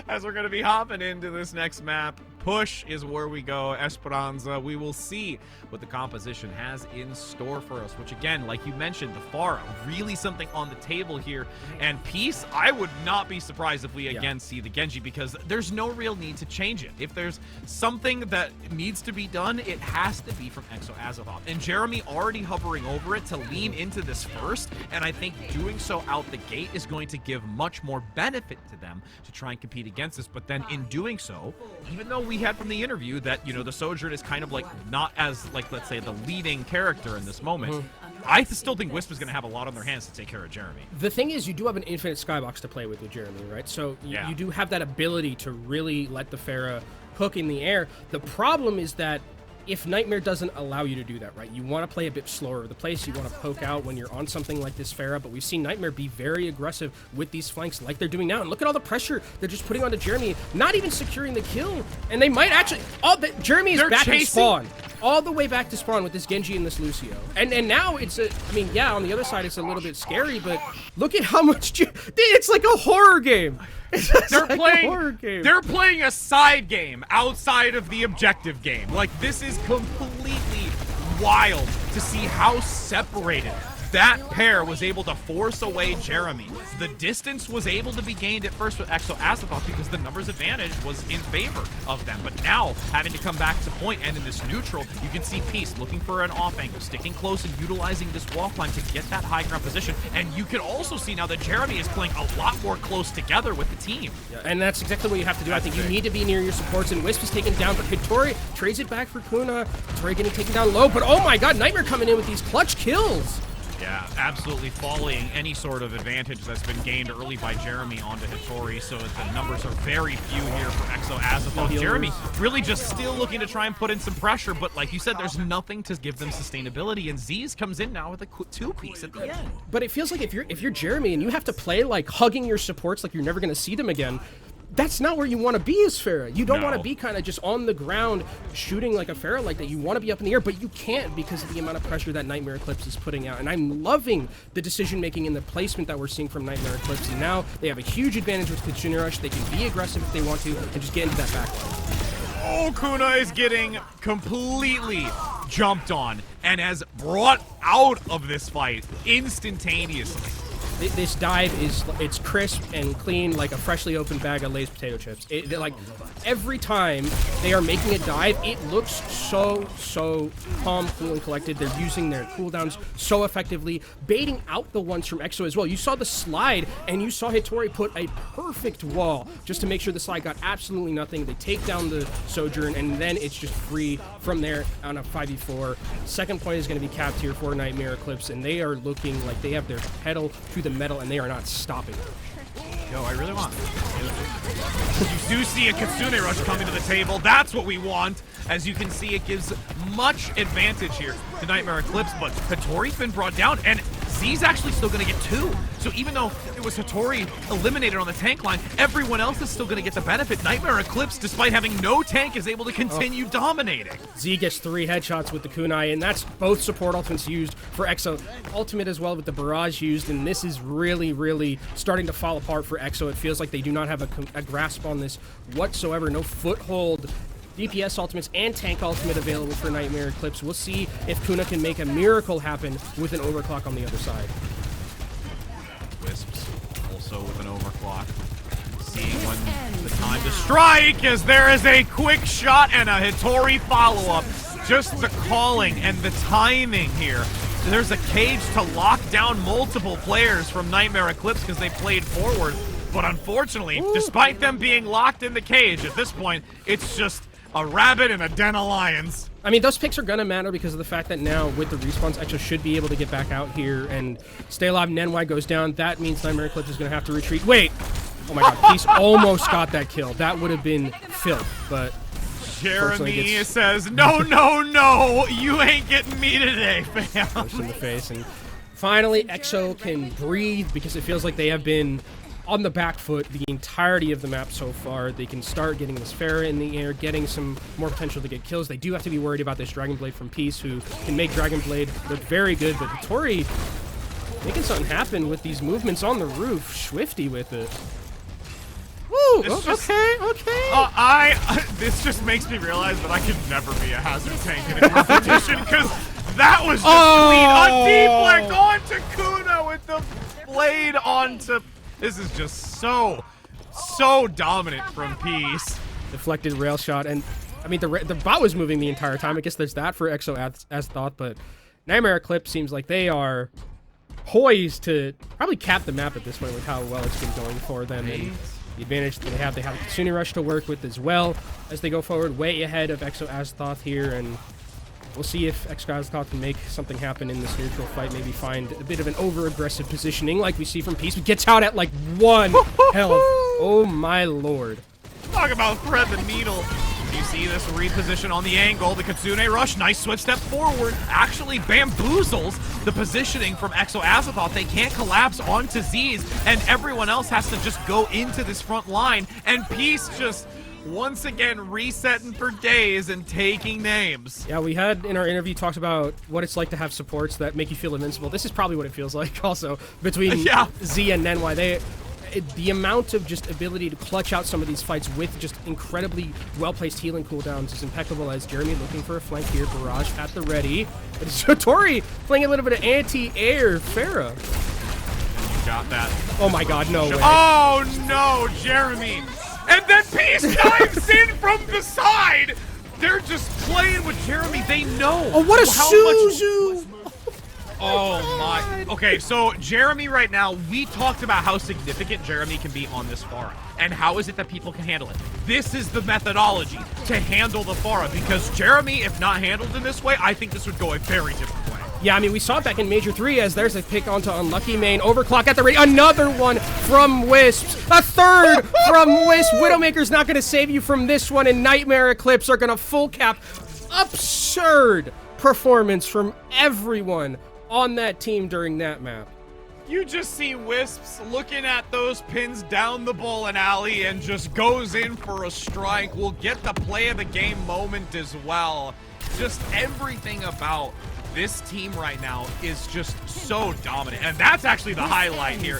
As we're going to be hopping into this next map, Push is where we go. Esperanza, we will see what the composition has in store for us, which again, like you mentioned, the Pharah, really something on the table here. And Peace, I would not be surprised if we again see the Genji, because there's no real need to change it. If there's something that needs to be done, it has to be from Exo Azeroth. And Jeremy already hovering over it to lean into this first, and I think doing so out the gate is going to give much more benefit to them to try and compete against this. But then in doing so, even though we had from the interview that, you know, the Sojourn is kind of like not as, like, let's say the leading character in this moment, I still think Wisp is going to have a lot on their hands to take care of Jeremy. The thing is, you do have an infinite skybox to play with Jeremy, right? So you do have that ability to really let the Pharah cook in the air. The problem is that if Nightmare doesn't allow you to do that, right? You want to play a bit slower of the place. You want to poke out when you're on something like this Pharah, but we've seen Nightmare be very aggressive with these flanks like they're doing now. And look at all the pressure they're just putting onto Jeremy, not even securing the kill. And they might actually... Jeremy is back to spawn. All the way back to spawn with this Genji and this Lucio. And now it's a... I mean, yeah, on the other side it's a little bit scary, but look at how much... It's like a horror game. They're playing a side game outside of the objective game. Like, this is completely wild to see how separated that pair was able to force away Jeremy. The distance was able to be gained at first with Exo Azeroth because the numbers advantage was in favor of them. But now, having to come back to point and in this neutral, you can see Peace looking for an off angle, sticking close and utilizing this wall climb to get that high ground position. And you can also see now that Jeremy is playing a lot more close together with the team. Yeah, and that's exactly what you have to do. I think you need to be near your supports, and Wisp is taken down, but Hittori trades it back for Kuna. Hittori getting taken down low, but oh my god, Nightmare coming in with these clutch kills. Yeah, absolutely following any sort of advantage that's been gained early by Jeremy onto Hittori, so the numbers are very few here for Exo Azeroth. Jeremy really just still looking to try and put in some pressure, but like you said, there's nothing to give them sustainability, and Z's comes in now with a 2-piece at the end. But it feels like if you're Jeremy and you have to play like hugging your supports like you're never going to see them again, that's not where you want to be as Pharah. You don't want to No. be kind of just on the ground shooting like a Pharah like that. You want to be up in the air, but you can't because of the amount of pressure that Nightmare Eclipse is putting out. And I'm loving the decision making and the placement that we're seeing from Nightmare Eclipse. And now they have a huge advantage with Kitsune Rush. They can be aggressive if they want to and just get into that back line. Oh, Kuna is getting completely jumped on and has brought out of this fight instantaneously. This dive it's crisp and clean like a freshly opened bag of Lay's potato chips. Like every time they are making a dive, it looks so calm, cool, and collected. They're using their cooldowns so effectively, baiting out the ones from EXO as well. You saw the slide, and you saw Hitori put a perfect wall just to make sure the slide got absolutely nothing. They take down the Sojourn, and then it's just free from there on a 5v4. Second point is going to be capped here for Nightmare Eclipse, and they are looking like they have their pedal to the metal, and they are not stopping. Yo, I really want. You do see a Kitsune Rush coming to the table. That's what we want. As you can see, it gives much advantage here to Nightmare Eclipse, but Hitori's been brought down, and Z's actually still going to get 2. So even though it was Hitori eliminated on the tank line, everyone else is still going to get the benefit. Nightmare Eclipse, despite having no tank, is able to continue dominating. Z gets 3 headshots with the kunai, and that's both support ultimates used for EXO. Ultimate as well with the barrage used, and this is really starting to fall apart for EXO. It feels like they do not have a grasp on this whatsoever. No foothold. DPS ultimates and tank ultimate available for Nightmare Eclipse. We'll see if Kuna can make a miracle happen with an overclock on the other side. Wisps also with an overclock. Seeing when the time to strike, as there is a quick shot and a Hitori follow-up. Just the calling and the timing here. There's a cage to lock down multiple players from Nightmare Eclipse because they played forward. But unfortunately, despite them being locked in the cage, at this point, it's just a rabbit in a den of lions. I mean, those picks are gonna matter because of the fact that now with the respawns, EXO should be able to get back out here and stay alive. Nenwai goes down. That means Nightmare Eclipse is gonna have to retreat. Wait! Oh my god, Peace almost got that kill. That would have been filth, but Jeremy says, no, you ain't getting me today, fam. Push in the face, and finally EXO can breathe because it feels like they have been on the back foot the entirety of the map so far. They can start getting this Pharah in the air, getting some more potential to get kills. They do have to be worried about this Dragon Blade from Peace, who can make Dragon Blade look very good, but Hitori making something happen with these movements on the roof. Swifty with it. Woo! Okay. This just makes me realize that I could never be a hazard tank in a competition because that was just clean. A deflect onto Kuna with the blade onto. This is just so dominant from Peace. Deflected rail shot, and I mean the bot was moving the entire time. I guess there's that for EXO as thought, but Nightmare Eclipse seems like they are poised to probably cap the map at this point with how well it's been going for them. And the advantage that they have a Kitsune Rush to work with as well as they go forward, way ahead of EXO Azthoth here, and we'll see if EXO Azthoth can make something happen in this neutral fight, maybe find a bit of an over-aggressive positioning like we see from Peace, but gets out at like 1 health. Oh my lord. Talk about thread the needle. You see this reposition on the angle. The Kitsune Rush, nice swift step forward, actually bamboozles the positioning from EXO Azathoth. They can't collapse onto Z's, and everyone else has to just go into this front line, and Peace just once again resetting for days and taking names. Yeah, we had in our interview talked about what it's like to have supports that make you feel invincible. This is probably what it feels like also between Z and Nenwai. The amount of just ability to clutch out some of these fights with just incredibly well-placed healing cooldowns is impeccable, as Jeremy looking for a flank here. Barrage at the ready. But it's Hitori playing a little bit of anti-air Pharah. You got that. Oh my god, no way. Oh no, Jeremy. And then Peace dives in from the side. They're just playing with Jeremy. They know. Oh, what a Suzu! Oh my. Okay, so Jeremy right now, we talked about how significant Jeremy can be on this Pharah. And how is it that people can handle it? This is the methodology to handle the Pharah, because Jeremy, if not handled in this way, I think this would go a very different way. Yeah, I mean, we saw it back in Major 3 as there's a pick onto Unlucky Main. Overclock at the ready. Another one from Wisps. A third from Wisp. Widowmaker's not going to save you from this one, and Nightmare Eclipse are going to full cap. Absurd performance from everyone on that team during that map. You just see Wisps looking at those pins down the bowling alley and just goes in for a strike. We'll get the play of the game moment as well. Just everything about this team right now is just so dominant. And that's actually the highlight here.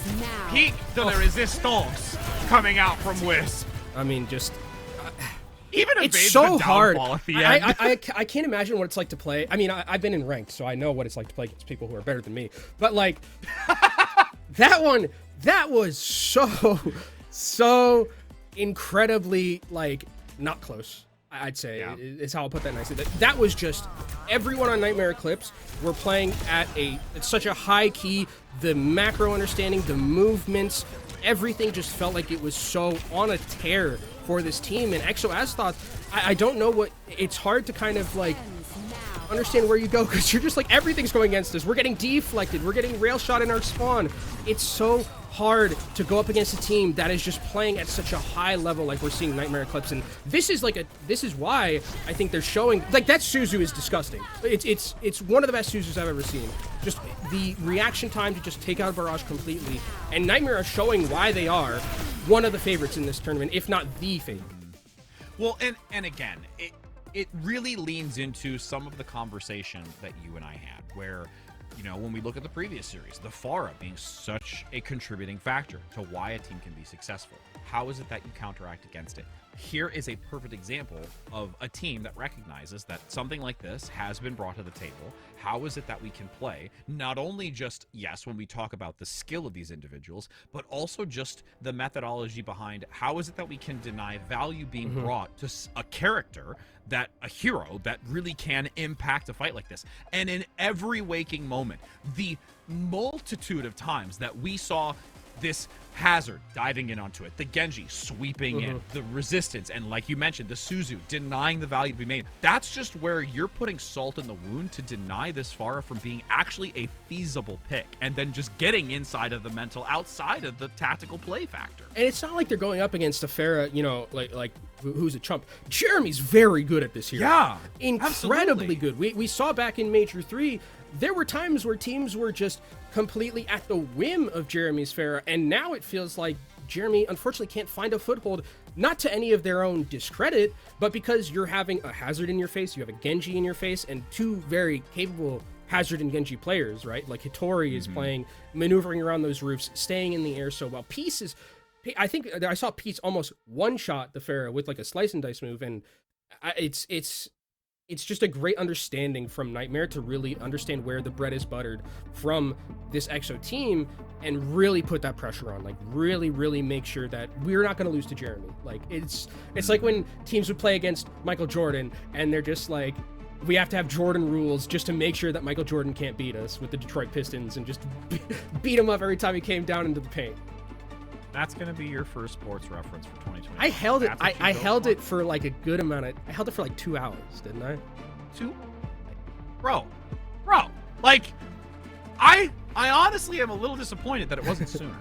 Peak de la Resistance coming out from Wisp. I mean, just... Even it's so hard. At the end. I can't imagine what it's like to play. I mean, I've been in ranked, so I know what it's like to play against people who are better than me. But like, that was so incredibly like not close. I'd say is how I'll put that nicely. That was just everyone on Nightmare Eclipse were playing at it's such a high key. The macro understanding, the movements, everything just felt like it was so on a tear for this team. And Exo Azoth, I don't know what, it's hard to kind of like understand where you go because you're just like, everything's going against us. We're getting deflected. We're getting rail shot in our spawn. It's so hard to go up against a team that is just playing at such a high level like we're seeing Nightmare Eclipse. And this is why I think they're showing, like, that Suzu is disgusting. It's one of the best Suzus I've ever seen. Just the reaction time to just take out Barrage completely. And Nightmare are showing why they are one of the favorites in this tournament, if not the favorite. Well, and again, it really leans into some of the conversation that you and I had, where, you know, when we look at the previous series, the Pharah being such a contributing factor to why a team can be successful. How is it that you counteract against it? Here is a perfect example of a team that recognizes that something like this has been brought to the table. How is it that we can play not only just, yes, when we talk about the skill of these individuals, but also just the methodology behind how is it that we can deny value being brought to a character, that a hero that really can impact a fight like this. And in every waking moment, the multitude of times that we saw this Hazard diving in onto it, the Genji sweeping in, the resistance, and like you mentioned, the Suzu denying the value to be made. That's just where you're putting salt in the wound to deny this Pharah from being actually a feasible pick, and then just getting inside of the mental, outside of the tactical play factor. And it's not like they're going up against a Pharah, you know, like who's a chump. Jeremy's very good at this hero. Yeah, incredibly good. We saw back in Major 3, there were times where teams were just completely at the whim of Jeremy's Pharah, and now it feels like Jeremy unfortunately can't find a foothold, not to any of their own discredit, but because you're having a Hazard in your face, you have a Genji in your face, and two very capable Hazard and Genji players, right? Like Hitori is playing, maneuvering around those roofs, staying in the air so well. Peace is, I think I saw Peace almost one-shot the Pharah with like a slice and dice move, and it's just a great understanding from Nightmare to really understand where the bread is buttered from this EXO team and really put that pressure on, like really make sure that we're not going to lose to Jeremy. Like it's like when teams would play against Michael Jordan and they're just like, we have to have Jordan rules just to make sure that Michael Jordan can't beat us with the Detroit Pistons and just beat him up every time he came down into the paint. That's going to be your first sports reference for 2020. I held it. I held it for like a good amount of. I held it for like 2 hours, didn't I? 2? Bro, like, I honestly am a little disappointed that it wasn't sooner.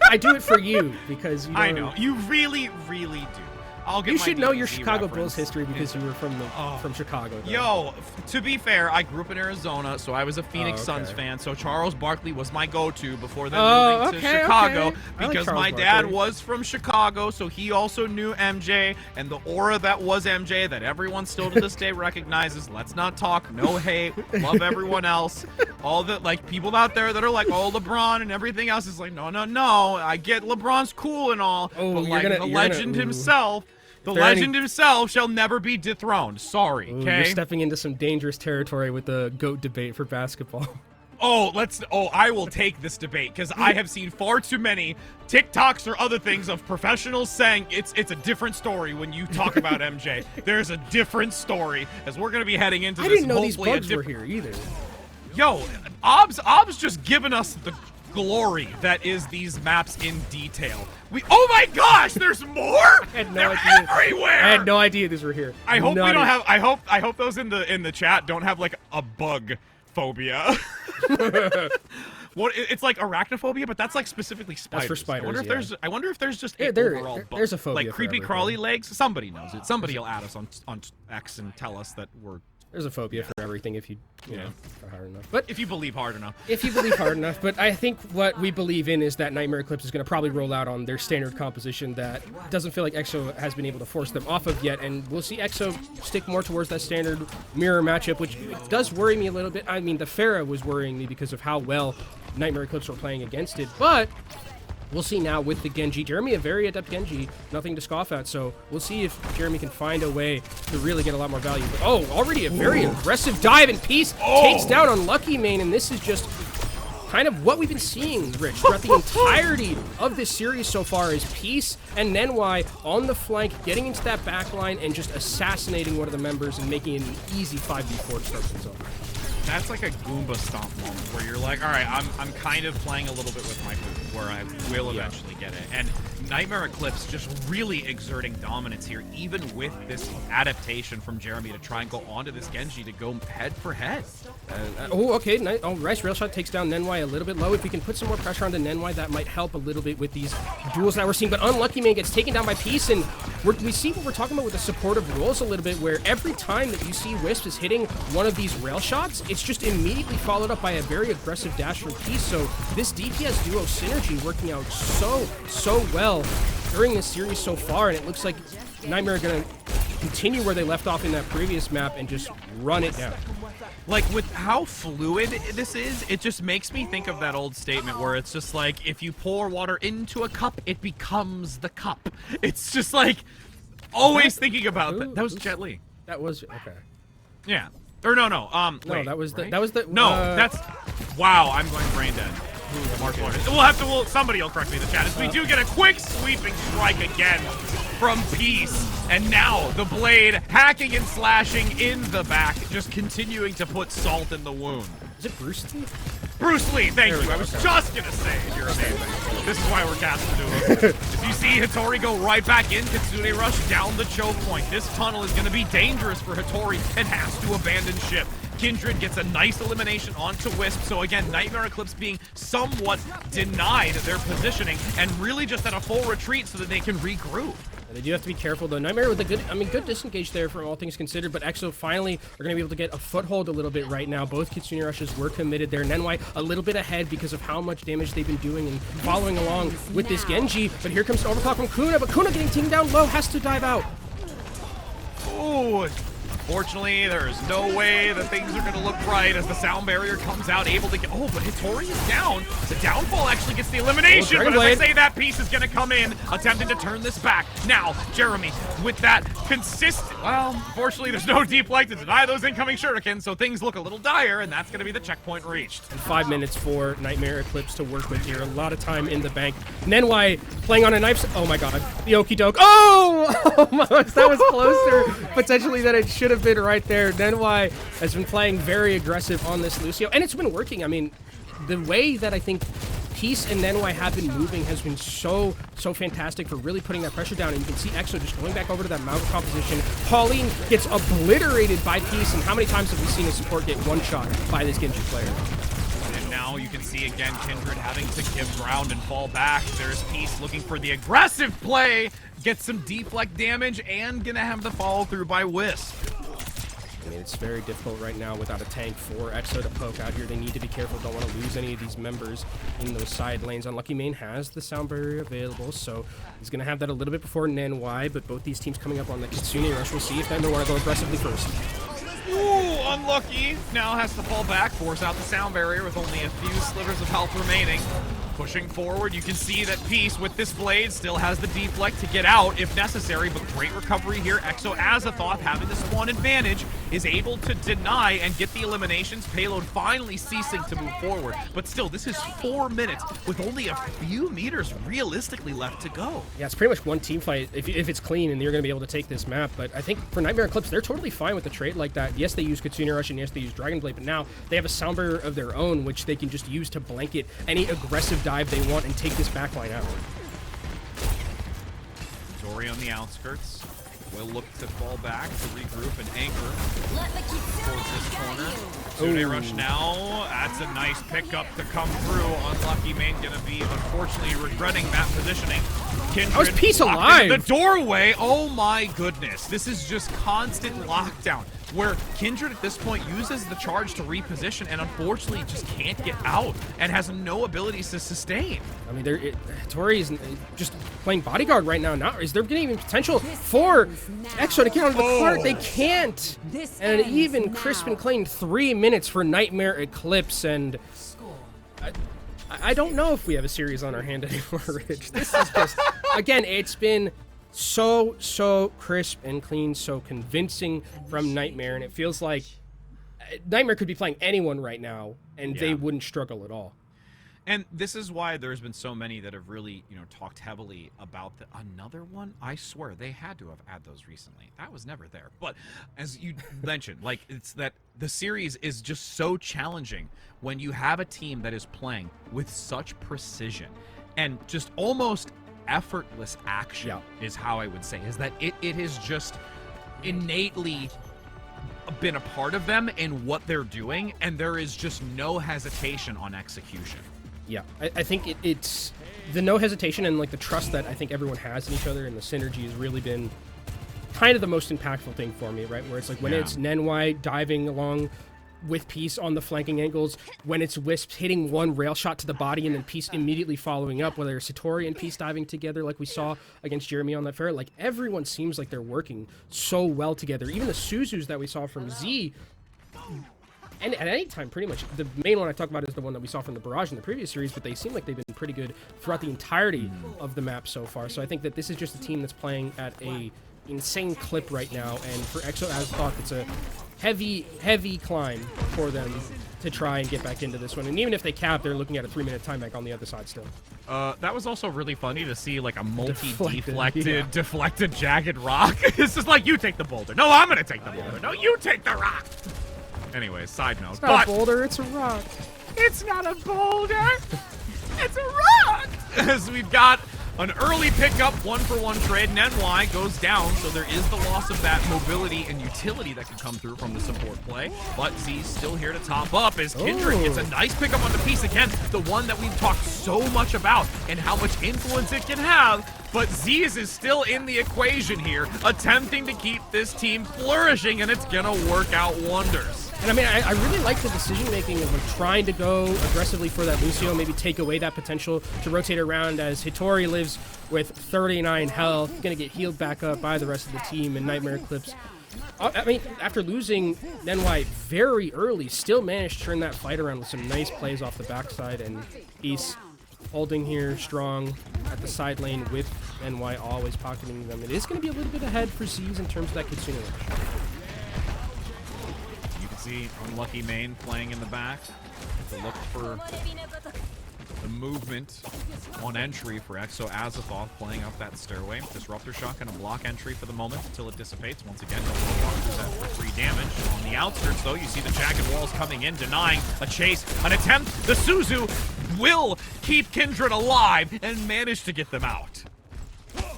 I do it for you because you know, I know you really do. I'll get. You should know your DBZ Chicago reference. Bulls history because you were from Chicago. Though. Yo, to be fair, I grew up in Arizona, so I was a Phoenix Suns fan. So Charles Barkley was my go-to before then moving to Chicago because my dad was from Chicago, so he also knew MJ and the aura that was MJ that everyone still to this day recognizes. Let's not talk, no hate, love everyone else. All the like people out there that are like, oh, LeBron and everything else is like, no. I get LeBron's cool and all, but like the legend himself. The legend himself shall never be dethroned. Sorry, okay? You're stepping into some dangerous territory with the GOAT debate for basketball. I will take this debate because I have seen far too many TikToks or other things of professionals saying it's a different story when you talk about MJ. There's a different story as we're going to be heading into this. I didn't know these bugs were here either. Yo, Ob's just giving us the glory that is these maps in detail. Oh my gosh, there's more! They're everywhere! I had no idea these were here. I hope we don't have. I hope those in the chat don't have like a bug phobia. What? It's like arachnophobia, but that's like specifically spiders. That's for spiders. I wonder if there's just overall bug. There's a phobia like creepy crawly legs. Somebody knows it. Somebody will add us on X and tell us that we're There's a phobia for everything if you know, try hard enough. But If you believe hard enough. if you believe hard enough. But I think what we believe in is that Nightmare Eclipse is going to probably roll out on their standard composition that doesn't feel like EXO has been able to force them off of yet. And we'll see EXO stick more towards that standard mirror matchup, which does worry me a little bit. I mean, the Pharah was worrying me because of how well Nightmare Eclipse were playing against it. But we'll see now with the Genji. Jeremy, a very adept Genji, nothing to scoff at. So we'll see if Jeremy can find a way to really get a lot more value. But, oh, already a very aggressive dive, and Peace takes down Unlucky Mane, and this is just kind of what we've been seeing, Rich, throughout the entirety of this series so far is Peace and Nenwai on the flank, getting into that back line and just assassinating one of the members and making it an easy 5v4 to start things off. That's like a Goomba stomp moment where you're like, all right, I'm kind of playing a little bit with my food where I will eventually get it. And Nightmare Eclipse just really exerting dominance here, even with this adaptation from Jeremy to try and go onto this Genji to go head for head. Oh, okay. Rice Rail Shot takes down Nenwai a little bit low. If we can put some more pressure on the Nenwai, that might help a little bit with these duels that we're seeing. But Unlucky Mane gets taken down by Peace, and we see what we're talking about with the supportive roles a little bit, where every time that you see Wisp is hitting one of these rail shots, it's just immediately followed up by a very aggressive dash from Peace. So this DPS duo synergy working out so well during this series so far, and it looks like Nightmare are going to continue where they left off in that previous map and just run it down. Like, with how fluid this is, it just makes me think of that old statement where it's just like, if you pour water into a cup, it becomes the cup. It's just like, always thinking about that. That was Jet Li. That was, okay. Yeah. Or no. No, wait, that was right? the, No, that's, wow, I'm going brain dead. Somebody will correct me in the chat, as we do get a quick sweeping strike again from Peace, and now the blade hacking and slashing in the back, just continuing to put salt in the wound. Is it Bruce Lee? Bruce Lee, thank you. I was just gonna say you're amazing. This is why we're casting to If you see Hattori go right back in, Kitsune Rush down the choke point. This tunnel is gonna be dangerous for Hattori and has to abandon ship. Kindred gets a nice elimination onto Wisp, so again, Nightmare Eclipse being somewhat denied their positioning and really just at a full retreat so that they can regroup. They do have to be careful though. Nightmare with a good disengage there from all things considered, but EXO finally are going to be able to get a foothold a little bit right now. Both Kitsune Rushes were committed there. Nenwai a little bit ahead because of how much damage they've been doing and following along with this Genji, but here comes an overclock from Kuna, but Kuna getting teamed down low, has to dive out. Ooh. Unfortunately, there is no way that things are going to look bright as the sound barrier comes out, able to get... Oh, but Hattori is down. The downfall actually gets the elimination, but as I say, that piece is going to come in, attempting to turn this back. Now, Jeremy, with that consistent... Well, unfortunately, there's no deep light to deny those incoming shurikens, so things look a little dire, and that's going to be the checkpoint reached. And 5 minutes for Nightmare Eclipse to work with here. A lot of time in the bank. Nenwai playing on a knife... Oh, my God. The okie doke. Oh! That was closer, potentially, than it should have been right there. Nenwai has been playing very aggressive on this Lucio, and it's been working. I mean, the way that I think Peace and Nenwai have been moving has been so fantastic for really putting that pressure down, and you can see EXO just going back over to that Mauga composition. Pauline gets obliterated by Peace, and how many times have we seen a support get one shot by this Genji player? And now you can see again Kindred having to give ground and fall back. There's Peace looking for the aggressive play, get some deflect damage, and gonna have the follow through by Wisp. I mean, it's very difficult right now without a tank for EXO to poke out here. They need to be careful, don't want to lose any of these members in those side lanes. Unlucky Mane has the sound barrier available, so he's going to have that a little bit before Nenwai, but both these teams coming up on the Kitsune Rush. We'll see if Nightmare want to go aggressively first. Ooh, Unlucky now has to fall back, force out the sound barrier with only a few slivers of health remaining. Pushing forward, you can see that Peace with this blade still has the deflect to get out if necessary, but great recovery here. EXO Azathoth having the spawn advantage is able to deny and get the eliminations. Payload finally ceasing to move forward, but still, this is 4 minutes with only a few meters realistically left to go. Yeah, it's pretty much one team fight if it's clean and you're going to be able to take this map, but I think for Nightmare Eclipse, they're totally fine with the trade like that. Yes, they use Kitsune Rush and yes, they use Dragon Blade, but now they have a sound barrier of their own, which they can just use to blanket any aggressive dive they want and take this backline out. Tori on the outskirts will look to fall back to regroup and anchor towards this corner. Kitsune Rush now. That's a nice pickup to come through. Unlucky Mane gonna be unfortunately regretting that positioning. Kindred was Peace alive? The doorway. Oh my goodness. This is just constant lockdown. where Kindred at this point uses the charge to reposition and unfortunately just can't get out and has no abilities to sustain. I mean, Tori is just playing bodyguard right now. Now, is there even potential for Exo to get onto the cart? They can't. And even Crispin claimed 3 minutes for Nightmare Eclipse, and I don't know if we have a series on our hand anymore, Rich. This is just, again, it's been so crisp and clean, so convincing from Nightmare, and it feels like Nightmare could be playing anyone right now, and they wouldn't struggle at all. And this is why there's been so many that have really, talked heavily about another one. I swear they had to have had those recently. That was never there. But as you mentioned, like, it's that the series is just so challenging when you have a team that is playing with such precision and just almost effortless action is how I would say, is that it has just innately been a part of them in what they're doing, and there is just no hesitation on execution. Yeah, I think it's the no hesitation and like the trust that I think everyone has in each other, and the synergy has really been kind of the most impactful thing for me, right? Where it's like when it's Nenwai diving along with Peace on the flanking angles, when it's Wisp hitting one rail shot to the body and then Peace immediately following up, whether it's Satori and Peace diving together like we saw against Jeremy on that fair, like everyone seems like they're working so well together. Even the Suzus that we saw from Z, and at any time, pretty much, the main one I talk about is the one that we saw from the Barrage in the previous series, but they seem like they've been pretty good throughout the entirety of the map so far. So I think that this is just a team that's playing at a insane clip right now, and for Exo Azeroth, it's a heavy climb for them to try and get back into this one. And even if they cap, they're looking at a 3-minute time bank on the other side still. That was also really funny to see, like, a deflected jagged rock. It's just like, you take the boulder. No, I'm gonna take the boulder. No, you take the rock. Anyway, side note. It's not a boulder, it's a rock. It's not a boulder. It's a rock. As we've got an early pickup, 1-for-1 trade. Nenwai goes down, so there is the loss of that mobility and utility that can come through from the support play. But Z's still here to top up as Kindred gets a nice pickup on the piece again. The one that we've talked so much about and how much influence it can have. But Z's is still in the equation here, attempting to keep this team flourishing, and it's gonna work out wonders. And I mean, I really like the decision-making of like trying to go aggressively for that Lucio, maybe take away that potential to rotate around, as Hitori lives with 39 health, gonna get healed back up by the rest of the team, and Nightmare Eclipse, I mean, after losing Nenwai very early, still managed to turn that fight around with some nice plays off the backside, and Peace holding here strong at the side lane with Nenwai always pocketing them. It is gonna be a little bit ahead for Z's in terms of that Kitsune rush. See Unlucky Main playing in the back to look for the movement on entry for Exo Azeroth, playing up that stairway. Disruptor Shot gonna block entry for the moment until it dissipates. Once again, no that for free damage. On the outskirts, though, you see the jagged walls coming in, denying a chase, an attempt. The Suzu will keep Kindred alive and manage to get them out.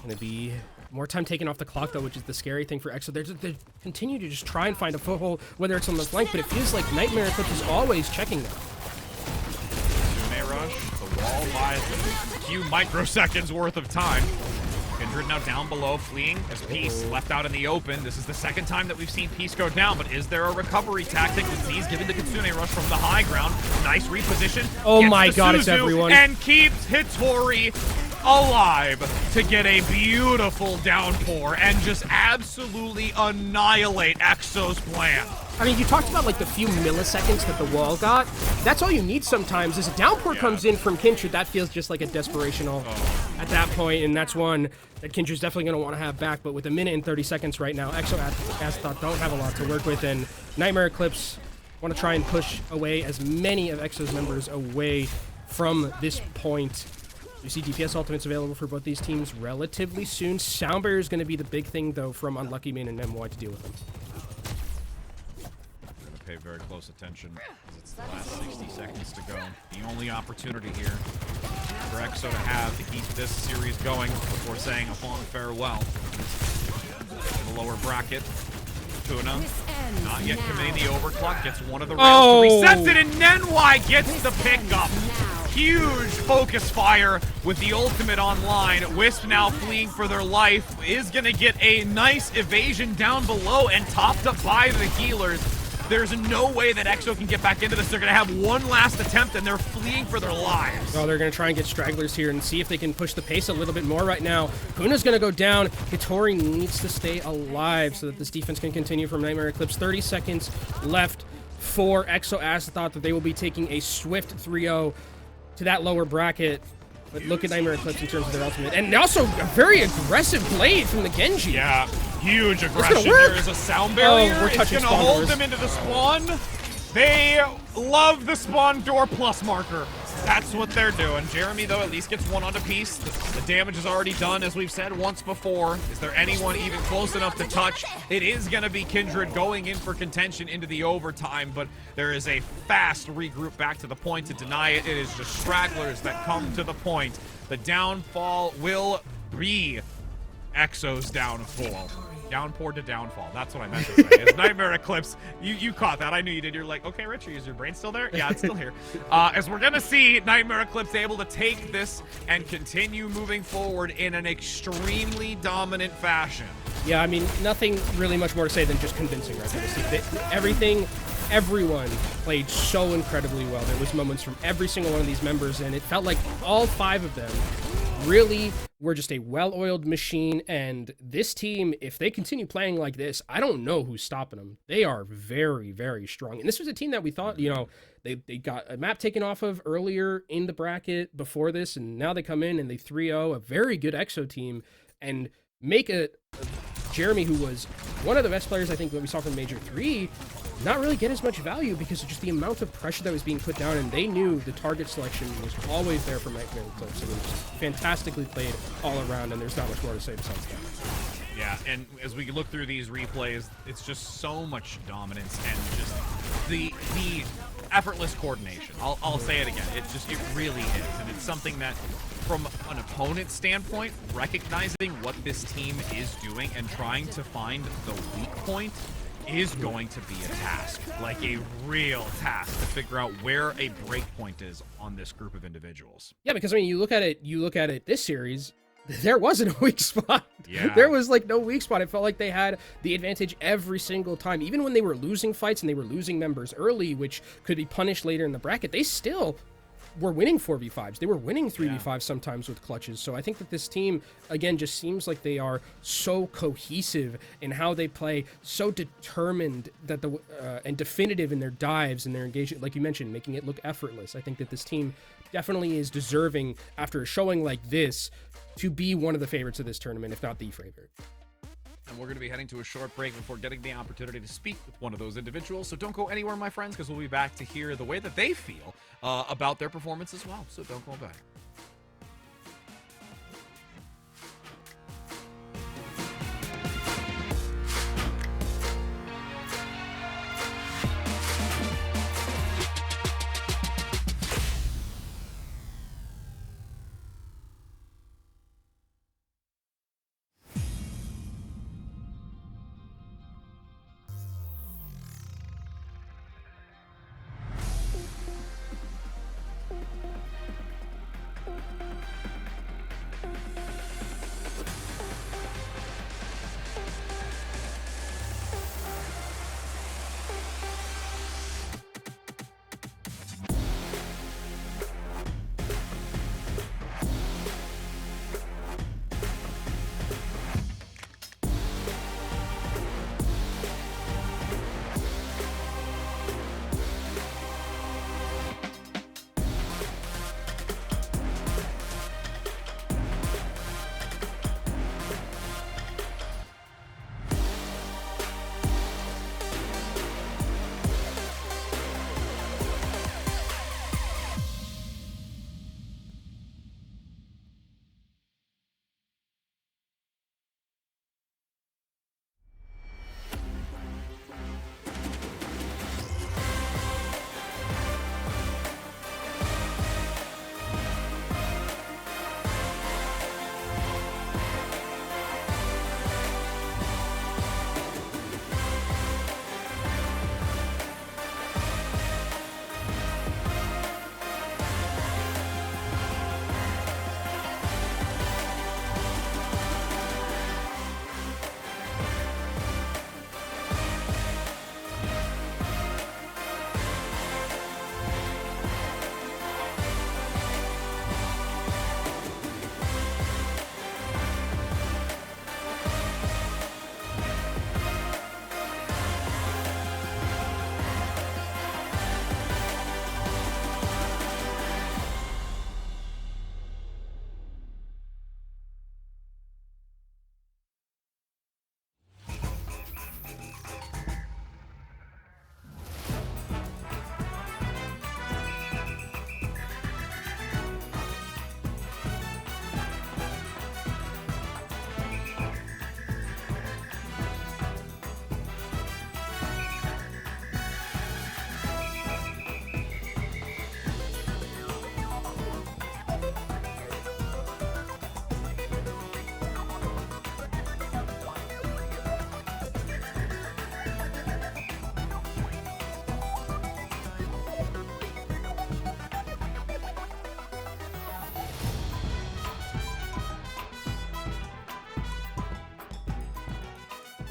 Gonna be more time taken off the clock, though, which is the scary thing for Exo. They continue to just try and find a foothold, whether it's on the flank, but it feels like Nightmare Eclipse is always checking them. Kitsune Rush, the wall buys a few microseconds worth of time. Kindred now down below, fleeing as Peace left out in the open. This is the second time that we've seen Peace go down, but is there a recovery tactic? Z's giving the Kitsune Rush from the high ground. Nice reposition. Oh my god, it's everyone. And keeps Hitori alive to get a beautiful downpour and just absolutely annihilate Exo's plan. I mean, you talked about like the few milliseconds that the wall got. That's all you need sometimes. As a downpour comes in from Kindred, that feels just like a desperational at that point, and that's one that Kindred's definitely going to want to have back. But with a minute and 30 seconds right now, Exo Azeroth don't have a lot to work with, and Nightmare Eclipse want to try and push away as many of Exo's members away from this point. You see DPS ultimates available for both these teams relatively soon. Sound Barrier is going to be the big thing, though, from Unlucky Main and Nenwai to deal with them. I'm going to pay very close attention because it's the last 60 seconds to go. The only opportunity here for Exo to have to keep this series going before saying a fond farewell. In the lower bracket, Tuna, not yet committing the overclock, gets one of the rails to resets it, and Nenwai gets the pickup. huge focus fire with the ultimate online. Wisp now fleeing for their life is going to get a nice evasion down below and topped up by the healers. There's no way that EXO can get back into this. They're going to have one last attempt, and they're fleeing for their lives. Oh, they're going to try and get stragglers here and see if they can push the pace a little bit more right now. Kuna's going to go down. Hitori needs to stay alive so that this defense can continue from Nightmare Eclipse. 30 seconds left for EXO Thought that they will be taking a swift 3-0 to that lower bracket. But look at Nightmare Eclipse in terms of their ultimate. And also a very aggressive blade from the Genji. Yeah, huge gonna aggression. work. There is a sound barrier. we're It's touching going to spawn hold doors. them into the spawn. They love the spawn door plus marker. That's what they're doing. Jeremy, though, at least gets one onto piece. The damage is already done, as we've said once before. Is there anyone even close enough to touch? It is going to be Kindred going in for contention into the overtime, but there is a fast regroup back to the point to deny it. It is just stragglers that come to the point. The downfall will be EXO's downfall. Downpour to downfall. That's what I meant to say. It's Nightmare Eclipse. You caught that. I knew you did. You're like, okay, Richie, is your brain still there? Yeah, it's still here. As we're going to see Nightmare Eclipse able to take this and continue moving forward in an extremely dominant fashion. Yeah, I mean, nothing really much more to say than just convincing right now. Everyone played so incredibly well. There was moments from every single one of these members, and it felt like all 5 of them really were just a well-oiled machine. And this team, if they continue playing like this, I don't know who's stopping them. They are very, very strong. And this was a team that we thought, you know, they got a map taken off of earlier in the bracket before this, and now they come in and they 3-0 a very good EXO team and make a Jeremy, who was one of the best players I think that we saw from Major 3, not really get as much value because of just the amount of pressure that was being put down, and they knew the target selection was always there for Nightmare Eclipse. It was fantastically played all around, and there's not much more to say besides that. Yeah, and as we look through these replays, it's just so much dominance and just the effortless coordination. I'll say it again. It really is, and it's something that, from an opponent's standpoint, recognizing what this team is doing and trying to find the weak point is going to be a task, like a real task, to figure out where a break point is on this group of individuals. Yeah, because I mean, you look at it this series, there wasn't a weak spot. Yeah. There was like no weak spot. It felt like they had the advantage every single time. Even when they were losing fights and they were losing members early, which could be punished later in the bracket, they still were winning 4v5s. They were winning 3v5s sometimes with clutches. So I think that this team, again, just seems like they are so cohesive in how they play, so determined that and definitive in their dives and their engagement, like you mentioned, making it look effortless. I think that this team definitely is deserving, after a showing like this, to be one of the favorites of this tournament, if not the favorite. And we're going to be heading to a short break before getting the opportunity to speak with one of those individuals. So don't go anywhere, my friends, because we'll be back to hear the way that they feel about their performance as well. So don't go back.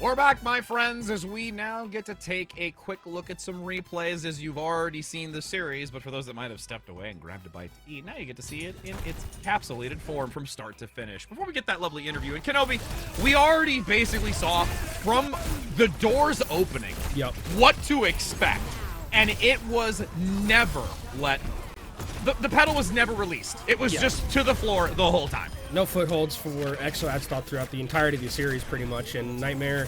We're back, my friends, as we now get to take a quick look at some replays, as you've already seen the series, but for those that might have stepped away and grabbed a bite to eat, now you get to see it in its encapsulated form from start to finish. Before we get that lovely interview, and Kenobi, we already basically saw from the doors opening what to expect, and it was never let... The pedal was never released. It was just to the floor the whole time. No footholds for Exo throughout the entirety of the series, pretty much. And Nightmare,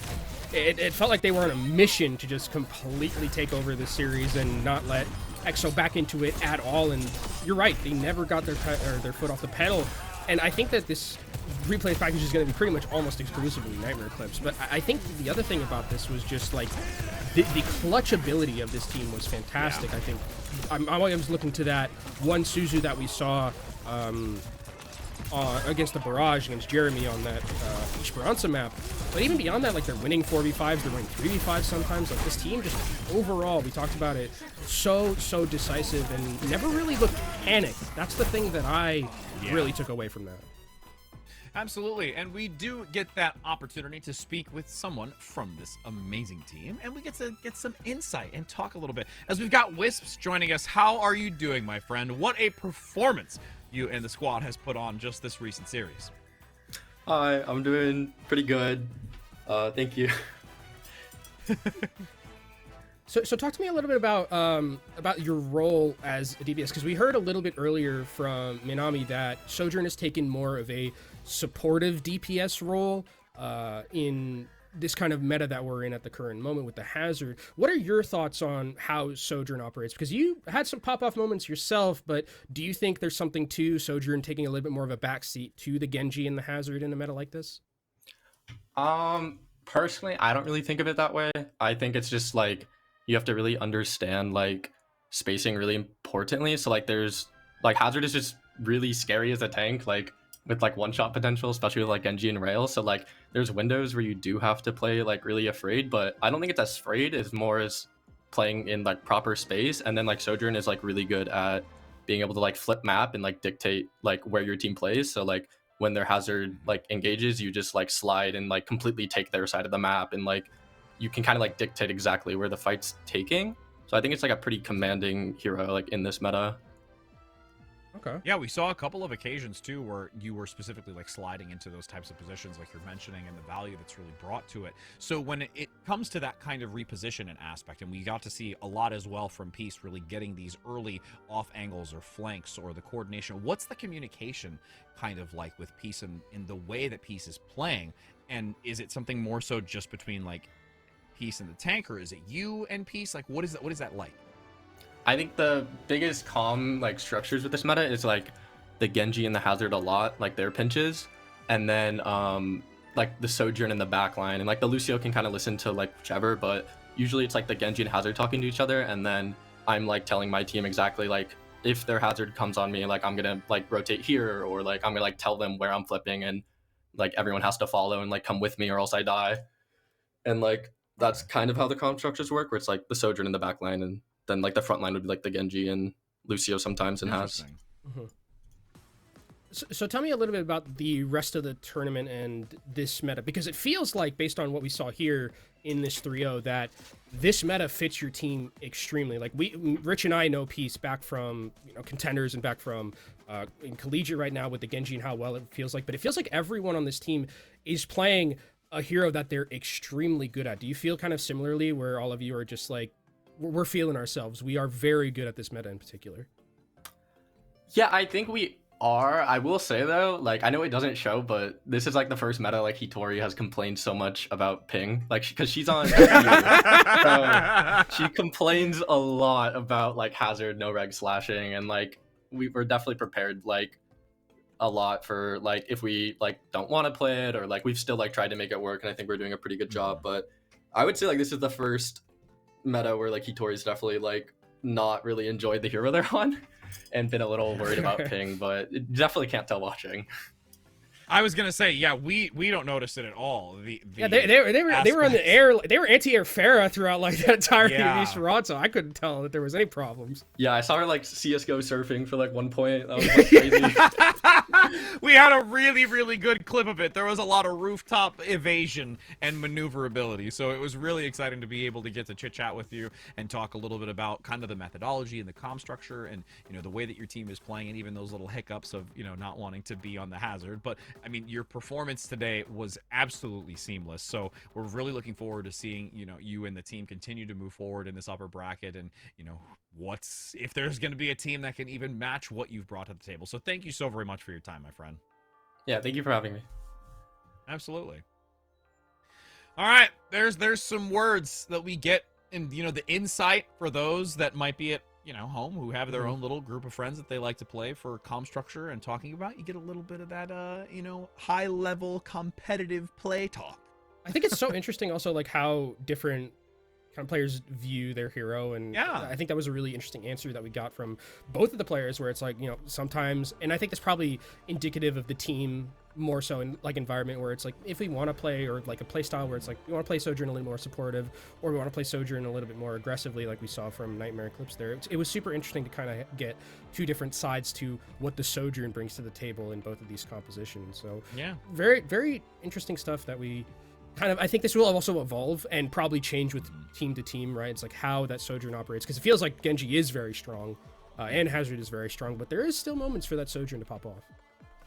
it felt like they were on a mission to just completely take over the series and not let Exo back into it at all. And you're right, they never got their foot off the pedal. And I think that this replay package is going to be pretty much almost exclusively Nightmare clips. But I think the other thing about this was just like the clutch ability of this team was fantastic. Yeah. I think I'm always looking to that one Suzu that we saw against the Barrage, against Jeremy on that Esperanza map. But even beyond that, like, they're winning 4v5s, they're winning 3v5s sometimes. Like, this team just overall, we talked about it, so decisive and never really looked panicked. That's the thing that I really took away from that. Absolutely, and we do get that opportunity to speak with someone from this amazing team, and we get to get some insight and talk a little bit. As we've got Wisps joining us, how are you doing, my friend? What a performance you and the squad has put on just this recent series. Hi, I'm doing pretty good. Thank you. So talk to me a little bit about your role as a DPS, because we heard a little bit earlier from Minami that Sojourn has taken more of a supportive DPS role in this kind of meta that we're in at the current moment with the Hazard. What are your thoughts on how Sojourn operates? Because you had some pop-off moments yourself, but do you think there's something to Sojourn taking a little bit more of a backseat to the Genji and the Hazard in a meta like this? Personally, I don't really think of it that way. I think it's just like you have to really understand like spacing really importantly. So like there's like Hazard is just really scary as a tank, like with like one-shot potential, especially with like Genji and Rail. So like there's windows where you do have to play like really afraid, but I don't think it's as afraid, it's more as playing in like proper space. And then like Sojourn is like really good at being able to like flip map and like dictate like where your team plays. So like when their Hazard like engages, you just like slide and like completely take their side of the map, and like you can kind of like dictate exactly where the fight's taking. So I think it's like a pretty commanding hero like in this meta. Okay. Yeah, we saw a couple of occasions too where you were specifically like sliding into those types of positions like you're mentioning, and the value that's really brought to it. So when it comes to that kind of repositioning aspect, and we got to see a lot as well from Peace really getting these early off angles or flanks or the coordination, what's the communication kind of like with Peace and in the way that Peace is playing? And is it something more so just between like Peace and the tank, or is it you and Peace? Like what is that like? I think the biggest like structures with this meta is like the Genji and the Hazard a lot, like their pinches, and then like the Sojourn in the backline, and like the Lucio can kind of listen to like whichever, but usually it's like the Genji and Hazard talking to each other, and then I'm like telling my team exactly like if their Hazard comes on me, like I'm gonna like rotate here, or like I'm gonna like tell them where I'm flipping, and like everyone has to follow and like come with me or else I die. And like that's kind of how the comp structures work, where it's like the Sojourn in the backline, and then like the front line would be like the Genji and Lucio sometimes, and Haz. Mm-hmm. So tell me a little bit about the rest of the tournament and this meta, because it feels like, based on what we saw here in this 3-0, that this meta fits your team extremely. Like Rich and I know Peace back from contenders and back from in collegiate right now with the Genji and how well it feels like, but it feels like everyone on this team is playing a hero that they're extremely good at. Do you feel kind of similarly, where all of you are just like, we're feeling ourselves, we are very good at this meta in particular? Yeah, I think we are. I will say though, like I know it doesn't show, but this is like the first meta like Hitori has complained so much about ping, like because she's on so she complains a lot about like Hazard no reg slashing, and like we were definitely prepared like a lot for like if we like don't want to play it, or like we've still like tried to make it work, and I think we're doing a pretty good job. But I would say like this is the first meta where like Hitori's definitely like not really enjoyed the hero they're on and been a little worried about ping, but it definitely can't tell watching. I was gonna say, yeah, we don't notice it at all. Yeah, they were on the air. They were anti-air Pharah throughout like the entirety of East Toronto. I couldn't tell that there was any problems. Yeah, I saw her like CS:GO surfing for like one point. That was like, crazy. We had a really good clip of it. There was a lot of rooftop evasion and maneuverability, so it was really exciting to be able to get to chit chat with you and talk a little bit about kind of the methodology and the comm structure and the way that your team is playing, and even those little hiccups of not wanting to be on the hazard. But I mean, your performance today was absolutely seamless. So we're really looking forward to seeing, you and the team continue to move forward in this upper bracket, and, if there's going to be a team that can even match what you've brought to the table. So thank you so very much for your time, my friend. Yeah, thank you for having me. Absolutely. All right, there's some words that we get in, the insight for those that might be at home, who have their own little group of friends that they like to play for comm structure and talking about. You get a little bit of that, high level competitive play talk. I think it's so interesting also like how different kind of players view their hero, and yeah, I think that was a really interesting answer that we got from both of the players, where it's like, sometimes, and I think that's probably indicative of the team more so in like environment where it's like, if we want to play, or like a play style where it's like we want to play Sojourn a little more supportive, or we want to play Sojourn a little bit more aggressively, like we saw from Nightmare Eclipse there. It was super interesting to kind of get two different sides to what the Sojourn brings to the table in both of these compositions. So yeah, very, very interesting stuff that we kind of, I think this will also evolve and probably change with team to team, right? It's like how that Sojourn operates, because it feels like Genji is very strong and Hazard is very strong, but there is still moments for that Sojourn to pop off.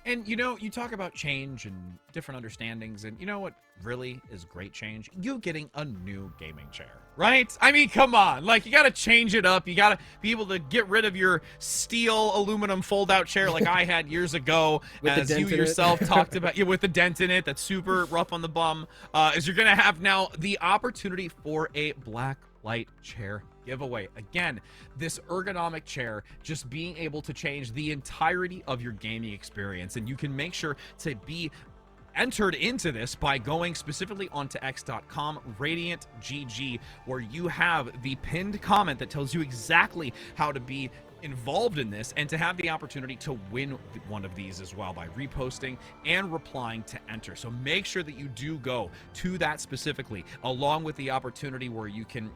And you talk about change and different understandings, and what really is great change? You getting a new gaming chair, right? I mean, come on, like, you gotta change it up. You gotta be able to get rid of your steel aluminum fold-out chair like I had years ago, as you yourself talked about, with the dent in it that's super rough on the bum. Is you're gonna have now the opportunity for a Blacklight chair giveaway. Again, this ergonomic chair just being able to change the entirety of your gaming experience, and you can make sure to be entered into this by going specifically onto x.com Radiant GG, where you have the pinned comment that tells you exactly how to be involved in this and to have the opportunity to win one of these as well by reposting and replying to enter. So make sure that you do go to that specifically, along with the opportunity where you can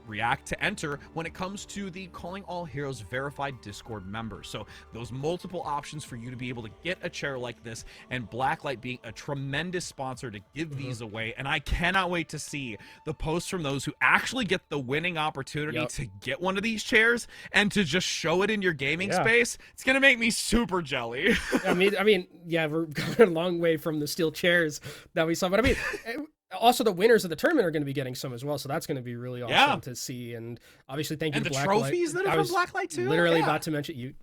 react to enter when it comes to the Calling All Heroes verified Discord members. So those multiple options for you to be able to get a chair like this, and Blacklight being a tremendous sponsor to give these away. And I cannot wait to see the posts from those who actually get the winning opportunity to get one of these chairs and to just show it in your gaming space. It's gonna make me super jelly. I mean, yeah, we're going a long way from the steel chairs that we saw, but I mean, also the winners of the tournament are going to be getting some as well, so that's going to be really awesome to see. And obviously, thank you to Blacklight. And the trophies that are from Blacklight too. Literally about to mention you.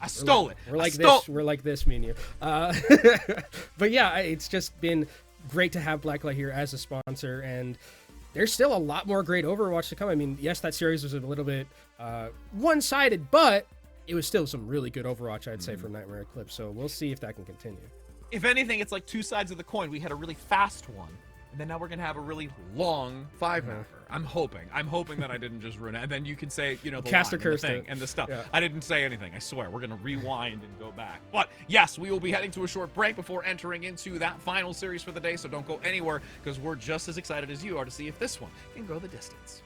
I stole it. We're like this. We're like this, me and you. But yeah, it's just been great to have Blacklight here as a sponsor, and there's still a lot more great Overwatch to come. I mean, yes, that series was a little bit one-sided, but it was still some really good Overwatch, I'd say, from Nightmare Eclipse. So we'll see if that can continue. If anything, it's like two sides of the coin. We had a really fast one, and then now we're gonna have a really long 5-mapper. I'm hoping that I didn't just ruin it. And then you can say, the Caster line and the thing and the stuff. I didn't say anything. I swear. We're gonna rewind and go back. But yes, we will be heading to a short break before entering into that final series for the day. So don't go anywhere, because we're just as excited as you are to see if this one can go the distance.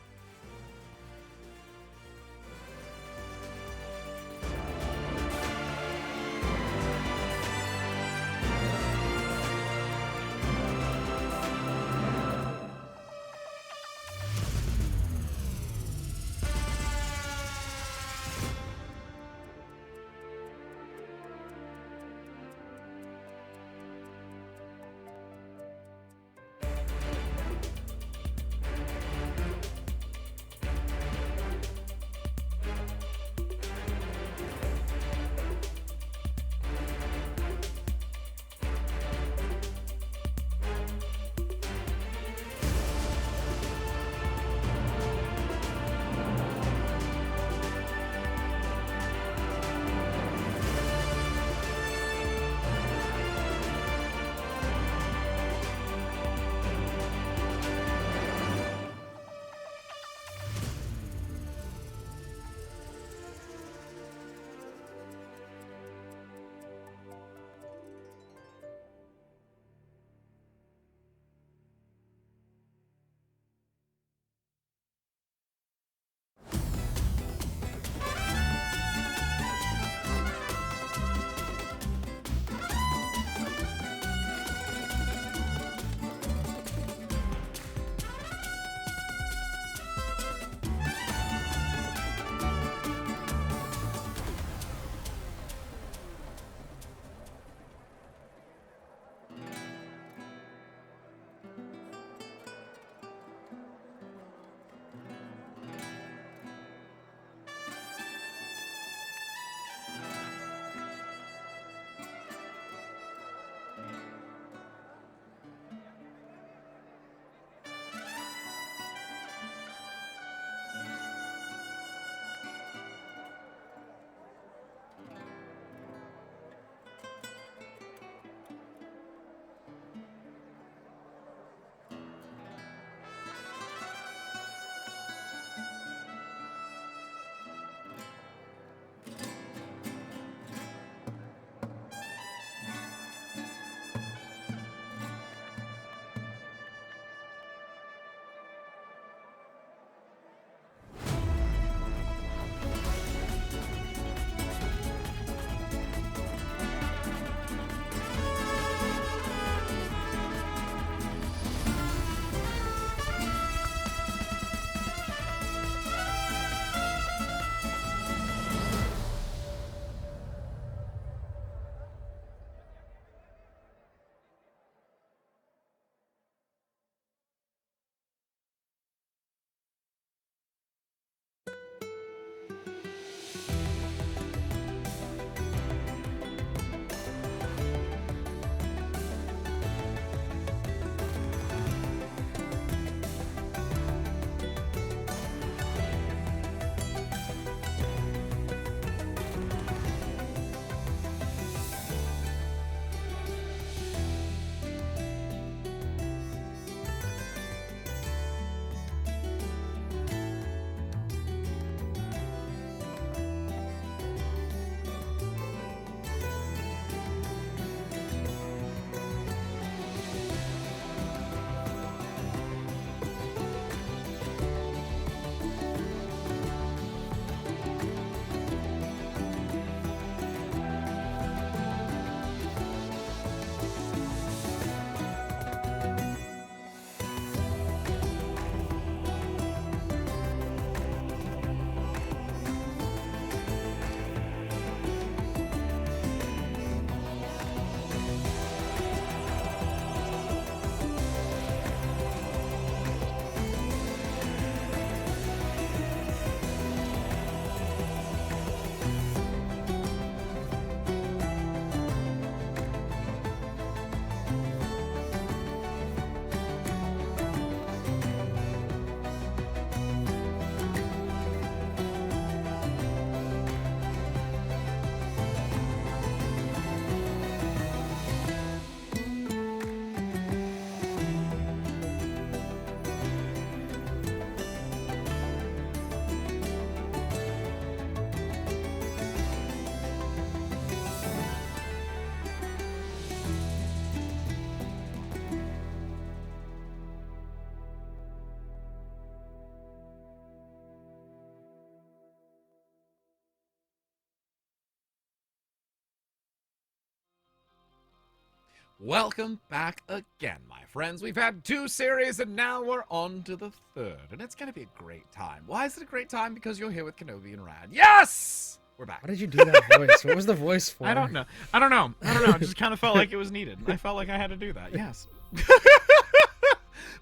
Welcome back again, my friends. We've had 2 series, and now we're on to the 3rd, and it's going to be a great time. Why is it a great time? Because you're here with Kenobi and Rad. Yes! We're back. Why did you do that voice? What was the voice for? I don't know. It just kind of felt like it was needed. I felt like I had to do that. Yes.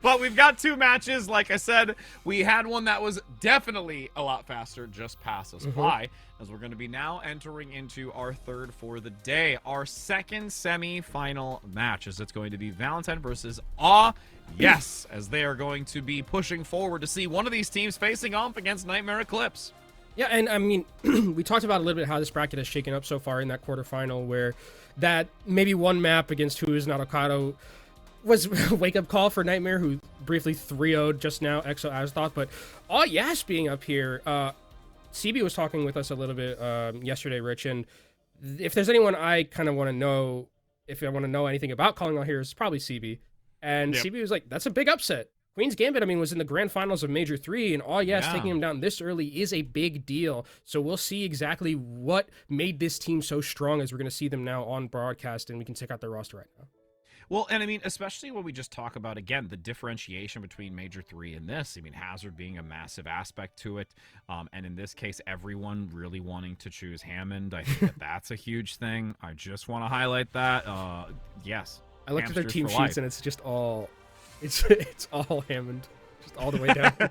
But we've got 2 matches. Like I said, we had one that was definitely a lot faster, just past us by, as we're going to be now entering into our 3rd for the day, our 2nd semi-final match, as it's going to be Valentine versus Yes, as they are going to be pushing forward to see one of these teams facing off against Nightmare Eclipse. Yeah, and I mean, we talked about a little bit how this bracket has shaken up so far in that quarterfinal, where that maybe one map against Who Is Not Okado was a wake-up call for Nightmare, who briefly 3-0'd just now Exo Azthoth. But Yes being up here, CB was talking with us a little bit yesterday, Rich, and if there's anyone I kind of want to know, if I want to know anything about Calling All Heroes, it's probably CB. And CB was like, that's a big upset. Queen's Gambit, I mean, was in the grand finals of Major 3, and taking him down this early is a big deal. So we'll see exactly what made this team so strong, as we're going to see them now on broadcast, and we can check out their roster right now. Well, and I mean, especially when we just talk about, again, the differentiation between Major 3 and this. I mean, Hazard being a massive aspect to it. And in this case, everyone really wanting to choose Hammond. I think that's a huge thing. I just want to highlight that. Yes. I looked at their team sheets, and it's just all... It's all Hammond. Just all the way down.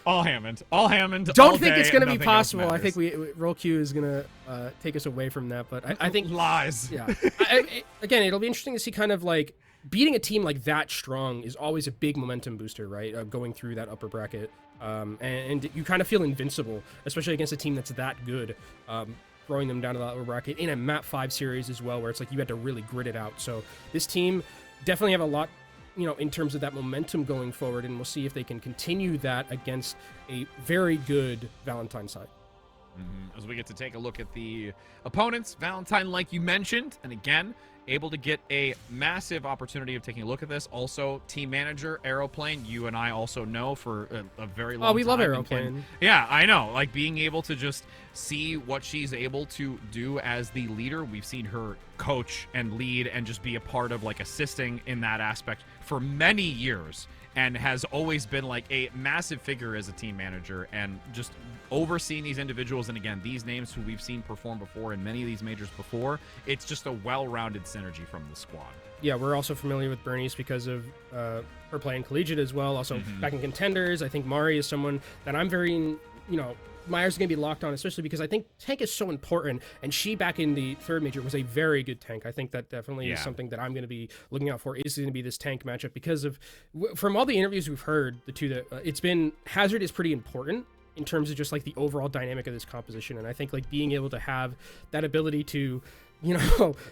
All Hammond. All Hammond. Don't all think day, it's going to be nothing else possible. I matters. think Roll Q is going to take us away from that. But I think... Lies. Yeah. Again, it'll be interesting to see kind of like... Beating a team like that strong is always a big momentum booster, right? Going through that upper bracket. And you kind of feel invincible, especially against a team that's that good. Throwing them down to the upper bracket in a Map 5 series as well, where it's like you had to really grit it out. So this team definitely have a lot, in terms of that momentum going forward, and we'll see if they can continue that against a very good Valentine side. As we get to take a look at the opponents, Valentine, like you mentioned, and again, able to get a massive opportunity of taking a look at this. Also, team manager, Aeroplane, you and I also know for a very long time. Oh, we love Aeroplane. Yeah, I know. Like, being able to just see what she's able to do as the leader. We've seen her coach and lead and just be a part of, like, assisting in that aspect for many years, and has always been, like, a massive figure as a team manager, and just overseeing these individuals, and again, these names who we've seen perform before in many of these majors before. It's just a well-rounded synergy from the squad. Yeah, we're also familiar with Bernice because of her playing collegiate as well. Also, back in Contenders, I think Mari is someone that I'm very, Myers is going to be locked on, especially because I think tank is so important, and she back in the 3rd major was a very good tank. I think that definitely is something that I'm going to be looking out for, is going to be this tank matchup, because of, from all the interviews we've heard, the two that it's been, Hazard is pretty important in terms of just like the overall dynamic of this composition. And I think like being able to have that ability to,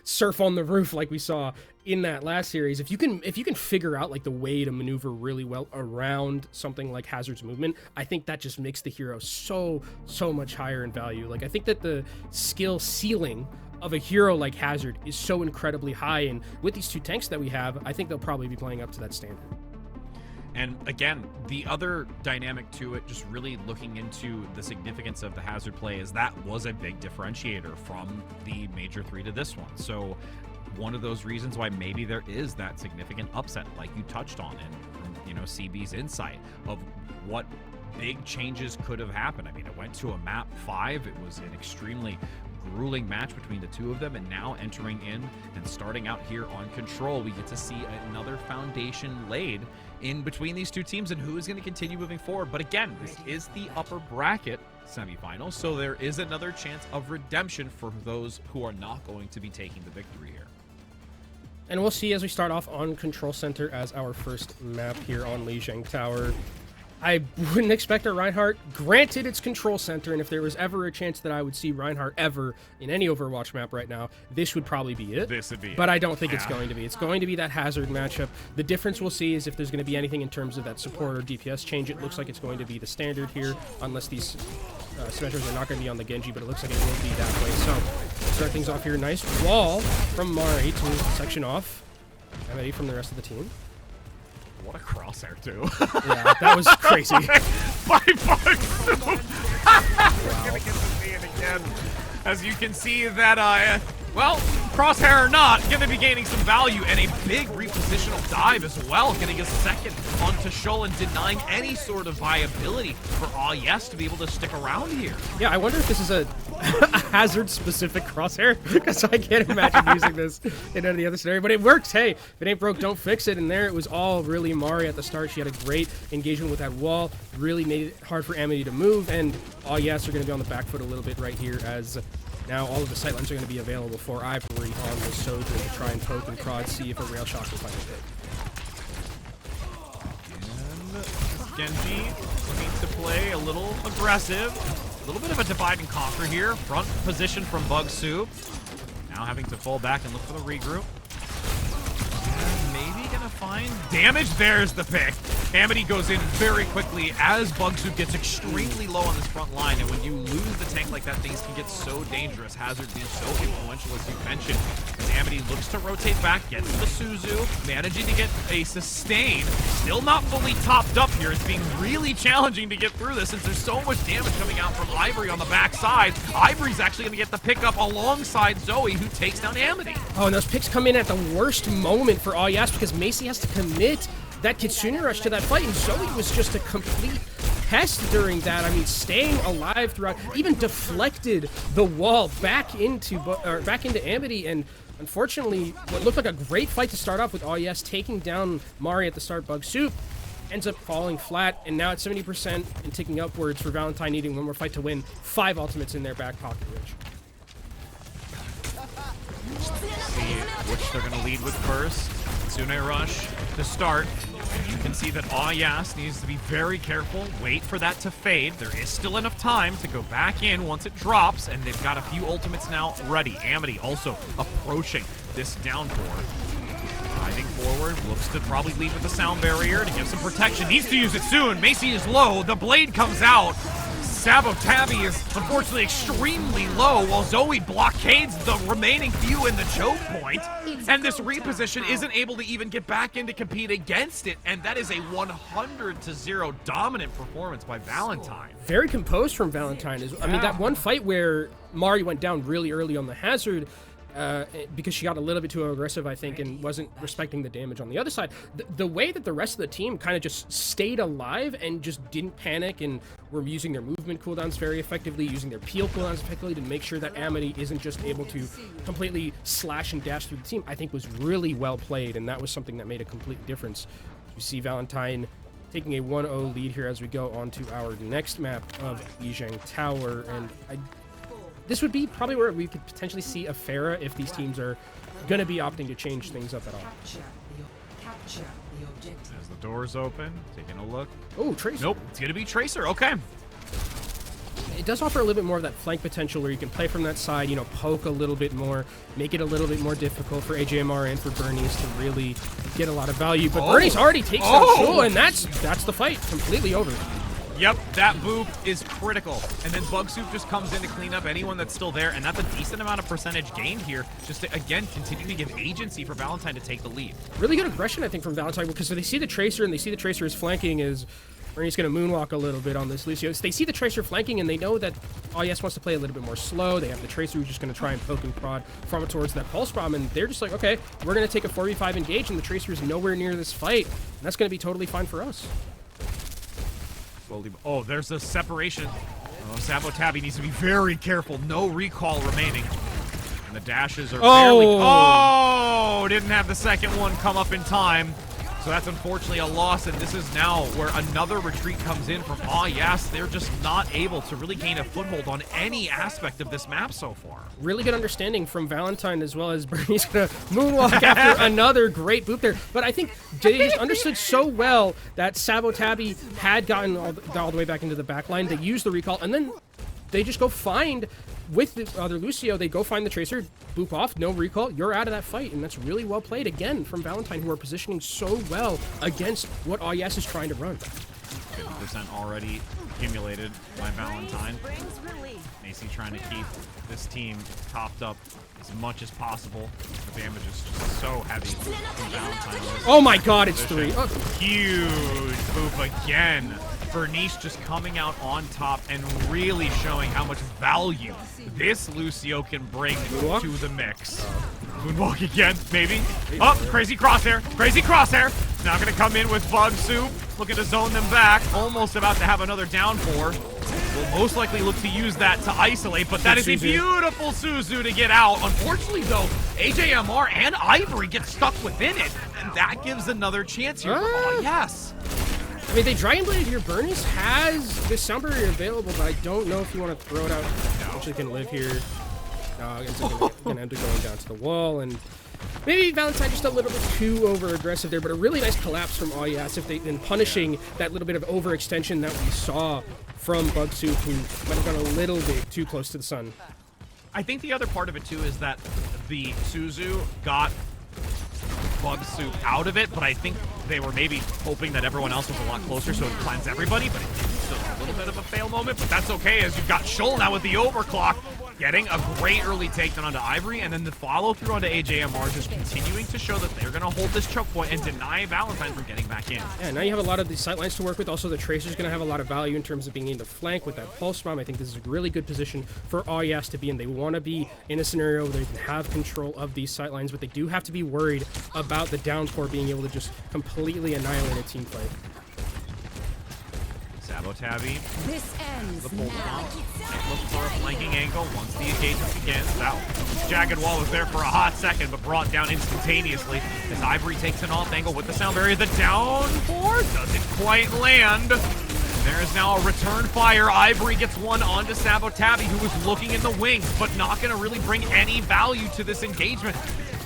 surf on the roof like we saw in that last series, if you can figure out like the way to maneuver really well around something like Hazard's movement, I think that just makes the hero so much higher in value. Like, I think that the skill ceiling of a hero like Hazard is so incredibly high, and with these 2 tanks that we have, I think they'll probably be playing up to that standard. And again, the other dynamic to it, just really looking into the significance of the Hazard play, is that was a big differentiator from the Major 3 to this one. So one of those reasons why maybe there is that significant upset, like you touched on, and CB's insight of what big changes could have happened. I mean, it went to a map 5. It was an extremely grueling match between the 2 of them, and now entering in and starting out here on Control, we get to see another foundation laid in between these 2 teams, and who is going to continue moving forward. But again, this is the upper bracket semifinal, so there is another chance of redemption for those who are not going to be taking the victory here. And we'll see as we start off on Control Center as our first map here on Lijiang Tower. I wouldn't expect a Reinhardt. Granted, it's Control Center, and if there was ever a chance that I would see Reinhardt ever in any Overwatch map right now, this would probably be it. This would be But I don't think it's going to be. It's going to be that Hazard matchup. The difference we'll see is if there's going to be anything in terms of that support or DPS change. It looks like it's going to be the standard here, unless these Symmetras are not going to be on the Genji, but it looks like it will be that way. So, start things off here. Nice wall from Mari to section off. Remedy from the rest of the team. What a crosshair, too. Yeah, that was crazy. $5. We're going to get to see it again. As you can see that, well, Crosshair or not, going to be gaining some value, and a big repositional dive as well, getting a second onto Sholin, denying any sort of viability for Yes to be able to stick around here. Yeah, I wonder if this is a Hazard-specific Crosshair, because I can't imagine using this in any other scenario, but it works. Hey, if it ain't broke, don't fix it, and there it was all really Mari at the start. She had a great engagement with that wall, really made it hard for Amity to move, and Yes are going to be on the back foot a little bit right here, as now all of the sightlines are going to be available for Ivory on the Sojourn to try and poke and prod, see if a rail shot can find a hit. And Genji needs to play a little aggressive. A little bit of a divide and conquer here. Front position from Bug Soup. Now having to fall back and look for the regroup. And maybe gonna find damage. There's the pick. Amity goes in very quickly as Bug Soup gets extremely low on this front line. And when you lose the tank like that, things can get so dangerous. Hazard being so influential, as you mentioned. As Amity looks to rotate back, gets the Suzu, managing to get a sustain. Still not fully topped up here. It's being really challenging to get through this since there's so much damage coming out from Ivory on the backside. Ivory's actually going to get the pickup alongside Zoe, who takes down Amity. Oh, and those picks come in at the worst moment for Yes because Macy has to commit that Kitsune rush to that fight, and Zoe was just a complete pest during that. I mean, staying alive throughout, even deflected the wall back into Amity, and unfortunately, what looked like a great fight to start off with Yes taking down Mari at the start. Bug Soup ends up falling flat, and now at 70% and ticking upwards for Valentine, needing one more fight to win. 5 ultimates in their back pocket, Rich. See which they're going to lead with first. Kitsune rush to start. And you can see that Yes needs to be very careful. Wait for that to fade. There is still enough time to go back in once it drops, and they've got a few ultimates now ready. Amity also approaching this downpour. Driving forward, looks to probably lead with the sound barrier to give some protection. Needs to use it soon. Macy is low. The blade comes out. Sabotabi is unfortunately extremely low, while Zoe blockades the remaining few in the choke point. And this reposition isn't able to even get back in to compete against it. And that is a 100-0 dominant performance by Valentine. Very composed from Valentine. I mean, that one fight where Mari went down really early on the Hazard, because she got a little bit too aggressive, I think, and wasn't respecting the damage on the other side. The way that the rest of the team kind of just stayed alive and just didn't panic and were using their movement cooldowns very effectively, using their peel cooldowns effectively to make sure that Amity isn't just able to completely slash and dash through the team, I think was really well played, and that was something that made a complete difference. You see Valentine taking a 1-0 lead here as we go on to our next map of Lijiang Tower, and this would be probably where we could potentially see a Pharah if these teams are going to be opting to change things up at all. As the doors open, taking a look. Oh, Tracer. Nope, it's going to be Tracer. Okay. It does offer a little bit more of that flank potential where you can play from that side, poke a little bit more, make it a little bit more difficult for AJMR and for Bernice to really get a lot of value. But Bernice already takes down Shul, and that's the fight completely over. Yep, that boop is critical. And then Bug Soup just comes in to clean up anyone that's still there, and that's a decent amount of percentage gained here, just to, again, continue to give agency for Valentine to take the lead. Really good aggression, I think, from Valentine, because they see the Tracer, and they see the Tracer is flanking, as Bernie's going to moonwalk a little bit on this Lucio. They see the Tracer flanking, and they know that Yes wants to play a little bit more slow. They have the Tracer who's just going to try and poke and prod from it towards that Pulse Bomb, and they're just like, okay, we're going to take a 4v5 engage, and the Tracer is nowhere near this fight, and that's going to be totally fine for us. Oh, there's a separation. Oh, Sabotabi needs to be very careful. No recall remaining. And the dashes are barely... Oh! Didn't have the second one come up in time. So that's unfortunately a loss, and this is now where another retreat comes in from Yes. They're just not able to really gain a foothold on any aspect of this map so far. Really good understanding from Valentine, as well as Bernie's gonna moonwalk after another great boop there. But I think they just understood so well that Sabotabi had gotten all the way back into the back line. They used the recall, and then they just go find, with the other Lucio, they go find the Tracer, boop off, no recall, you're out of that fight, and that's really well played, again, from Valentine, who are positioning so well against what Yes is trying to run. 50% already accumulated by Valentine. Macy trying to keep this team topped up as much as possible. The damage is just so heavy from Valentine. Oh my god, it's 3. Huge boop again Bernice just coming out on top and really showing how much value this Lucio can bring to the mix. Moonwalk again, maybe. Oh, crazy crosshair. Crazy crosshair. Now going to come in with Bug Soup. Looking to zone them back. Almost about to have another down 4. Will most likely look to use that to isolate, but that is a beautiful Suzu to get out. Unfortunately, though, AJMR and Ivory get stuck within it, and that gives another chance here. Oh, yes. I mean, they Dragon Blade here. Bernice has this sound barrier available, but I don't know if you want to throw it out. Actually, can live here. Gonna end up going down to the wall, and maybe Valentine just a little bit too over-aggressive there, but a really nice collapse from Oyas if they've been punishing that little bit of overextension that we saw from Bug Soup, who might have gone a little bit too close to the sun. I think the other part of it, too, is that the Suzu got Bug Soup out of it, but I think they were maybe hoping that everyone else was a lot closer so it cleanse everybody, but it's still a little bit of a fail moment, but that's okay as you've got Shoal now with the overclock, getting a great early takedown onto Ivory, and then the follow-through onto AJMR just continuing to show that they're going to hold this choke point and deny Valentine from getting back in. Yeah, now you have a lot of these sightlines to work with. Also, the Tracer's going to have a lot of value in terms of being able to flank with that Pulse Bomb. I think this is a really good position for Oyas to be in. They want to be in a scenario where they can have control of these sightlines, but they do have to be worried about the downpour being able to just completely annihilate a team fight. Sabotabi. This ends the full pump. Look for a flanking angle once the engagement begins. That jagged wall was there for a hot second, but brought down instantaneously as Ivory takes an off angle with the sound barrier. The downpour doesn't quite land. There is now a return fire. Ivory gets one onto Sabotabi, who was looking in the wings, but not going to really bring any value to this engagement,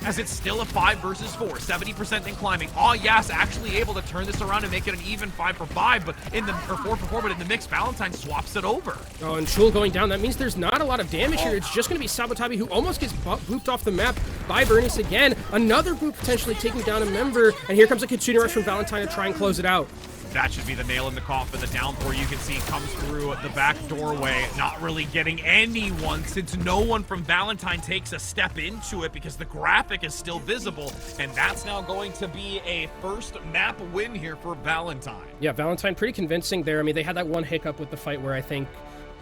as it's still a 5 versus 4, 70% in climbing. Oyas actually able to turn this around and make it an even 5 for 5, but in the or 4 for 4, but in the mix, Valentine swaps it over. Oh, and Shul going down. That means there's not a lot of damage here. It's just going to be Sabotabi, who almost gets booped off the map by Bernice again. Another boop potentially taking down a member, and here comes a Kitsune Rush from Valentine to try and close it out. That should be the nail in the coffin. The downpour you can see comes through the back doorway, not really getting anyone since no one from Valentine takes a step into it because the graphic is still visible, and that's now going to be a first map win here for Valentine. Yeah, Valentine pretty convincing there. I mean, they had that one hiccup with the fight where I think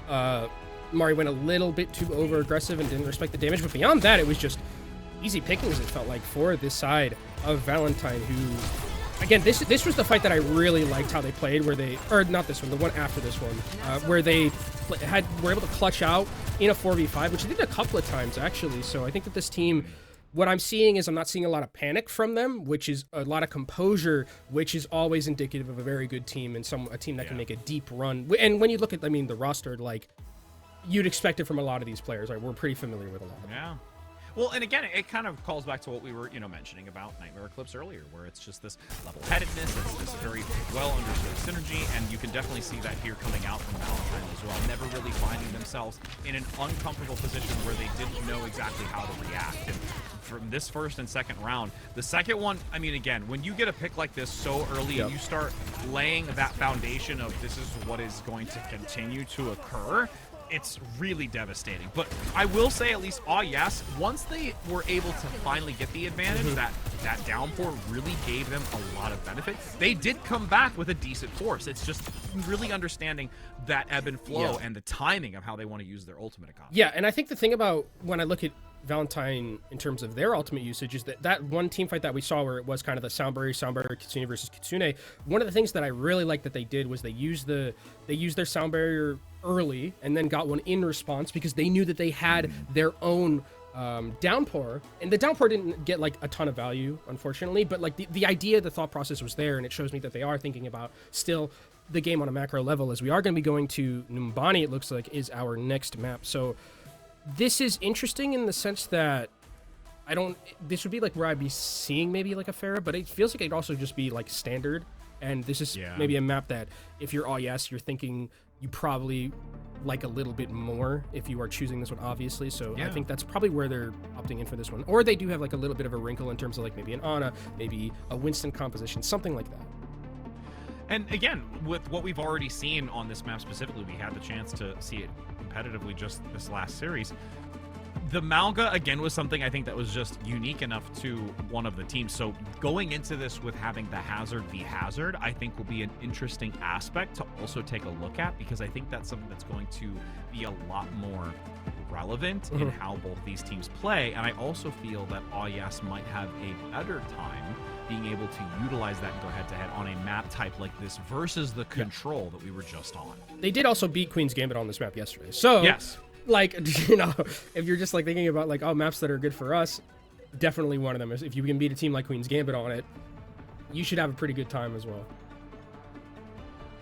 Mari went a little bit too over-aggressive and didn't respect the damage, but beyond that, it was just easy pickings, it felt like, for this side of Valentine, who... Again, this was the fight that I really liked how they played, where they, or not this one, the one after this one, where they were able to clutch out in a 4v5, which they did a couple of times, actually. So I think that this team, what I'm seeing is I'm not seeing a lot of panic from them, which is a lot of composure, which is always indicative of a very good team and a team that can make a deep run. And when you look at, I mean, the roster, like, you'd expect it from a lot of these players. Right? We're pretty familiar with a lot of them. Yeah. Well, and again, it kind of calls back to what we were, mentioning about Nightmare Eclipse earlier, where it's just this level-headedness, it's this very well-understood synergy, and you can definitely see that here coming out from Valentine as well, never really finding themselves in an uncomfortable position where they didn't know exactly how to react. And from this first and second round, the second one, I mean, again, when you get a pick like this so early and you start laying that foundation of this is what is going to continue to occur, it's really devastating. But I will say, at least Oyas, once they were able to finally get the advantage, that downpour really gave them a lot of benefit. They did come back with a decent force. It's just really understanding that ebb and flow and the timing of how they want to use their ultimate economy. Yeah, and I think the thing about when I look at Valentine in terms of their ultimate usage is that one team fight that we saw where it was kind of the sound barrier, Kitsune versus Kitsune. One of the things that I really liked that they did was they used their sound barrier early and then got one in response because they knew that they had their own downpour, and the downpour didn't get like a ton of value, unfortunately, but like the idea, the thought process was there, and it shows me that they are thinking about still the game on a macro level, as we are going to be going to Numbani, it looks like, is our next map. So this is interesting in the sense that this would be like where I'd be seeing maybe like a Pharah, but it feels like it'd also just be like standard. And this is maybe a map that if you're you're thinking you probably like a little bit more if you are choosing this one, obviously. So I think that's probably where they're opting in for this one. Or they do have like a little bit of a wrinkle in terms of like maybe an Ana, maybe a Winston composition, something like that. And again, with what we've already seen on this map specifically, we had the chance to see it competitively just this last series. The Malga, again, was something I think that was just unique enough to one of the teams. So going into this with having the Hazard v Hazard, I think will be an interesting aspect to also take a look at, because I think that's something that's going to be a lot more relevant in how both these teams play. And I also feel that Yes might have a better time being able to utilize that and go head-to-head on a map type like this versus the Control that we were just on. They did also beat Queen's Gambit on this map yesterday. So, yes. Like, you know, if you're just like thinking about like, oh, maps that are good for us, definitely one of them is if you can beat a team like Queen's Gambit on it, you should have a pretty good time as well.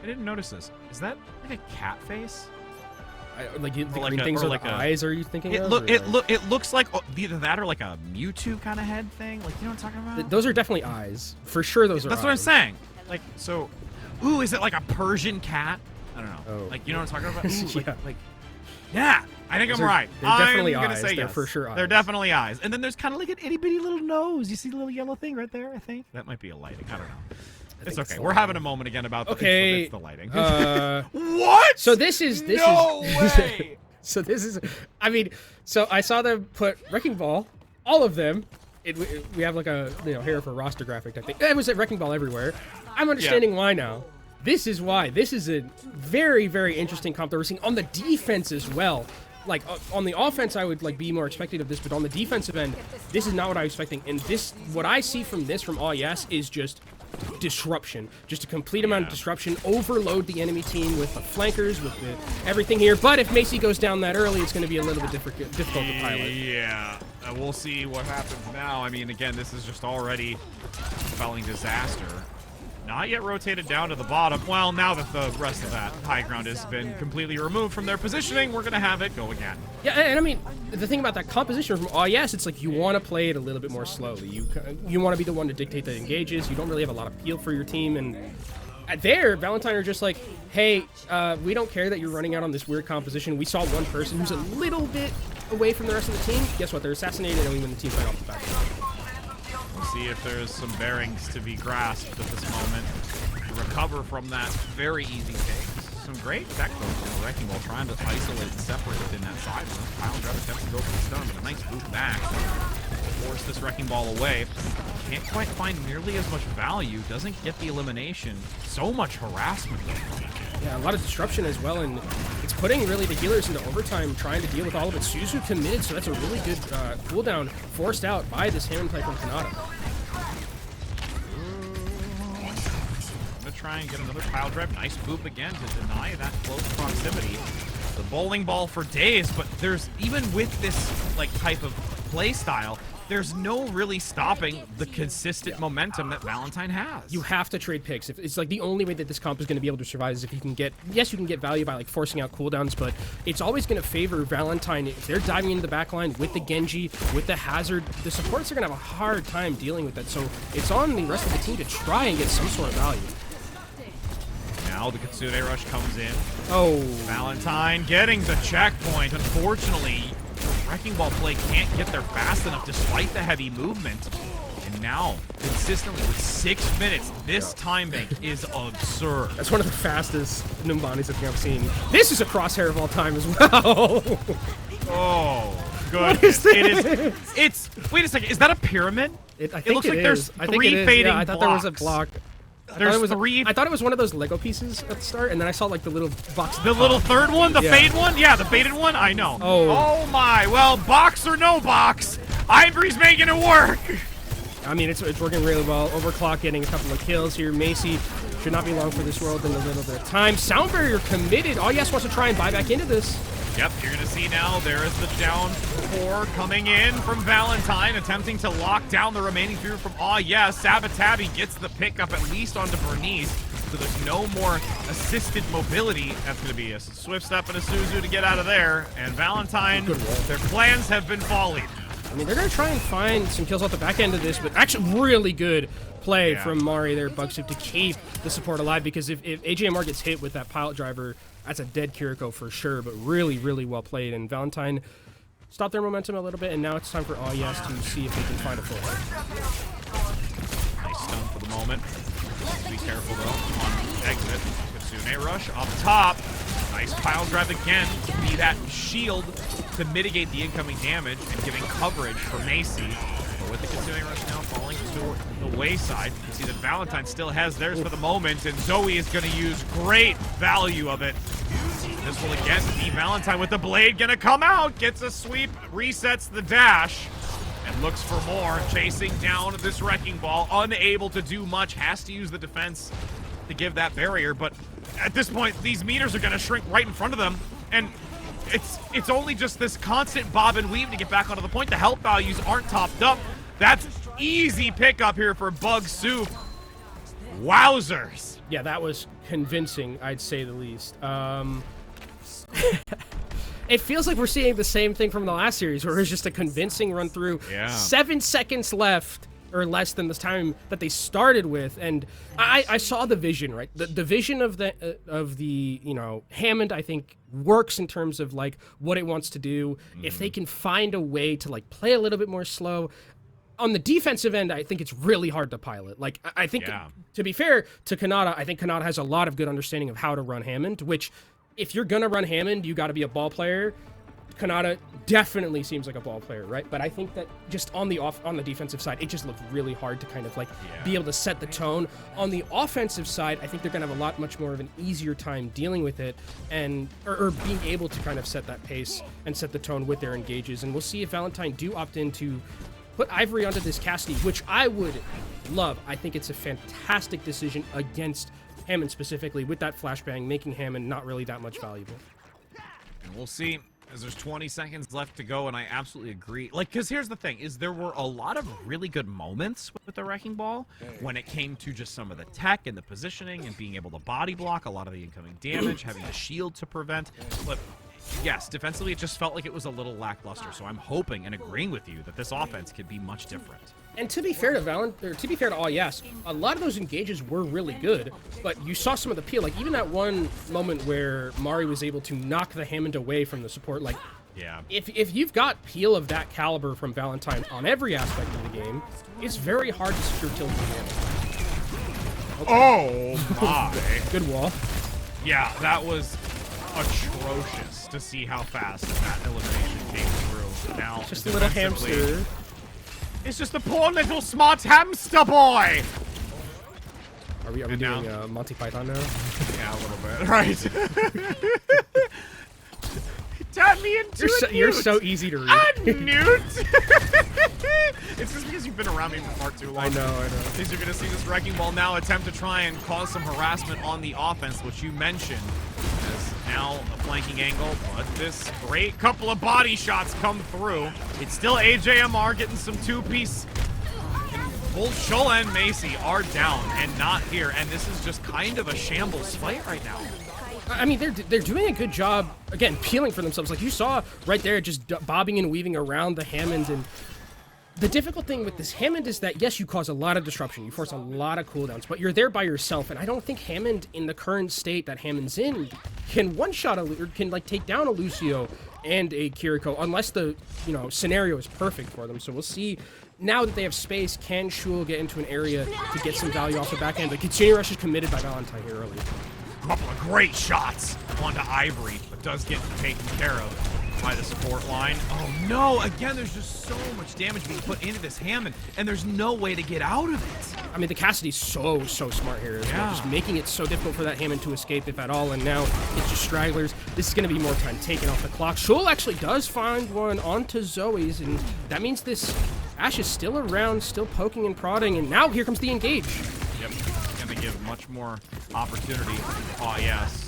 I didn't notice this. Is that like a cat face? Like the green things are like eyes? Are you thinking? It of, looks like either that or like a Mewtwo kind of head thing. Like, you know what I'm talking about? Those are definitely eyes for sure. Those are. That's what I'm saying. Like, so, ooh, is it like a Persian cat? I don't know. Oh. Like, you know what I'm talking about? Ooh, Yeah. Yeah, I think I'm right. They're definitely I'm gonna eyes. say They're yes. for sure eyes. They're definitely eyes. And then there's kind of like an itty bitty little nose. You see the little yellow thing right there? I think that might be a lighting. I don't know. It's okay. We're having a moment again about the, it's the lighting. What? So this is No way. So this is, I mean, so I saw them put Wrecking Ball, all of them. We have like a here for roster graphic type thing. It was at Wrecking Ball everywhere. I'm understanding why now. This is why. This is a very, very interesting comp that we're seeing on the defense as well. Like on the offense, I would like be more expecting of this, but on the defensive end, this is not what I was expecting. And this, what I see from this from Yes is just disruption, just a complete amount of disruption. Overload the enemy team with the flankers, with everything here. But if Macy goes down that early, it's going to be a little bit difficult to pilot. Yeah, we'll see what happens now. I mean, again, this is just already spelling disaster. Not yet rotated down to the bottom. Well, now that the rest of that high ground has been completely removed from their positioning, we're going to have it go again. Yeah, and I mean, the thing about that composition from Yes, it's like you want to play it a little bit more slowly. You want to be the one to dictate the engages. You don't really have a lot of feel for your team. And there, Valentine are just like, hey, we don't care that you're running out on this weird composition. We saw one person who's a little bit away from the rest of the team. Guess what? They're assassinated, and we win the team fight off the back. We'll see if there's some bearings to be grasped at this moment to recover from that very easy take. Some great tech though from Wrecking Ball, trying to isolate and separate within that side. Pile Driver attempts to go for the stun, but a nice boot back. Force this Wrecking Ball away. Can't quite find nearly as much value. Doesn't get the elimination. So much harassment. Yeah, a lot of disruption as well, and it's putting really the healers into overtime trying to deal with all of it. Suzu committed, so that's a really good cooldown forced out by this Hammond play from Kanata. I'm going to try and get another pile drive. Nice boop again to deny that close proximity. The bowling ball for days, but there's, even with this like type of play style, there's no really stopping the consistent momentum that Valentine has. You have to trade picks. It's like the only way that this comp is going to be able to survive is if you can get, yes, you can get value by like forcing out cooldowns, but it's always going to favor Valentine. If they're diving into the backline with the Genji, with the Hazard, the supports are going to have a hard time dealing with that. So it's on the rest of the team to try and get some sort of value. Now the Kitsune Rush comes in. Oh. Valentine getting the checkpoint. Unfortunately, Wrecking Ball play can't get there fast enough despite the heavy movement. And now, consistently with 6 minutes, this time bank is absurd. That's one of the fastest Numbanis I think I've seen. This is a crosshair of all time as well. Oh, good. What is this? It is. It's. Wait a second. Is that a pyramid? It looks like there's three fading yeah, I thought there was a blocks. block. There's three. I thought it was one of those Lego pieces at the start, and then I saw like the little box. The little third one, the fade one? Yeah, the faded one? I know. Oh my. Well, box or no box, Ivory's making it work. I mean, it's working really well. Overclock getting a couple of kills here. Macy should not be long for this world in a little bit of time. Sound Barrier committed. Yes wants to try and buy back into this. Yep, you're going to see now there is the down 4 coming in from Valentine, attempting to lock down the remaining 3 from Yes. Sabatabi gets the pickup at least onto Bernice, so there's no more assisted mobility. That's going to be a swift step and a Suzu to get out of there. And Valentine, their plans have been falling. I mean, they're going to try and find some kills off the back end of this, but actually really good play from Mari there, Bugsuit, to keep the support alive, because if AJMR gets hit with that pilot driver, that's a dead Kiriko for sure, but really, really well played. And Valentine stopped their momentum a little bit, and now it's time for Yes to see if they can find a foothold. Nice stun for the moment. Be careful, though, on exit. Kitsune Rush up top. Nice pile drive again to be that shield to mitigate the incoming damage and giving coverage for Macy. But with the Kitsune Rush now falling to the wayside, you can see that Valentine still has theirs for the moment, and Zoe is going to use great value of it. This will again be Valentine with the blade, gonna come out, gets a sweep, resets the dash, and looks for more, chasing down this Wrecking Ball, unable to do much, has to use the defense to give that barrier, but at this point, these meters are gonna shrink right in front of them, and it's only just this constant bob and weave to get back onto the point. The health values aren't topped up. That's easy pickup here for Bug Soup. Wowzers. Yeah, that was convincing, I'd say the least. It feels like we're seeing the same thing from the last series, where it was just a convincing run through. Yeah. 7 seconds left, or less than the time that they started with, and I saw the vision, right? The vision of the you know, Hammond, I think, works in terms of like what it wants to do. If they can find a way to like play a little bit more slow. On the defensive end, I think it's really hard to pilot. Like, I think, to be fair to Kanata, I think Kanata has a lot of good understanding of how to run Hammond, which, if you're gonna run Hammond, you gotta be a ball player. Kanata definitely seems like a ball player, right? But I think that just on the defensive side, it just looked really hard to kind of like be able to set the tone. On the offensive side, I think they're gonna have much more of an easier time dealing with it, and or being able to kind of set that pace and set the tone with their engages. And we'll see if Valentine do opt into put Ivory onto this Cassidy, which I would love. I think it's a fantastic decision against Hammond specifically, with that flashbang, making Hammond not really that much valuable. And we'll see, as there's 20 seconds left to go, and I absolutely agree. Like, because here's the thing, is there were a lot of really good moments with the Wrecking Ball when it came to just some of the tech and the positioning and being able to body block a lot of the incoming damage, having the shield to prevent. But yes, defensively, it just felt like it was a little lackluster. So I'm hoping and agreeing with you that this offense could be much different. And to be fair to All Yes, a lot of those engages were really good, but you saw some of the peel. Like, even that one moment where Mari was able to knock the Hammond away from the support, like, if you've got peel of that caliber from Valentine on every aspect of the game, it's very hard to secure kills with Hammond. Oh my. Good wall. Yeah, that was atrocious to see how fast that elimination came through. Now, just a little hamster. It's just a poor little smart hamster boy. Are we doing Monty Python now? Yeah, a little bit. Right. Turn me into a You're so easy to read. A newt. It's just because you've been around me for far too long. I know. Because you're going to see this Wrecking Ball now attempt to try and cause some harassment on the offense, which you mentioned. As now a flanking angle, but this great couple of body shots come through. It's still AJMR getting some two-piece. Both Shola and Macy are down and not here, and this is just kind of a shambles fight right now. I mean, they're doing a good job, again, peeling for themselves. Like you saw right there, just bobbing and weaving around the Hammond. And the difficult thing with this Hammond is that, yes, you cause a lot of disruption. You force a lot of cooldowns, but you're there by yourself. And I don't think Hammond, in the current state that Hammond's in, can one-shot or can, like, take down a Lucio and a Kiriko, unless the, you know, scenario is perfect for them. So we'll see. Now that they have space, can Shul get into an area to get some value off the back end? The Kitsune Rush is committed by Valentine here early. Couple of great shots onto Ivory, but does get taken care of by the support line. Oh no, again, there's just so much damage being put into this Hammond, and there's no way to get out of it. I mean, the Cassidy's so smart here as well, just making it so difficult for that Hammond to escape, if at all, and now it's just stragglers. This is going to be more time taken off the clock. Shul actually does find one onto Zoe's, and that means this Ashe is still around, still poking and prodding, and now here comes the engage. Yep, going to give much more opportunity. Oh, yes.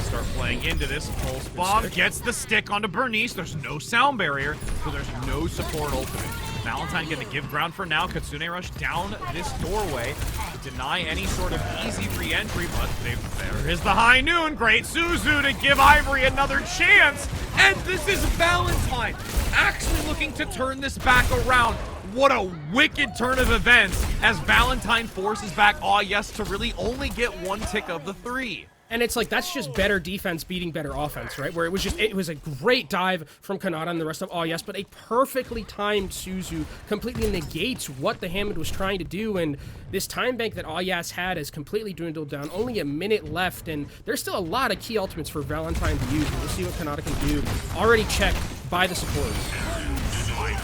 Start playing into this. Pulse Bomb gets the stick onto Bernice. There's no sound barrier, so there's no support ultimate. Valentine going to give ground for now. Kitsune Rush down this doorway to deny any sort of easy re-entry, but there is the high noon. Great Suzu to give Ivory another chance. And this is Valentine actually looking to turn this back around. What a wicked turn of events as Valentine forces back Yes to really only get one tick of the three. And it's like, that's just better defense beating better offense, right? Where it was a great dive from Kanata and the rest of Yes, but a perfectly timed Suzu completely negates what the Hammond was trying to do. And this time bank that Yes had has completely dwindled down. Only a minute left, and there's still a lot of key ultimates for Valentine to use. We'll see what Kanata can do. Already checked by the supporters.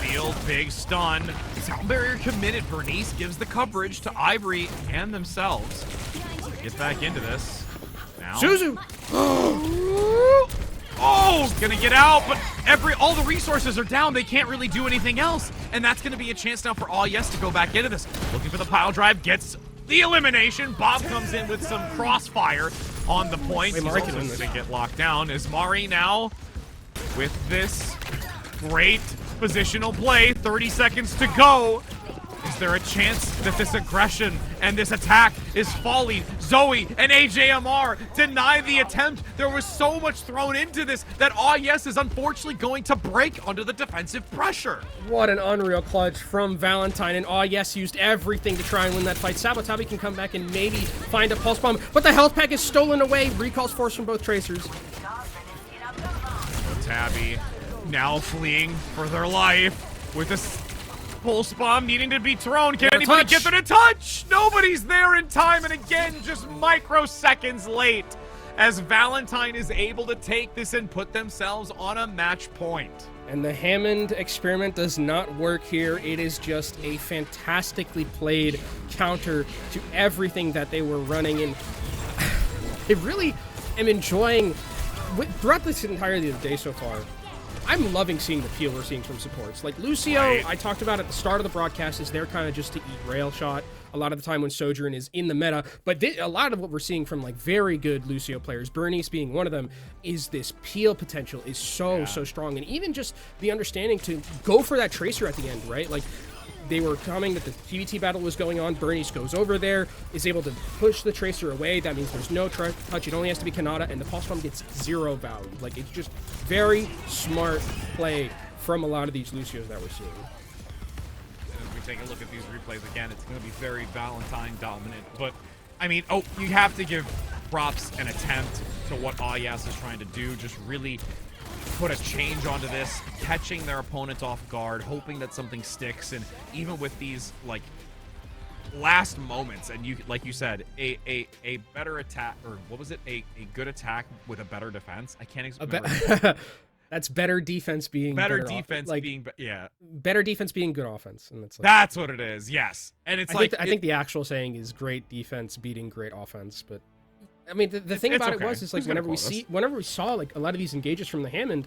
Field, big stun. Sound barrier committed. Bernice gives the coverage to Ivory and themselves. Get back into this. Now. Suzu! Oh, gonna get out, but all the resources are down. They can't really do anything else. And that's gonna be a chance now for Yes to go back into this. Looking for the pile drive, gets the elimination. Bob comes in with some crossfire on the point. He's also gonna get locked down. Is Mari now with this great positional play? 30 seconds to go. Is there a chance that this aggression and this attack is falling? Zoe and AJMR deny the attempt. There was so much thrown into this that Yes is unfortunately going to break under the defensive pressure. What an unreal clutch from Valentine, and Yes used everything to try and win that fight. Sabotabi can come back and maybe find a pulse bomb, but the health pack is stolen away. Recalls forced from both tracers. Tabby now fleeing for their life with this pulse bomb needing to be thrown. Can anybody get there to touch? Nobody's there in time, and again, just microseconds late as Valentine is able to take this and put themselves on a match point. And the Hammond experiment does not work here. It is just a fantastically played counter to everything that they were running, and I really am enjoying, throughout this entirety of the day so far, I'm loving seeing the peel we're seeing from supports. Like Lucio, I talked about at the start of the broadcast, is there kind of just to eat rail shot a lot of the time when Sojourn is in the meta. But a lot of what we're seeing from like very good Lucio players, Bernice being one of them, is this peel potential is so strong. And even just the understanding to go for that tracer at the end, right? Like, they were coming that the PvT battle was going on. Bernice goes over there, is able to push the tracer away. That means there's no touch. It only has to be Kanata, and the pulse bomb gets 0 value. Like, it's just very smart play from a lot of these Lucios that we're seeing. As we take a look at these replays again, it's going to be very Valentine dominant. But, I mean, you have to give props an attempt to what Yes is trying to do. Just really put a change onto this, catching their opponent off guard, hoping that something sticks. And even with these like last moments, and like you said, a better attack, or what was it, a good attack with a better defense. I can't remember. That's better defense being better defense like, being better defense being good offense, and that's what it is. Yes, and it's I think the actual saying is great defense beating great offense, but I mean, the thing about it is like whenever we saw like a lot of these engages from the Hammond,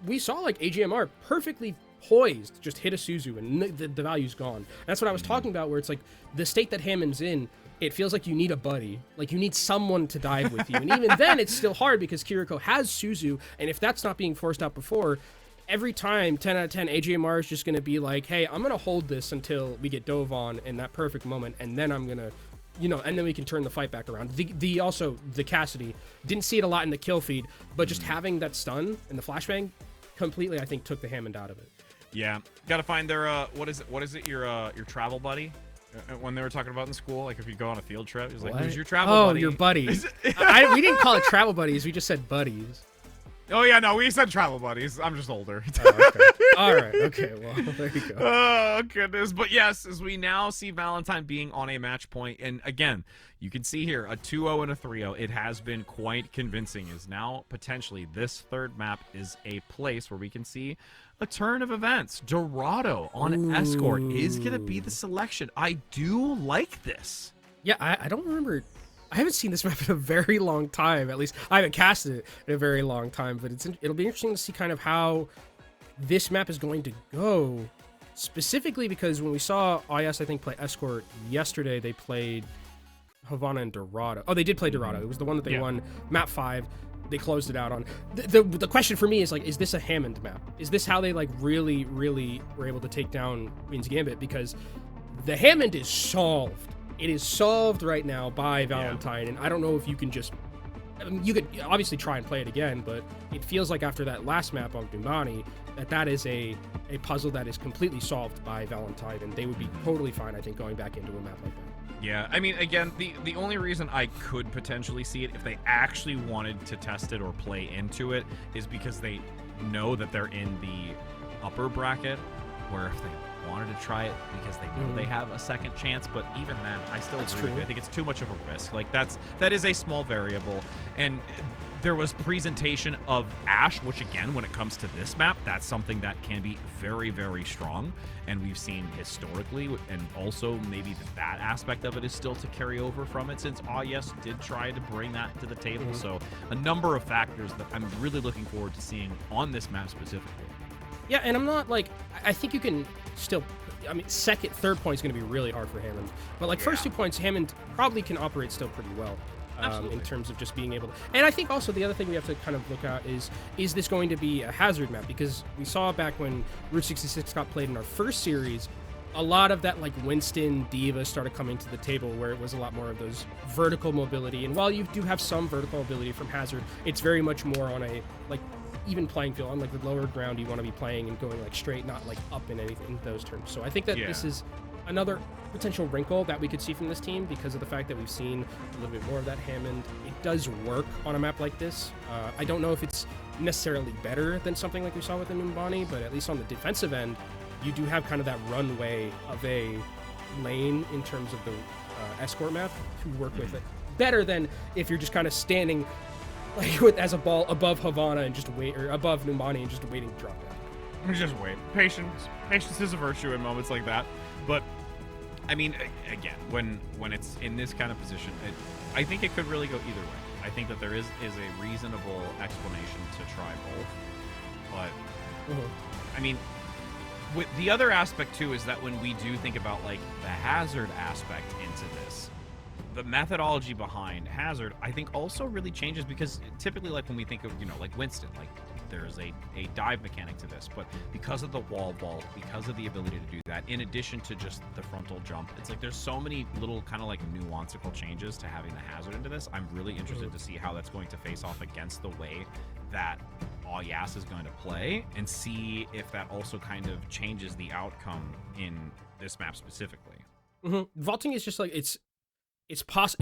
we saw like AJMR perfectly poised, just hit a Suzu, and the value's gone. That's what I was talking about, where it's like the state that Hammond's in, it feels like you need a buddy, like you need someone to dive with you, and even then it's still hard because Kiriko has Suzu, and if that's not being forced out before, every time 10 out of 10 AJMR is just going to be like, hey, I'm going to hold this until we get dove on in that perfect moment, and then I'm going to, and then we can turn the fight back around. The Cassidy, didn't see it a lot in the kill feed, but just having that stun and the flashbang completely, I think, took the Hammond out of it. Yeah, gotta find their what is it? Your travel buddy? When they were talking about in school, like if you go on a field trip, it's like, who's your travel buddy? Oh, your buddies. We didn't call it travel buddies. We just said buddies. Oh yeah, no, we said travel buddies. I'm just older. Oh, okay. All right. Okay. Well, there you go. Oh goodness. But yes, as we now see Valentine being on a match point, and again, you can see here a 2-0 and a 3-0. It has been quite convincing. Is now potentially this third map is a place where we can see a turn of events. Dorado on Escort is going to be the selection. I do like this. Yeah, I don't remember. I haven't seen this map in a very long time. At least I haven't casted it in a very long time. But it'll be interesting to see kind of how this map is going to go. Specifically because when we saw Yes, I think, play Escort yesterday, they played Havana and Dorado. Oh, they did play Dorado. It was the one that they won, map 5. They closed it out on. The question for me is like, is this a Hammond map? Is this how they like really were able to take down Queen's Gambit? Because the Hammond is solved. It is solved right now by Valentine, and I don't know if you can just... you could obviously try and play it again, but it feels like after that last map on Dumbani, that is a puzzle that is completely solved by Valentine, and they would be totally fine, I think, going back into a map like that. Yeah, I mean, again, the only reason I could potentially see it if they actually wanted to test it or play into it is because they know that they're in the upper bracket, where if they wanted to try it because they know they have a second chance, but even then, I still agree with you. I think it's too much of a risk. Like, that is a small variable, and there was presentation of Ashe, which again, when it comes to this map, that's something that can be very, very strong, and we've seen historically, and also maybe that aspect of it is still to carry over from it, since Yes did try to bring that to the table. So a number of factors that I'm really looking forward to seeing on this map specifically. Yeah, and I'm not like, I think you can still, I mean, third point is going to be really hard for Hammond. But like first 2 points, Hammond probably can operate still pretty well. In terms of just being able to. And I think also the other thing we have to kind of look at is this going to be a hazard map? Because we saw back when Route 66 got played in our first series, a lot of that like Winston D.Va started coming to the table, where it was a lot more of those vertical mobility. And while you do have some vertical ability from Hazard, it's very much more on a like even playing field. On like the lower ground, you want to be playing and going like straight, not like up in anything in those terms. So I think that this is another potential wrinkle that we could see from this team because of the fact that we've seen a little bit more of that Hammond. It does work on a map like this. I don't know if it's necessarily better than something like we saw with the Numbani, but at least on the defensive end, you do have kind of that runway of a lane in terms of the escort map to work with it. Better than if you're just kind of standing like as a ball above Havana and just wait, or above Numbani and just waiting to drop down. Just wait. Patience is a virtue in moments like that. But I mean, again, when it's in this kind of position, I think it could really go either way. I think that there is a reasonable explanation to try both. But I mean, with the other aspect too is that when we do think about like the Hazard aspect into this, the methodology behind Hazard, I think also really changes, because typically like when we think of, you know, like Winston, like there's a dive mechanic to this, but because of the wall vault, because of the ability to do that, in addition to just the frontal jump, it's like there's so many little kind of like nuanceical changes to having the Hazard into this. I'm really interested to see how that's going to face off against the way that Yas is going to play, and see if that also kind of changes the outcome in this map specifically. Vaulting is just like it's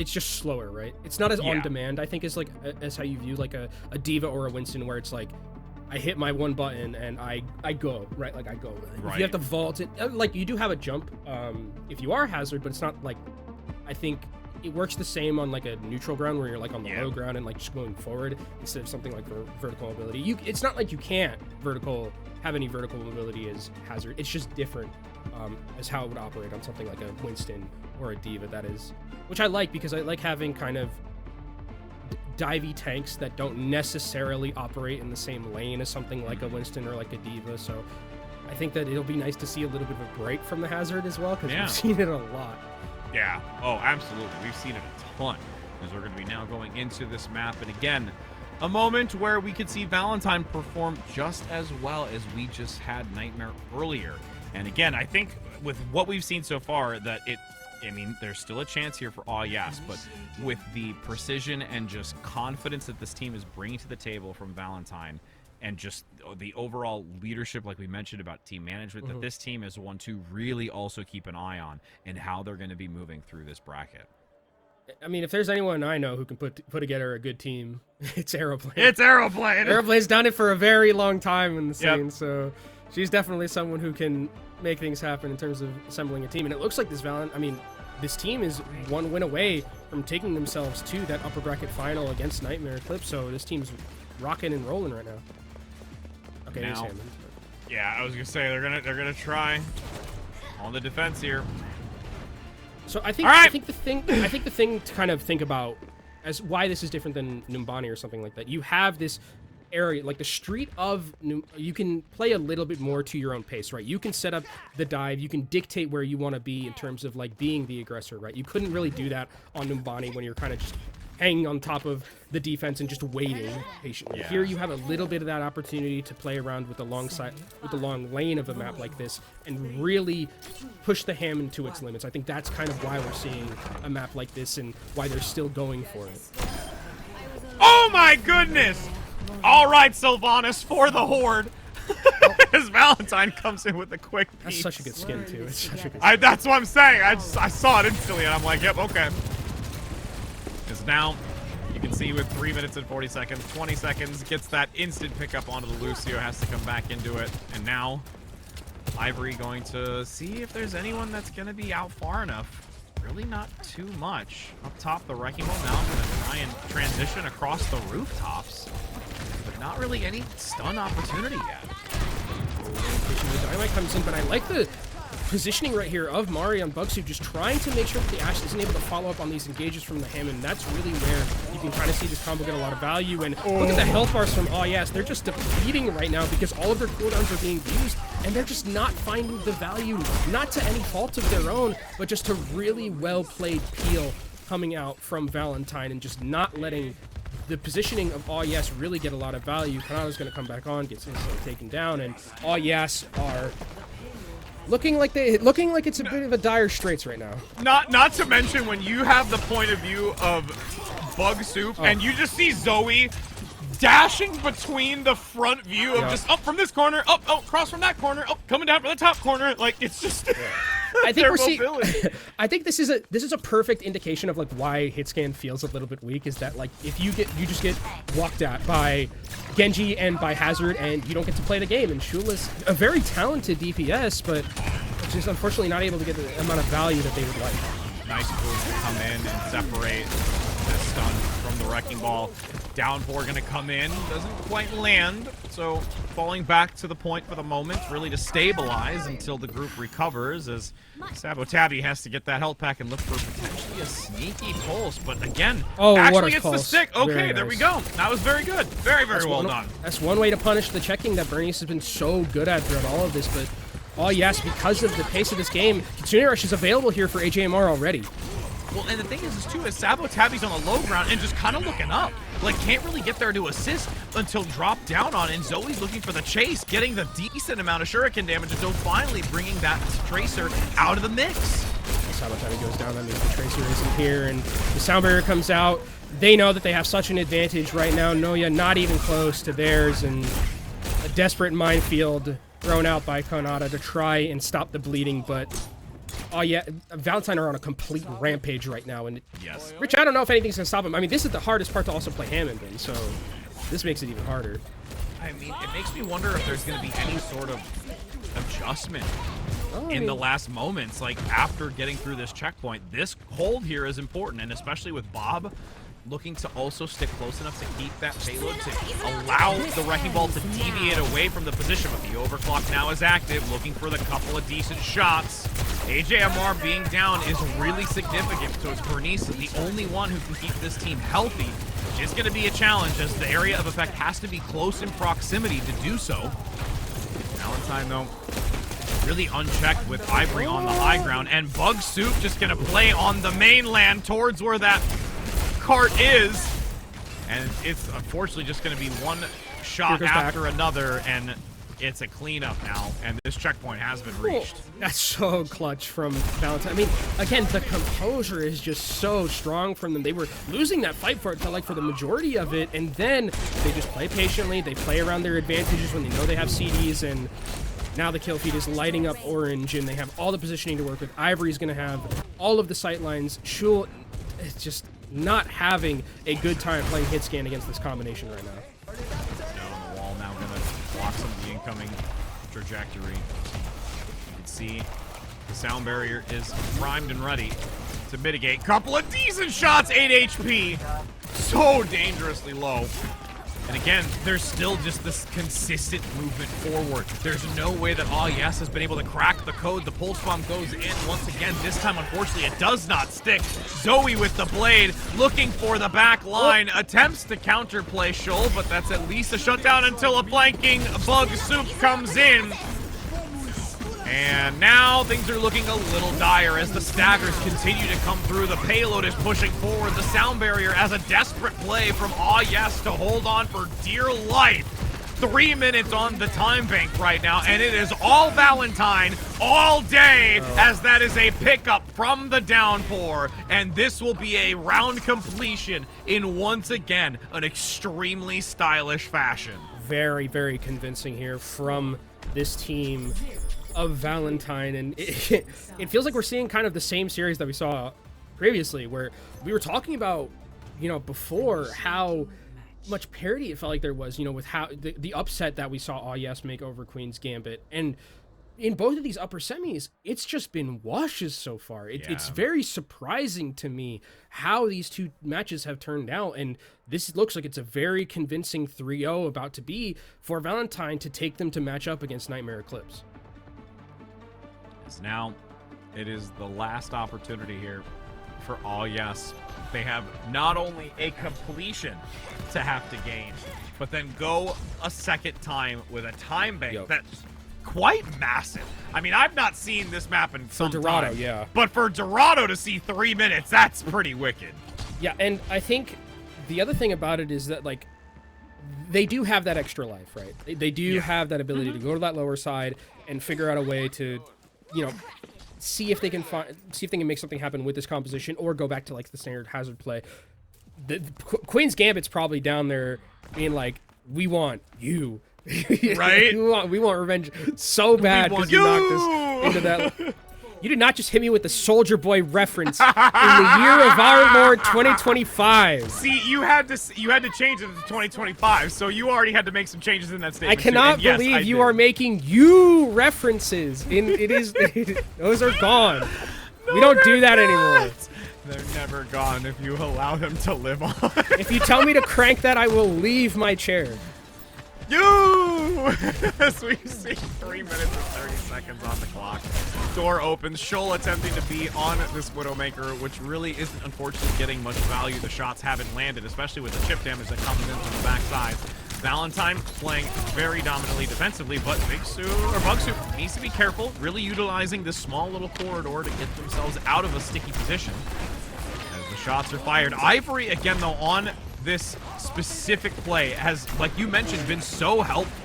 just slower, right? It's not as on demand, I think, as like as how you view like a D.Va or a Winston, where it's like I hit my one button and I go, right? Like I go. Right. If you have to vault it, like you do have a jump if you are Hazard, but it's not like, I think it works the same on like a neutral ground where you're like on the low ground and like just going forward instead of something like vertical mobility. It's not like you can't have any vertical mobility as Hazard. It's just different as how it would operate on something like a Winston or a D.Va. That is, which I like, because I like having kind of divey tanks that don't necessarily operate in the same lane as something like a Winston or like a D.Va. So I think that it'll be nice to see a little bit of a break from the Hazard as well, because we've seen it a lot. Yeah. Oh, absolutely. We've seen it a ton, as we're going to be now going into this map. And again, a moment where we could see Valentine perform just as well as we just had Nightmare earlier. And again, I think with what we've seen so far, that I mean, there's still a chance here for Yes, but with the precision and just confidence that this team is bringing to the table from Valentine, and just the overall leadership, like we mentioned about team management, that this team is one to really also keep an eye on and how they're going to be moving through this bracket. I mean, if there's anyone I know who can put together a good team, it's Aeroplane. It's Aeroplane! Aeroplane's done it for a very long time in the scene, so she's definitely someone who can make things happen in terms of assembling a team. And it looks like this team is one win away from taking themselves to that upper bracket final against Nightmare Eclipse, so this team's rocking and rolling right now. Okay, now, Hammond. Yeah, I was gonna say they're gonna try on the defense here. So I think the thing to kind of think about as why this is different than Numbani or something like that. You have this area, like the street of you can play a little bit more to your own pace, right? You can set up the dive, you can dictate where you want to be in terms of like being the aggressor, right? You couldn't really do that on Numbani when you're kind of just hanging on top of the defense and just waiting patiently. Here you have a little bit of that opportunity to play around with the long lane of a map like this and really push the Hammond to its limits. I think that's kind of why we're seeing a map like this and why they're still going for it. Oh my goodness! All right, Sylvanas, for the Horde. As as Valentine comes in with a quick piece. That's such a good skin too. It's such a good. That's what I'm saying. I saw it instantly, and I'm like, yep, okay. Because now you can see with 3 minutes and 40 seconds, 20 seconds, gets that instant pickup onto the Lucio, has to come back into it. And now Ivory going to see if there's anyone that's going to be out far enough. Really not too much. Up top, the Wrecking Ball now going to try and transition across the rooftops. But not really any stun opportunity yet. The Dynamite comes in, but I like the positioning right here of Mari on Bugsuit, just trying to make sure that the Ashe isn't able to follow up on these engages from the Hammond. That's really where you can kind of see this combo get a lot of value. And look at the health bars from yes, they're just depleting right now because all of their cooldowns are being used, and they're just not finding the value, not to any fault of their own, but just to really well-played peel coming out from Valentine and just not letting the positioning of yes really get a lot of value. Kanata's going to come back on, gets instantly taken down, and yes are looking like it's a bit of a dire straits right now. Not to mention when you have the point of view of Bug Soup and you just see Zoe dashing between the front view of just up from this corner, up, cross from that corner, up, coming down from the top corner. Like, it's just I think I think this is a perfect indication of like why Hitscan feels a little bit weak, is that like if you just get walked at by Genji and by Hazard and you don't get to play the game. And Shula's a very talented DPS, but just unfortunately not able to get the amount of value that they would like. Nice move to come in and separate the stun from the Wrecking Ball. Downpour gonna come in, doesn't quite land, so falling back to the point for the moment, really to stabilize until the group recovers, as Sabotabi has to get that health pack and look for potentially a sneaky pulse. But again, actually it's the stick. Okay, there we go. That was very good. Very well done. That's one way to punish the checking that Bernice has been so good at throughout all of this, but yes, because of the pace of this game, Kitsune Rush is available here for AJMR already. Well, and the thing is too, is Sabotabi's on the low ground and just kind of looking up. Like, can't really get there to assist until drop down on, and Zoe's looking for the chase, getting the decent amount of shuriken damage until finally bringing that Tracer out of the mix. Sabotabi goes down, that means the Tracer isn't here, and the Sound Barrier comes out. They know that they have such an advantage right now. Noya not even close to theirs, and a desperate minefield thrown out by Kanata to try and stop the bleeding, but Valentine are on a complete rampage right now, and Rich, I don't know if anything's gonna stop him. I mean, this is the hardest part to also play Hammond in, so this makes it even harder. I mean, it makes me wonder if there's gonna be any sort of adjustment in the last moments, like after getting through this checkpoint. This hold here is important, and especially with Bob looking to also stick close enough to keep that payload to allow the Wrecking Ball to deviate away from the position. But the overclock now is active, looking for the couple of decent shots. AJMR being down is really significant, so it's Bernice the only one who can keep this team healthy, which is going to be a challenge as the area of effect has to be close in proximity to do so. Valentine, though, really unchecked with Ivory on the high ground, and Bug Soup just going to play on the mainland towards where that cart is, and it's unfortunately just going to be one shot after another, and it's a cleanup now, and this checkpoint has been reached. That's so clutch from Valentine. I mean, again, the composure is just so strong from them. They were losing that fight for the majority of it, and then they just play patiently. They play around their advantages when they know they have CDs, and now the kill feed is lighting up orange, and they have all the positioning to work with. Ivory's going to have all of the sight lines. Shul is just not having a good time playing Hitscan against this combination right now. Down on the wall now, going to block some of the incoming trajectory. You can see the Sound Barrier is primed and ready to mitigate. Couple of decent shots, 8 HP. So dangerously low. And again, there's still just this consistent movement forward. There's no way that yes has been able to crack the code. The pulse bomb goes in once again. This time, unfortunately, it does not stick. Zoe with the blade, looking for the back line. Attempts to counterplay Shoal, but that's at least a shutdown until a flanking Bug Soup comes in. And now things are looking a little dire as the staggers continue to come through. The payload is pushing forward. The Sound Barrier as a desperate play from yes to hold on for dear life. 3 minutes on the time bank right now, and it is all Valentine all day as that is a pickup from the Downpour. And this will be a round completion in, once again, an extremely stylish fashion. Very, very convincing here from this team of Valentine, and it feels like we're seeing kind of the same series that we saw previously, where we were talking about, you know, before how much parity it felt like there was, you know, with how the upset that we saw Yes make over Queen's Gambit. And in both of these upper semis, it's just been washes so far. It's very surprising to me how these two matches have turned out, and this looks like it's a very convincing 3-0 about to be for Valentine to take them to match up against Nightmare Eclipse. Now, it is the last opportunity here for Yes. They have not only a completion to have to gain, but then go a second time with a time bank that's quite massive. I mean, I've not seen this map in some Dorado, time, yeah. but for Dorado to see 3 minutes, that's pretty wicked. Yeah, and I think the other thing about it is that, like, they do have that extra life, right? They do have that ability to go to that lower side and figure out a way to, you know, see if they can make something happen with this composition, or go back to like the standard Hazard play. The Queen's Gambit's probably down there being like, we want you. Right? we want revenge so bad because you knocked us into that. You did not just hit me with the Soldier Boy reference in the year of our Lord 2025. See, you had to change it to 2025, so you already had to make some changes in that statement. I cannot believe you are making you references. Those are gone. We don't do that anymore. They're never gone if you allow them to live on. If you tell me to crank that, I will leave my chair. As we see 3 minutes and 30 seconds on the clock. Door opens. Shoal attempting to be on this Widowmaker, which really isn't unfortunately getting much value. The shots haven't landed, especially with the chip damage that comes in from the backside. Valentine playing very dominantly defensively, but Bugsoup needs to be careful, really utilizing this small little corridor to get themselves out of a sticky position as the shots are fired. Ivory, again, though, on this specific play has, like you mentioned, been so helpful.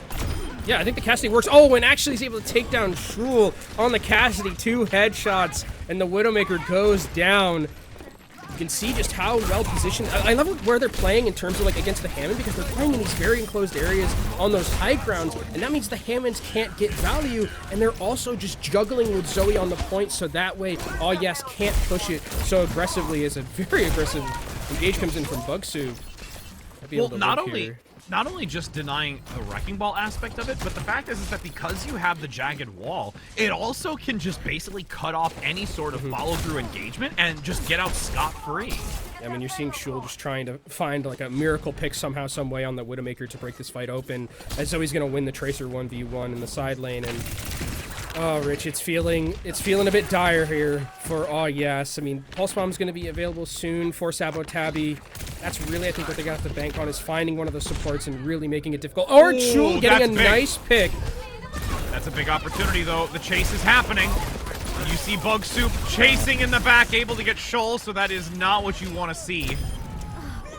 Yeah, I think the Cassidy works. Oh, and actually he's able to take down Shul on the Cassidy. 2 headshots, and the Widowmaker goes down. You can see just how well positioned. I love where they're playing in terms of like against the Hammond, because they're playing in these very enclosed areas on those high grounds, and that means the Hammonds can't get value, and they're also just juggling with Zoe on the point, so that way Yes can't push it so aggressively as a very aggressive engage comes in from Bugsoup. Well, not only just denying the Wrecking Ball aspect of it, but the fact is that because you have the jagged wall, it also can just basically cut off any sort of follow-through engagement and just get out scot-free. I mean, you're seeing Shul just trying to find like a miracle pick somehow, some way on the Widowmaker to break this fight open, as though he's gonna win the Tracer 1v1 in the side lane. And oh, Rich, it's feeling a bit dire here for Yes. I mean, Pulse Bomb's gonna be available soon for Sabotabi. That's really, I think, what they got to bank on, is finding one of those supports and really making it difficult. Or Shul getting a nice pick. That's a big opportunity, though. The chase is happening. You see Bugsoup chasing in the back, able to get Shoal, so that is not what you want to see.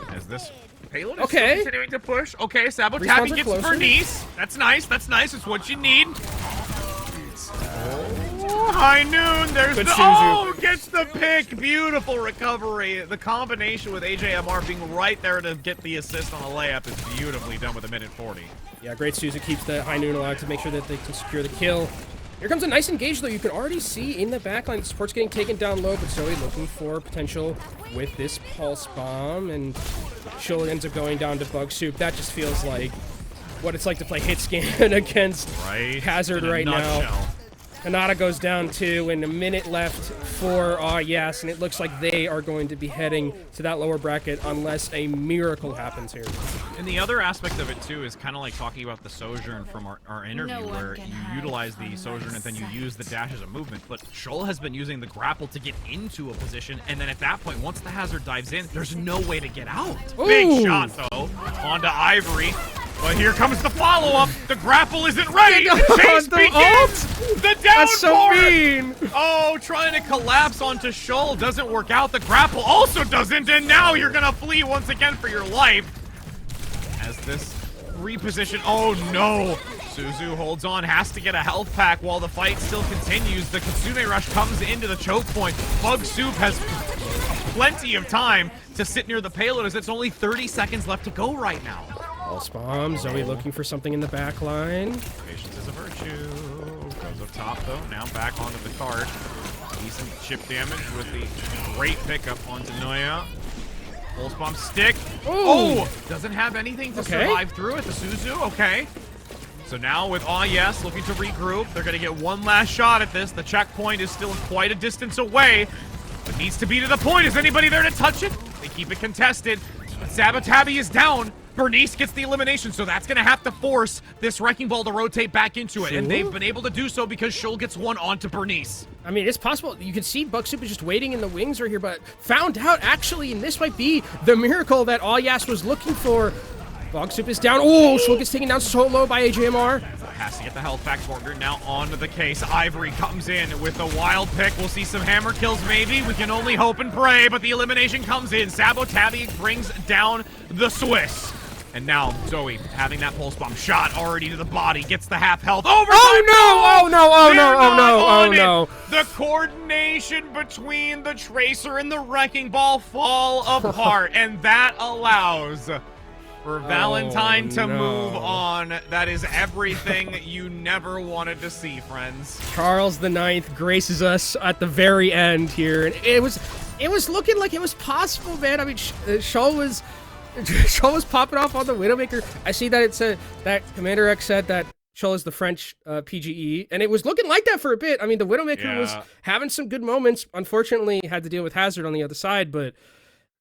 As this payload is still continuing to push. Okay, Sabotabi gets Bernice. That's nice. That's nice. It's what you need. High Noon, there's gets the pick. Beautiful recovery. The combination with AJMR being right there to get the assist on the layup is beautifully done with a minute 40. Yeah, great Suzu keeps the High Noon alive to make sure that they can secure the kill. Here comes a nice engage, though. You can already see in the backline the support's getting taken down low, but Zoe looking for potential with this Pulse Bomb, and Shoal ends up going down to Bugsoup. That just feels like what it's like to play hit scan against Hazard right now. Kanata goes down 2, and a minute left for Yes, and it looks like they are going to be heading to that lower bracket unless a miracle happens here. And the other aspect of it, too, is kind of like talking about the Sojourn from our interview, where you utilize the Sojourn and then you use the dash as a movement. But Shoal has been using the grapple to get into a position, and then at that point, once the Hazard dives in, there's no way to get out. Ooh. Big shot, though, onto Ivory. But here comes the follow-up. The grapple isn't ready. The chase begins. The downpour. That's so mean. Oh, trying to collapse onto Shoal doesn't work out. The grapple also doesn't, and now you're gonna flee once again for your life. As this reposition. Oh no. Suzu holds on, has to get a health pack while the fight still continues. The Kitsune Rush comes into the choke point. Bugsoup has plenty of time to sit near the payload, as it's only 30 seconds left to go right now. Pulse bomb. Zoe looking for something in the back line. Patience is a virtue. Goes up top, though. Now back onto the card. Decent chip damage with the great pickup onto Noya. Pulse bomb stick. Oh! Doesn't have anything to survive through it. The Suzu. Okay. So now with Yes looking to regroup, they're going to get one last shot at this. The checkpoint is still quite a distance away, but needs to be to the point. Is anybody there to touch it? They keep it contested, but Sabotabi is down. Bernice gets the elimination, so that's going to have to force this Wrecking Ball to rotate back into it, and they've been able to do so because Shoal gets one onto Bernice. I mean, it's possible. You can see Buck Soup is just waiting in the wings right here, but found out, actually, and this might be the miracle that Yas was looking for. Bug Soup is down. Oh, Shoal gets taken down solo by AJMR. Has to get the health back. Morgan now onto the case. Ivory comes in with a wild pick. We'll see some hammer kills maybe. We can only hope and pray, but the elimination comes in. Sabotabi brings down the Swiss. And now Zoe having that pulse bomb shot already to the body, gets the half health. Overtime! Oh no! The coordination between the Tracer and the Wrecking Ball fall apart, and that allows for Valentine to move on. That is everything you never wanted to see, friends. Charles IX graces us at the very end here, and it was looking like it was possible, man. I mean, Shoal was popping off on the Widowmaker. I see that it said that Commander X said that Shoal is the French PGE, and it was looking like that for a bit. I mean, the Widowmaker was having some good moments. Unfortunately, had to deal with Hazard on the other side, but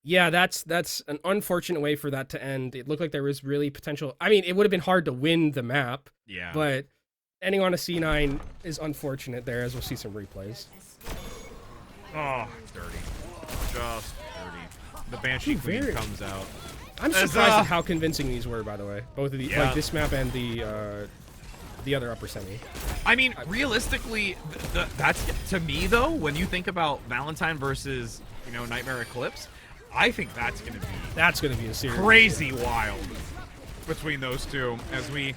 yeah, that's an unfortunate way for that to end. It looked like there was really potential. I mean, it would have been hard to win the map, but ending on a C9 is unfortunate there, as we'll see some replays. Oh, dirty. Just dirty. The Banshee Queen comes out. I'm surprised at how convincing these were, by the way. Both of these, like this map and the other upper semi. I mean, realistically, that's to me though. When you think about Valentine versus Nightmare Eclipse, I think that's gonna be a series crazy wild between those two. As we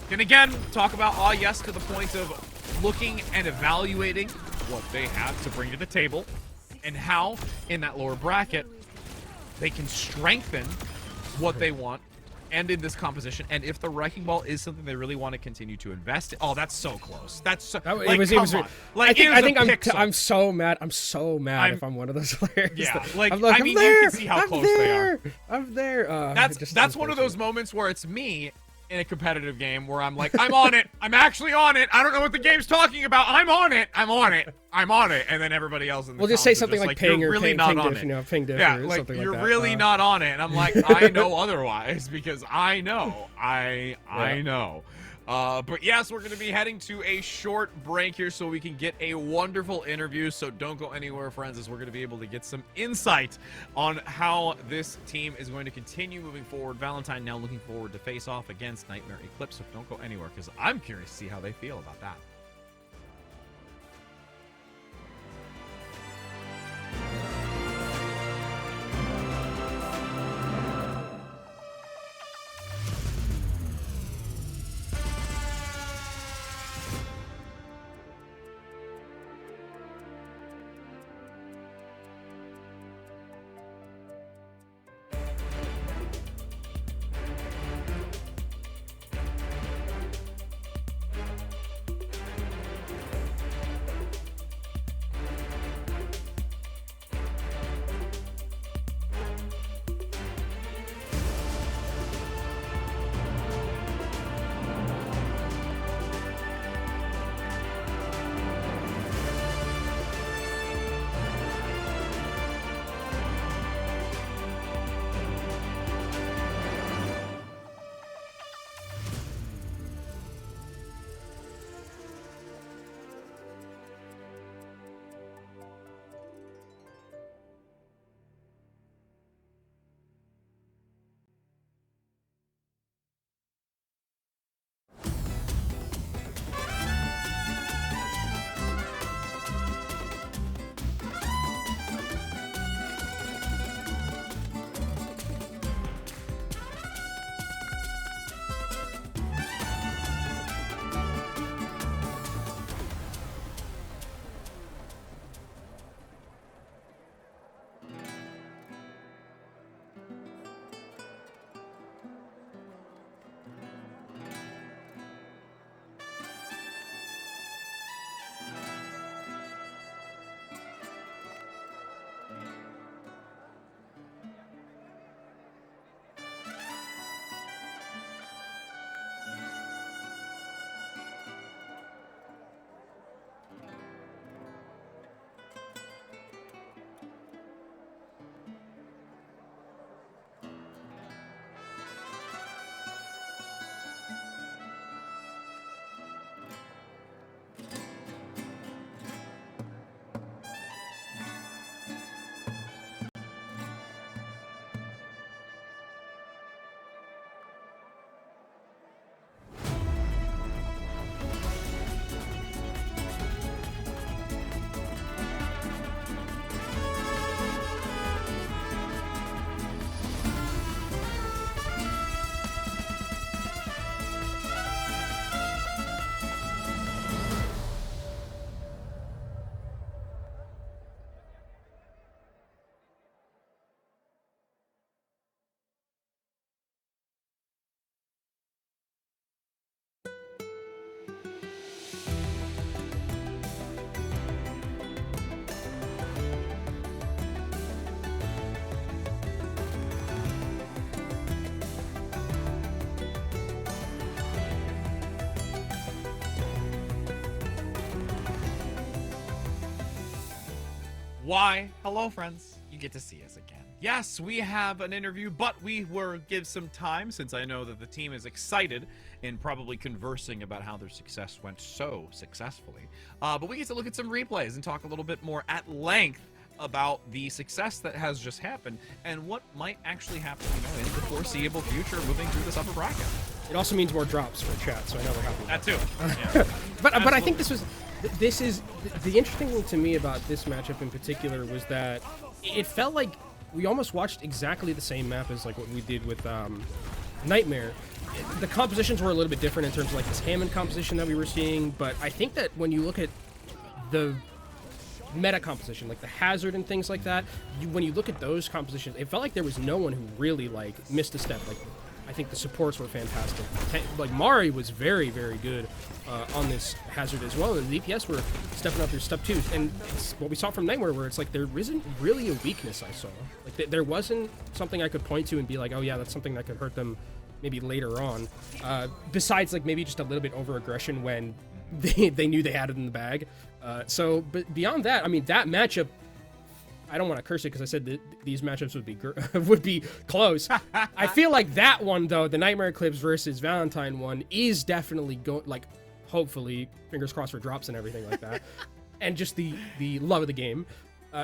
can again talk about Yes to the point of looking and evaluating what they have to bring to the table and how in that lower bracket they can strengthen what they want and in this composition, and if the Wrecking Ball is something they really want to continue to invest in. Oh, that's so close. That's so, like, I think I'm so mad. I'm so mad if I'm one of those players. Yeah, like I mean, you can see how close they are. I'm there. That's one of those moments where it's me in a competitive game where I'm like, I'm on it. I'm actually on it. I don't know what the game's talking about. I'm on it. I'm on it. I'm on it. And then everybody else in the we'll just say something just like ping or really ping, not ping on diff, it. Ping diff yeah, or like something you're like that. really not on it. And I'm like, I know otherwise because I know. I know. But yes, we're going to be heading to a short break here so we can get a wonderful interview. So don't go anywhere, friends, as we're going to be able to get some insight on how this team is going to continue moving forward. Valentine now looking forward to face off against Nightmare Eclipse. So don't go anywhere because I'm curious to see how they feel about that. Why? Hello, friends. You get to see us again. Yes, we have an interview, but we will give some time since I know that the team is excited in probably conversing about how their success went so successfully. But we get to look at some replays and talk a little bit more at length about the success that has just happened and what might actually happen, in the foreseeable future moving through this upper bracket. It also means more drops for chat, so I know we're happy. That too. Yeah. But I think this is the interesting thing to me about this matchup in particular was that it felt like we almost watched exactly the same map as like what we did with Nightmare. The compositions were a little bit different in terms of like this Hammond composition that we were seeing, but I think that when you look at the meta composition, like the Hazard and things like that, when you look at those compositions, it felt like there was no one who really like missed a step. Like I think the supports were fantastic. Like Mari was very, very good on this Hazard as well, and the DPS were stepping up their step twos. And it's what we saw from Nightmare, where it's like there isn't really a weakness I saw. Like there wasn't something I could point to and be like, oh yeah, that's something that could hurt them maybe later on. Besides like maybe just a little bit over aggression when they knew they had it in the bag. But beyond that, I mean, that matchup, I don't want to curse it because I said that these matchups would be close. I feel like that one though, the Nightmare Eclipse versus Valentine one, is definitely hopefully, fingers crossed for drops and everything like that, and just the love of the game.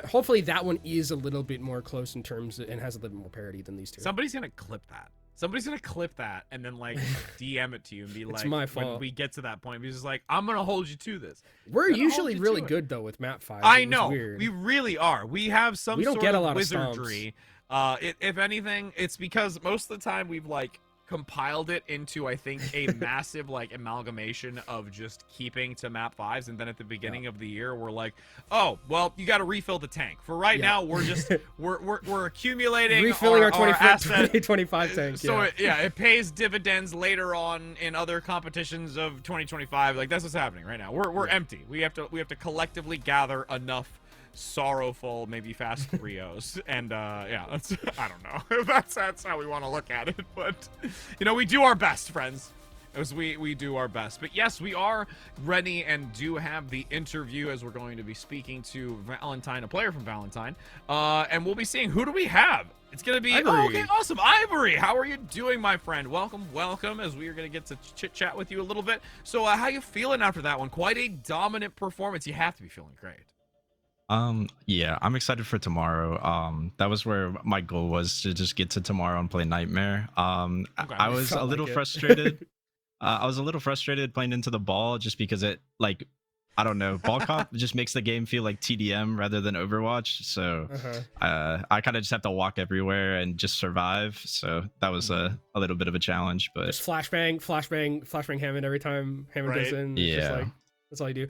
Hopefully that one is a little bit more close in terms and has a little more parity than these two. Somebody's gonna clip that. Somebody's gonna clip that and then like DM it to you and be It's like, my fault. when we get to that point, he's just like, I'm gonna hold you to this. We're I'm gonna usually hold you really to it. good though with map 5. I know, we really are. We have some We don't sort get a of lot of wizardry. If anything, it's because most of the time we've like compiled it into, I think, a massive like amalgamation of just keeping to map 5s, and then at the beginning of the year we're like, oh well, you got to refill the tank. For right now, we're just we're accumulating, refilling our asset. 2025 tank. So it pays dividends later on in other competitions of 2025. Like that's what's happening right now. We're empty. We have to collectively gather enough sorrowful, maybe fast 3-0s, and that's, I don't know. that's how we want to look at it, but we do our best, friends. As we do our best. But yes, we are ready and do have the interview, as we're going to be speaking to Valentine, a player from Valentine, and we'll be seeing who do we have. It's gonna be okay, awesome. Ivory, how are you doing, my friend? Welcome, as we are gonna get to chit chat with you a little bit. So how you feeling after that one? Quite a dominant performance. You have to be feeling great. Yeah, I'm excited for tomorrow. That was where my goal was, to just get to tomorrow and play Nightmare. I was a little frustrated. I was a little frustrated playing into the ball just because it, like, I don't know, ball comp just makes the game feel like TDM rather than Overwatch. So I kind of just have to walk everywhere and just survive. So that was a little bit of a challenge, but just flashbang Hammond every time Hammond goes in. It's just like, that's all I do.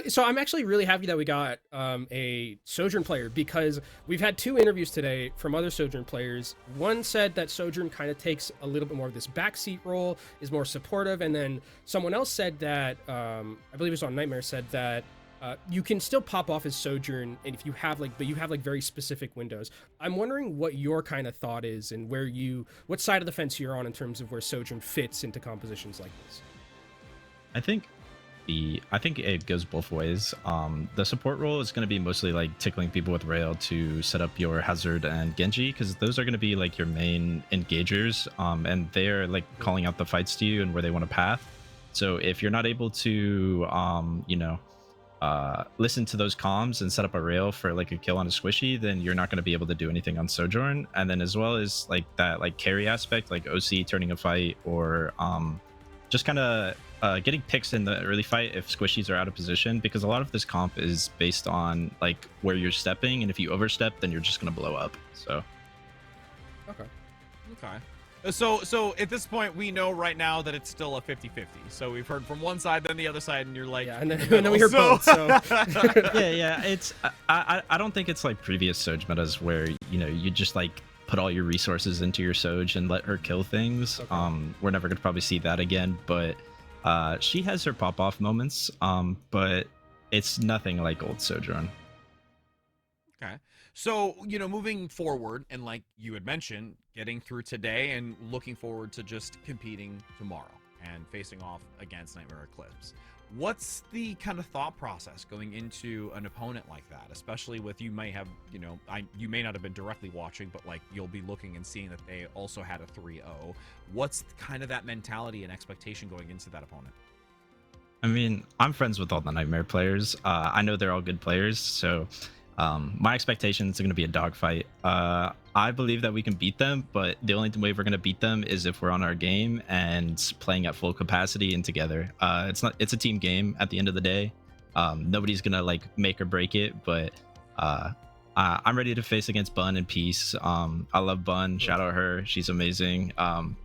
So I'm actually really happy that we got a Sojourn player, because we've had 2 interviews today from other Sojourn players. One said that Sojourn kind of takes a little bit more of this backseat role, is more supportive, and then someone else said that, I believe it was on Nightmare, said that you can still pop off as Sojourn, and if you have but you have like very specific windows. I'm wondering what your kind of thought is and what side of the fence you're on in terms of where Sojourn fits into compositions like this. I think it goes both ways. The support role is going to be mostly like tickling people with rail to set up your Hazard and Genji, because those are going to be like your main engagers, and they're like calling out the fights to you and where they want to path. So if you're not able to listen to those comms and set up a rail for like a kill on a squishy, then you're not going to be able to do anything on Sojourn. And then as well as like that like carry aspect, like OC turning a fight, or just kind of getting picks in the early fight if squishies are out of position, because a lot of this comp is based on like where you're stepping, and if you overstep, then you're just gonna blow up. So okay, so at this point we know right now that it's still a 50-50. So we've heard from one side, then the other side, and you're like, and then we heard both. So yeah, it's I don't think it's like previous Soj metas where you just like put all your resources into your Soj and let her kill things. We're never gonna probably see that again, but she has her pop-off moments, but it's nothing like old Sojourn. Okay. So, moving forward, and like you had mentioned, getting through today and looking forward to just competing tomorrow. and facing off against Nightmare Eclipse. What's the kind of thought process going into an opponent like that, especially with, you may have, you may not have been directly watching, but like you'll be looking and seeing that they also had a 3-0. What's kind of that mentality and expectation going into that opponent? I mean, I'm friends with all the Nightmare players. I know they're all good players, so my expectations are going to be a dogfight. I believe that we can beat them, but the only way we're going to beat them is if we're on our game and playing at full capacity and together. It's a team game at the end of the day. Nobody's going to like make or break it, but I'm ready to face against Bun and Peace. I love Bun. Shout out her. She's amazing.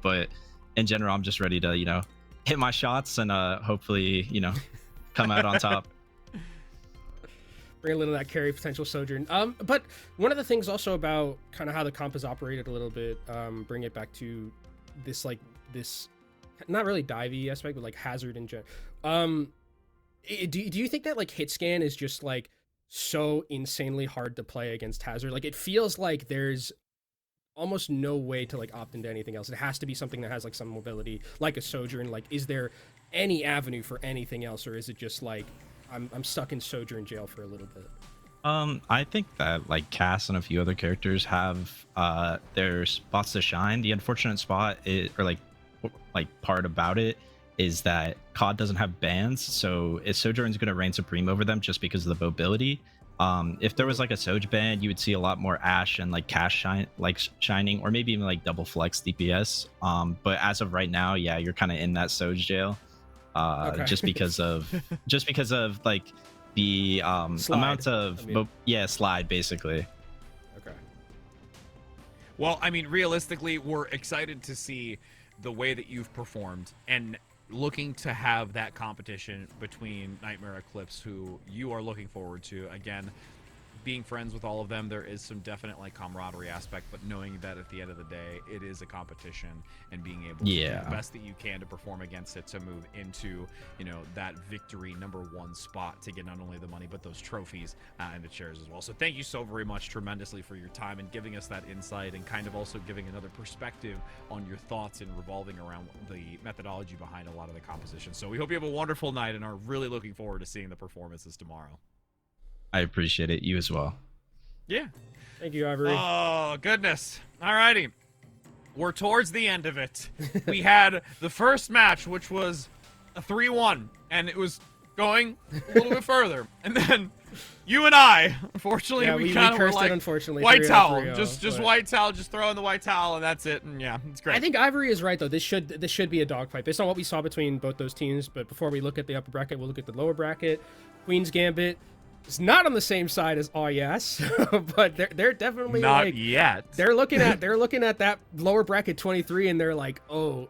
But in general, I'm just ready to, hit my shots and hopefully, come out on top. Bring a little of that carry potential Sojourn. But one of the things also about kind of how the comp has operated a little bit, bring it back to this not really divey aspect, but like Hazard in general. Do you think that like hit scan is just like so insanely hard to play against Hazard? Like it feels like there's almost no way to like opt into anything else. It has to be something that has like some mobility, like a Sojourn. Like, is there any avenue for anything else, or is it just like I'm stuck in Sojourn jail for a little bit? I think that like Cass and a few other characters have their spots to shine. The unfortunate spot is, or like part about it, is that COD doesn't have bans, so Sojourn's going to reign supreme over them just because of the mobility. If there was like a Soj ban, you would see a lot more Ashe and like Cash shining, or maybe even like double flex DPS. But as of right now, yeah, you're kind of in that Soj jail. Okay. just because of like the amount of slide basically. Okay. Well, I mean, realistically, we're excited to see the way that you've performed and looking to have that competition between Nightmare Eclipse, who you are looking forward to. Again, being friends with all of them, there is some definite like camaraderie aspect, but knowing that at the end of the day, it is a competition and being able to do the best that you can to perform against it to move into, that victory #1 spot to get not only the money, but those trophies and the chairs as well. So thank you so very much tremendously for your time and giving us that insight, and kind of also giving another perspective on your thoughts and revolving around the methodology behind a lot of the composition. So we hope you have a wonderful night and are really looking forward to seeing the performances tomorrow. I appreciate it. You as well. Yeah. Thank you, Ivory. Oh, goodness. Alrighty. We're towards the end of it. We had the first match, which was a 3-1, and it was going a little bit further. And then you and I, unfortunately, we kind of were like, unfortunately, white towel. Just white towel. Just throw in the white towel, and that's it. And yeah, it's great. I think Ivory is right, though. This should be a dogfight based on what we saw between both those teams. But before we look at the upper bracket, we'll look at the lower bracket. Queen's Gambit. It's not on the same side as yes, but they're definitely not like, yet. They're looking at that lower bracket 23, and they're like, oh,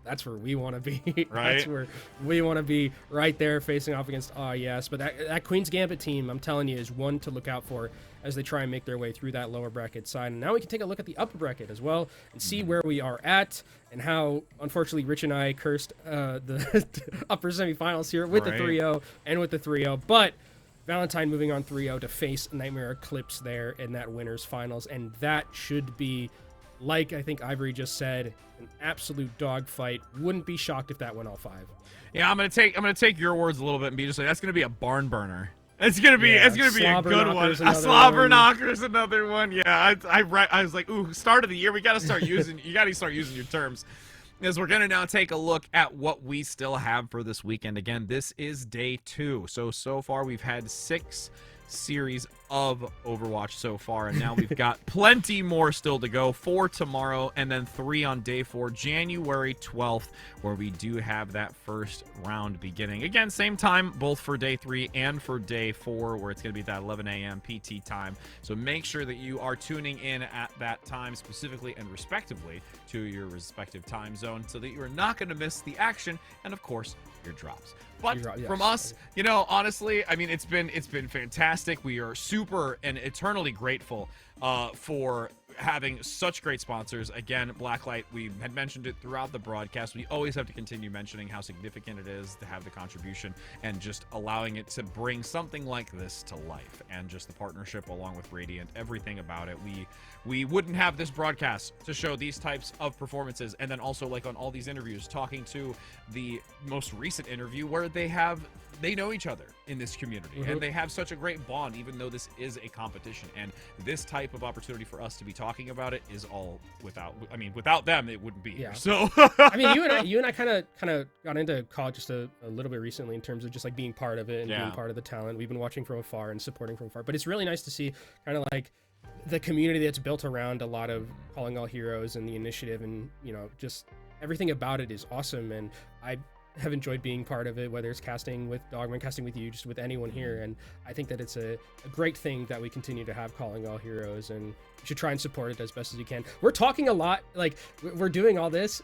that's where we want to be. Right. That's where we want to be, right there, facing off against yes. But that Queen's Gambit team, I'm telling you, is one to look out for as they try and make their way through that lower bracket side. And now we can take a look at the upper bracket as well and see where we are at, and how, unfortunately, Rich and I cursed the upper semifinals here with the 3-0 and with the 3-0, but Valentine moving on 3-0 to face Nightmare Eclipse there in that winners finals, and that should be, like I think Ivory just said, an absolute dogfight. Wouldn't be shocked if that went all 5. Yeah, I'm gonna take your words a little bit and be just like, that's gonna be a barn burner. It's gonna be a good one. A slobber knocker's another one. Yeah, I was like, ooh, start of the year, you gotta start using your terms. As we're going to now take a look at what we still have for this weekend. Again, this is day 2. So far we've had 6 series of Overwatch so far, and now we've got plenty more still to go. 4 tomorrow, and then 3 on day 4, January 12th, where we do have that first round beginning. Again, same time, both for day 3 and for day 4, where it's going to be that 11 a.m. PT time. So make sure that you are tuning in at that time specifically and respectively to your respective time zone, so that you are not going to miss the action and, of course, your drops. But from us, honestly, I mean, it's been fantastic. We are super and eternally grateful for having such great sponsors. Again, Blacklight, we had mentioned it throughout the broadcast. We always have to continue mentioning how significant it is to have the contribution and just allowing it to bring something like this to life. And just the partnership along with Radiant, everything about it. We wouldn't have this broadcast to show these types of performances. And then also, like, on all these interviews, talking to the most recent interview where they know each other in this community, and they have such a great bond, even though this is a competition. And this type of opportunity for us to be talking about it is all without them, it wouldn't be here. So I mean, you and I kind of got into COD just a little bit recently in terms of just like being part of it and being part of the talent. We've been watching from afar and supporting from afar, but it's really nice to see kind of like the community that's built around a lot of Calling All Heroes and the initiative, and just everything about it is awesome. And I have enjoyed being part of it, whether it's casting with Dogman, casting with you, just with anyone here. And I think that it's a great thing that we continue to have Calling All Heroes, and you should try and support it as best as you can. We're talking a lot, like we're doing all this.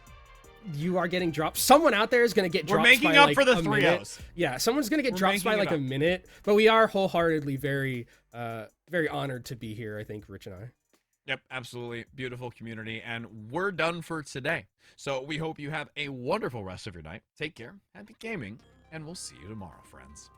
You are getting dropped. Someone out there is going to get dropped. We're making by up like for the a 3 minute. O's. Yeah, someone's going to get dropped by like a minute, but we are wholeheartedly very honored to be here, I think, Rich and I. Yep, absolutely. Beautiful community. And we're done for today. So we hope you have a wonderful rest of your night. Take care, happy gaming, and we'll see you tomorrow, friends.